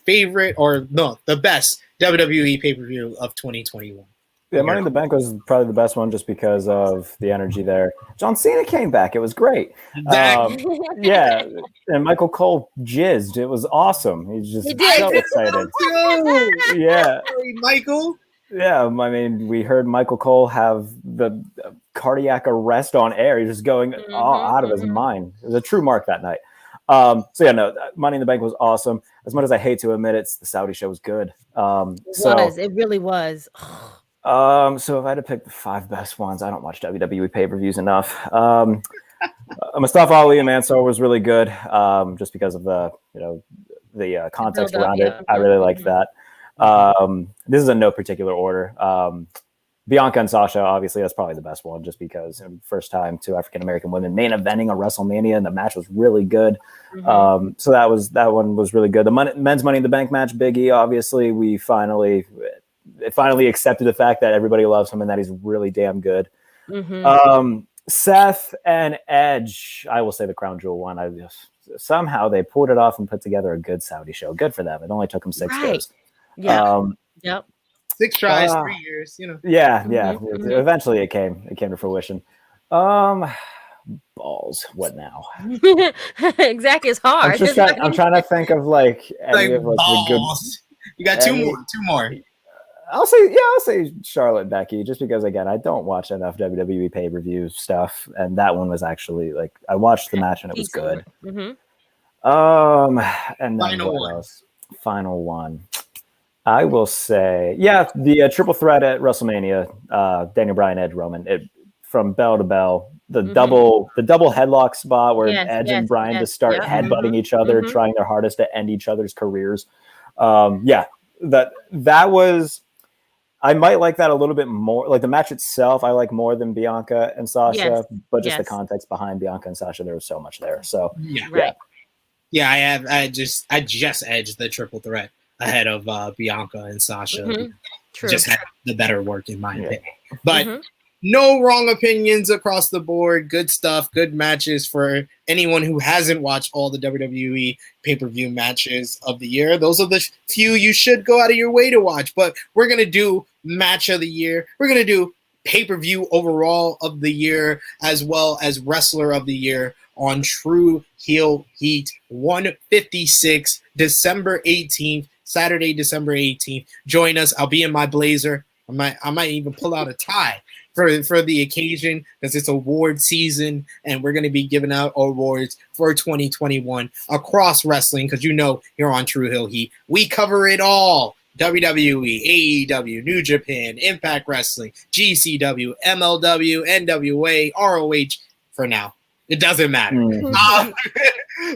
favorite the best WWE pay-per-view of 2021. Yeah, Money in the Bank was probably the best one just because of the energy there. John Cena came back. It was great. Yeah, and Michael Cole jizzed. It was awesome. He's just so excited. Yeah. Michael? Yeah, I mean, we heard Michael Cole have the cardiac arrest on air. He's just going out of his mind. It was a true mark that night. Money in the Bank was awesome. As much as I hate to admit it, the Saudi show was good. It really was. So if I had to pick the 5 best ones, I don't watch WWE pay-per-views enough. Mustafa Ali and Mansoor was really good, just because of the context around it. I really liked that. This is in no particular order. Bianca and Sasha, obviously, that's probably the best one, just because first time 2 African American women main eventing a WrestleMania, and the match was really good. So that one was really good. The men's Money in the Bank match, Big E, obviously, it finally accepted the fact that everybody loves him and that he's really damn good. Seth and Edge, I will say the crown jewel one. Somehow they pulled it off and put together a good Saudi show. Good for them. It only took them 6 goes. Yeah. Yep. 6 tries, 3 years. Yeah. Eventually, it came to fruition. Balls. What now? Exactly. It's hard. I'm trying to think of any of the good. You got 2 more. I'll say Charlotte Becky, just because again I don't watch enough WWE pay-per-view stuff, and that one was actually I watched the match and it was good. And then Final one. I will say, the triple threat at WrestleMania, Daniel Bryan, Edge, Roman, from bell to bell, the double headlock spot where Edge and Bryan just start headbutting each other, trying their hardest to end each other's careers. That was. I might like that a little bit more. Like the match itself, I like more than Bianca and Sasha, but just the context behind Bianca and Sasha, there was so much there. So I just edged the triple threat ahead of Bianca and Sasha. True. Just had the better work in my opinion. But No wrong opinions across the board. Good stuff. Good matches for anyone who hasn't watched all the WWE pay-per-view matches of the year. Those are the few you should go out of your way to watch. But we're going to do match of the year. We're going to do pay-per-view overall of the year as well as wrestler of the year on True Heel Heat 156, December 18th, Saturday, December 18th. Join us. I'll be in my blazer. I might even pull out a tie for the occasion because it's award season and we're going to be giving out awards for 2021 across wrestling because you're on True Heel Heat. We cover it all. WWE, AEW, New Japan, Impact Wrestling, GCW, MLW, NWA, ROH for now. It doesn't matter.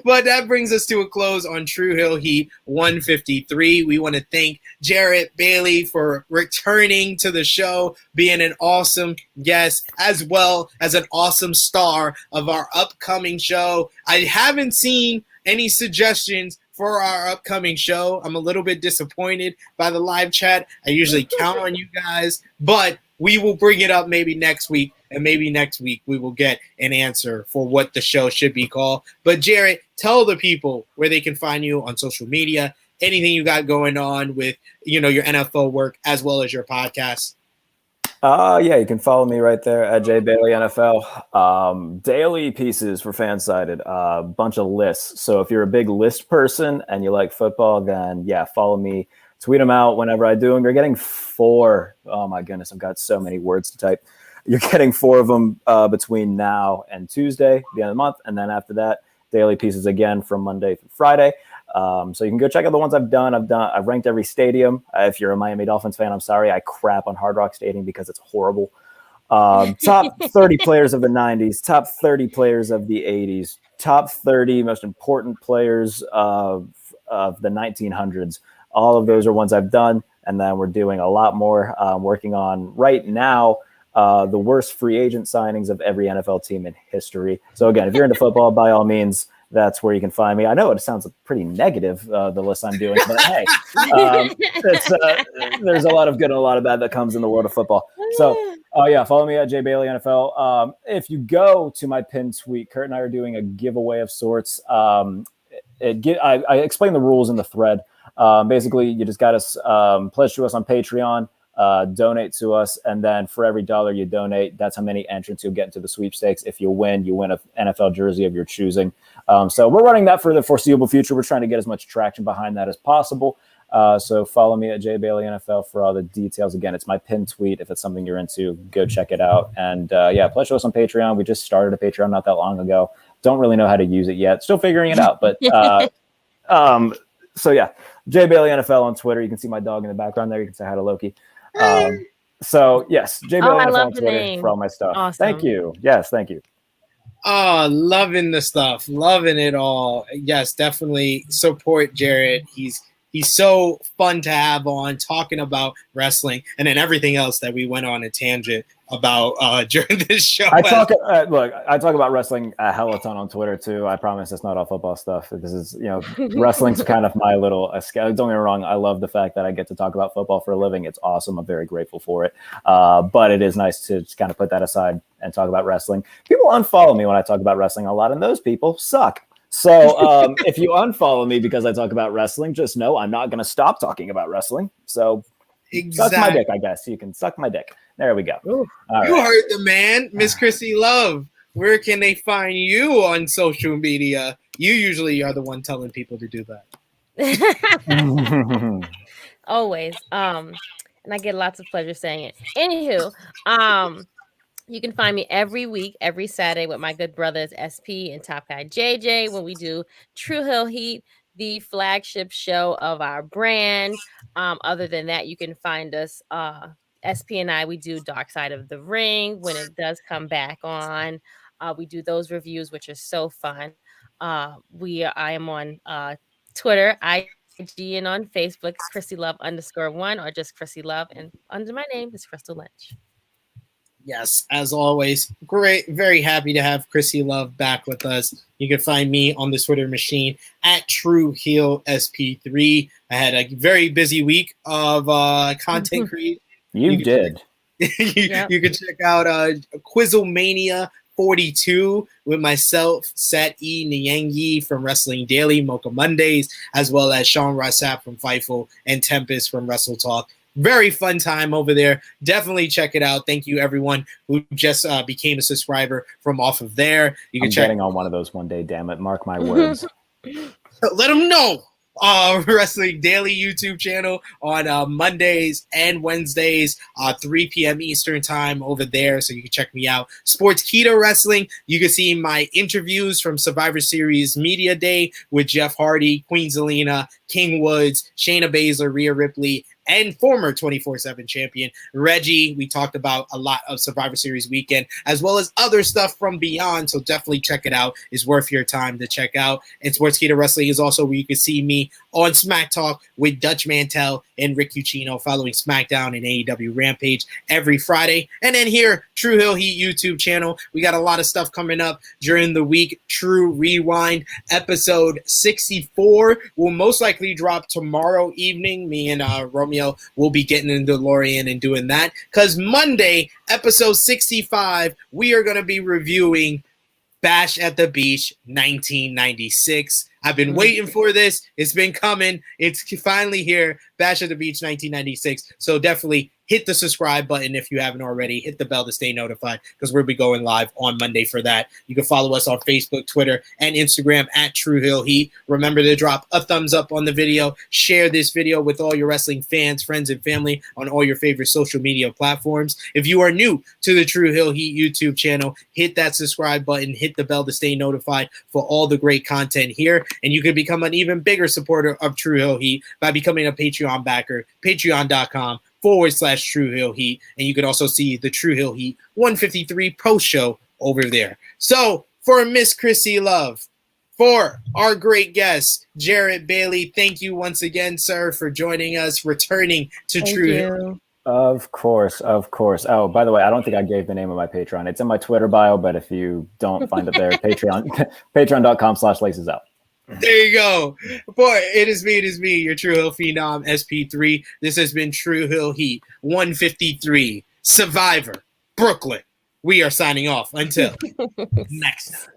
But that brings us to a close on True Heel Heat 153. We want to thank Jarrett Bailey for returning to the show, being an awesome guest, as well as an awesome star of our upcoming show. I haven't seen any suggestions for our upcoming show. I'm a little bit disappointed by the live chat. I usually count on you guys, but we will bring it up maybe next week. And maybe next week we will get an answer for what the show should be called. But Jarrett, tell the people where they can find you on social media, anything you got going on with, your NFL work as well as your podcast. Yeah, you can follow me right there at J Bailey NFL. Daily pieces for Fansided, a bunch of lists. So if you're a big list person and you like football, then yeah, follow me. Tweet them out whenever I do them. You're getting 4. Oh my goodness, I've got so many words to type. You're getting 4 of them between now and Tuesday, the end of the month. And then after that, daily pieces again from Monday through Friday. So you can go check out the ones I've done. I've ranked every stadium. If you're a Miami Dolphins fan, I'm sorry. I crap on Hard Rock Stadium because it's horrible. Top 30 players of the 90s, top 30 players of the 80s, top 30 most important players of the 1900s. All of those are ones I've done. And then we're doing a lot more. Working on right now the worst free agent signings of every NFL team in history. So again, if you're into football, by all means, that's where you can find me. I know it sounds pretty negative, the list I'm doing, but hey, there's a lot of good and a lot of bad that comes in the world of football. So yeah, follow me at J Bailey NFL. If you go to my pinned tweet, Kurt and I are doing a giveaway of sorts. I explain the rules in the thread. Basically, you just got to pledge to us on Patreon. Donate to us, and then for every $1 you donate, that's how many entrants you'll get into the sweepstakes. If you win an NFL jersey of your choosing. So we're running that for the foreseeable future. We're trying to get as much traction behind that as possible. So follow me at J Bailey NFL for all the details. Again, it's my pinned tweet. If it's something you're into, go check it out. And yeah, pledge to us on Patreon. We just started a Patreon not that long ago. Don't really know how to use it yet. Still figuring it out. But so yeah, J Bailey NFL on Twitter. You can see my dog in the background there. You can say hi to Loki. So yes, J Bailey NFL on Twitter for all my stuff. Awesome. Thank you. Yes, thank you. Oh, loving the stuff, loving it all. Yes, definitely support Jarrett. He's so fun to have on talking about wrestling and then everything else that we went on a tangent about during this show. I talk about wrestling a hell of a ton on Twitter too. I promise it's not all football stuff. This is, wrestling's kind of my little escape. Don't get me wrong. I love the fact that I get to talk about football for a living. It's awesome. I'm very grateful for it. But it is nice to just kind of put that aside and talk about wrestling. People unfollow me when I talk about wrestling a lot, and those people suck. So if you unfollow me because I talk about wrestling, just know I'm not going to stop talking about wrestling. So suck my dick, I guess. You can suck my dick. There we go. You heard the man, Miss Chrissy Love. Where can they find you on social media? You usually are the one telling people to do that. Always. And I get lots of pleasure saying it. Anywho, you can find me every week, every Saturday with my good brothers SP and Top Guy JJ when we do True Heel Heat, the flagship show of our brand. Other than that, you can find us, SP and I, we do Dark Side of the Ring when it does come back on. We do those reviews, which are so fun. I am on Twitter, IG, and on Facebook, Chrissy Love _1 or just Chrissy Love. And under my name is Crystal Lynch. Yes, as always, great. Very happy to have Chrissy Love back with us. You can find me on the Twitter machine at True Heel SP3. I had a very busy week of content creation. You did. You can check out Quizzlemania 42 with myself, Sat E. Nyangi from Wrestling Daily, Mocha Mondays, as well as Sean Rossap from Fightful and Tempest from Wrestle Talk. Very fun time over there. Definitely check it out. Thank you, everyone who just became a subscriber from off of there. You can I'm check getting on one of those one day. Damn it! Mark my words. Let them know. Wrestling Daily YouTube channel on Mondays and Wednesdays, 3 p.m. Eastern time over there, so you can check me out. Sports Keto Wrestling, you can see my interviews from Survivor Series Media Day with Jeff Hardy, Queen Zelina, King Woods, Shayna Baszler, Rhea Ripley, and former 24/7 champion Reggie. We talked about a lot of Survivor Series weekend, as well as other stuff from beyond, so definitely check it out. It's worth your time to check out. And Sports Keto Wrestling is also where you can see me on Smack Talk with Dutch Mantel and Rick Ucchino following SmackDown and AEW Rampage every Friday. And then here, True Hill Heat YouTube channel. We got a lot of stuff coming up during the week. True Rewind episode 64 will most likely drop tomorrow evening. Me and Romeo will be getting in the DeLorean and doing that. Because Monday, episode 65, we are going to be reviewing Bash at the Beach 1996. I've been waiting for this. It's been coming. It's finally here. Bash at the Beach 1996. So definitely hit the subscribe button if you haven't already. Hit the bell to stay notified because we'll be going live on Monday for that. You can follow us on Facebook, Twitter, and Instagram at True Hill Heat. Remember to drop a thumbs up on the video. Share this video with all your wrestling fans, friends, and family on all your favorite social media platforms. If you are new to the True Hill Heat YouTube channel, hit that subscribe button. Hit the bell to stay notified for all the great content here. And you can become an even bigger supporter of True Hill Heat by becoming a Patreon backer, patreon.com/True Hill Heat. And you can also see the True Hill Heat 153 post show over there. So for Miss Chrissy Love, for our great guest, Jarrett Bailey, thank you once again, sir, for joining us, returning to True Hill. Of course, of course. Oh, by the way, I don't think I gave the name of my Patreon. It's in my Twitter bio, but if you don't find it there, patreon.com/laces out. There you go. Boy, it is me, your True Hill Phenom, SP3. This has been True Hill Heat 153, Survivor, Brooklyn. We are signing off until next time.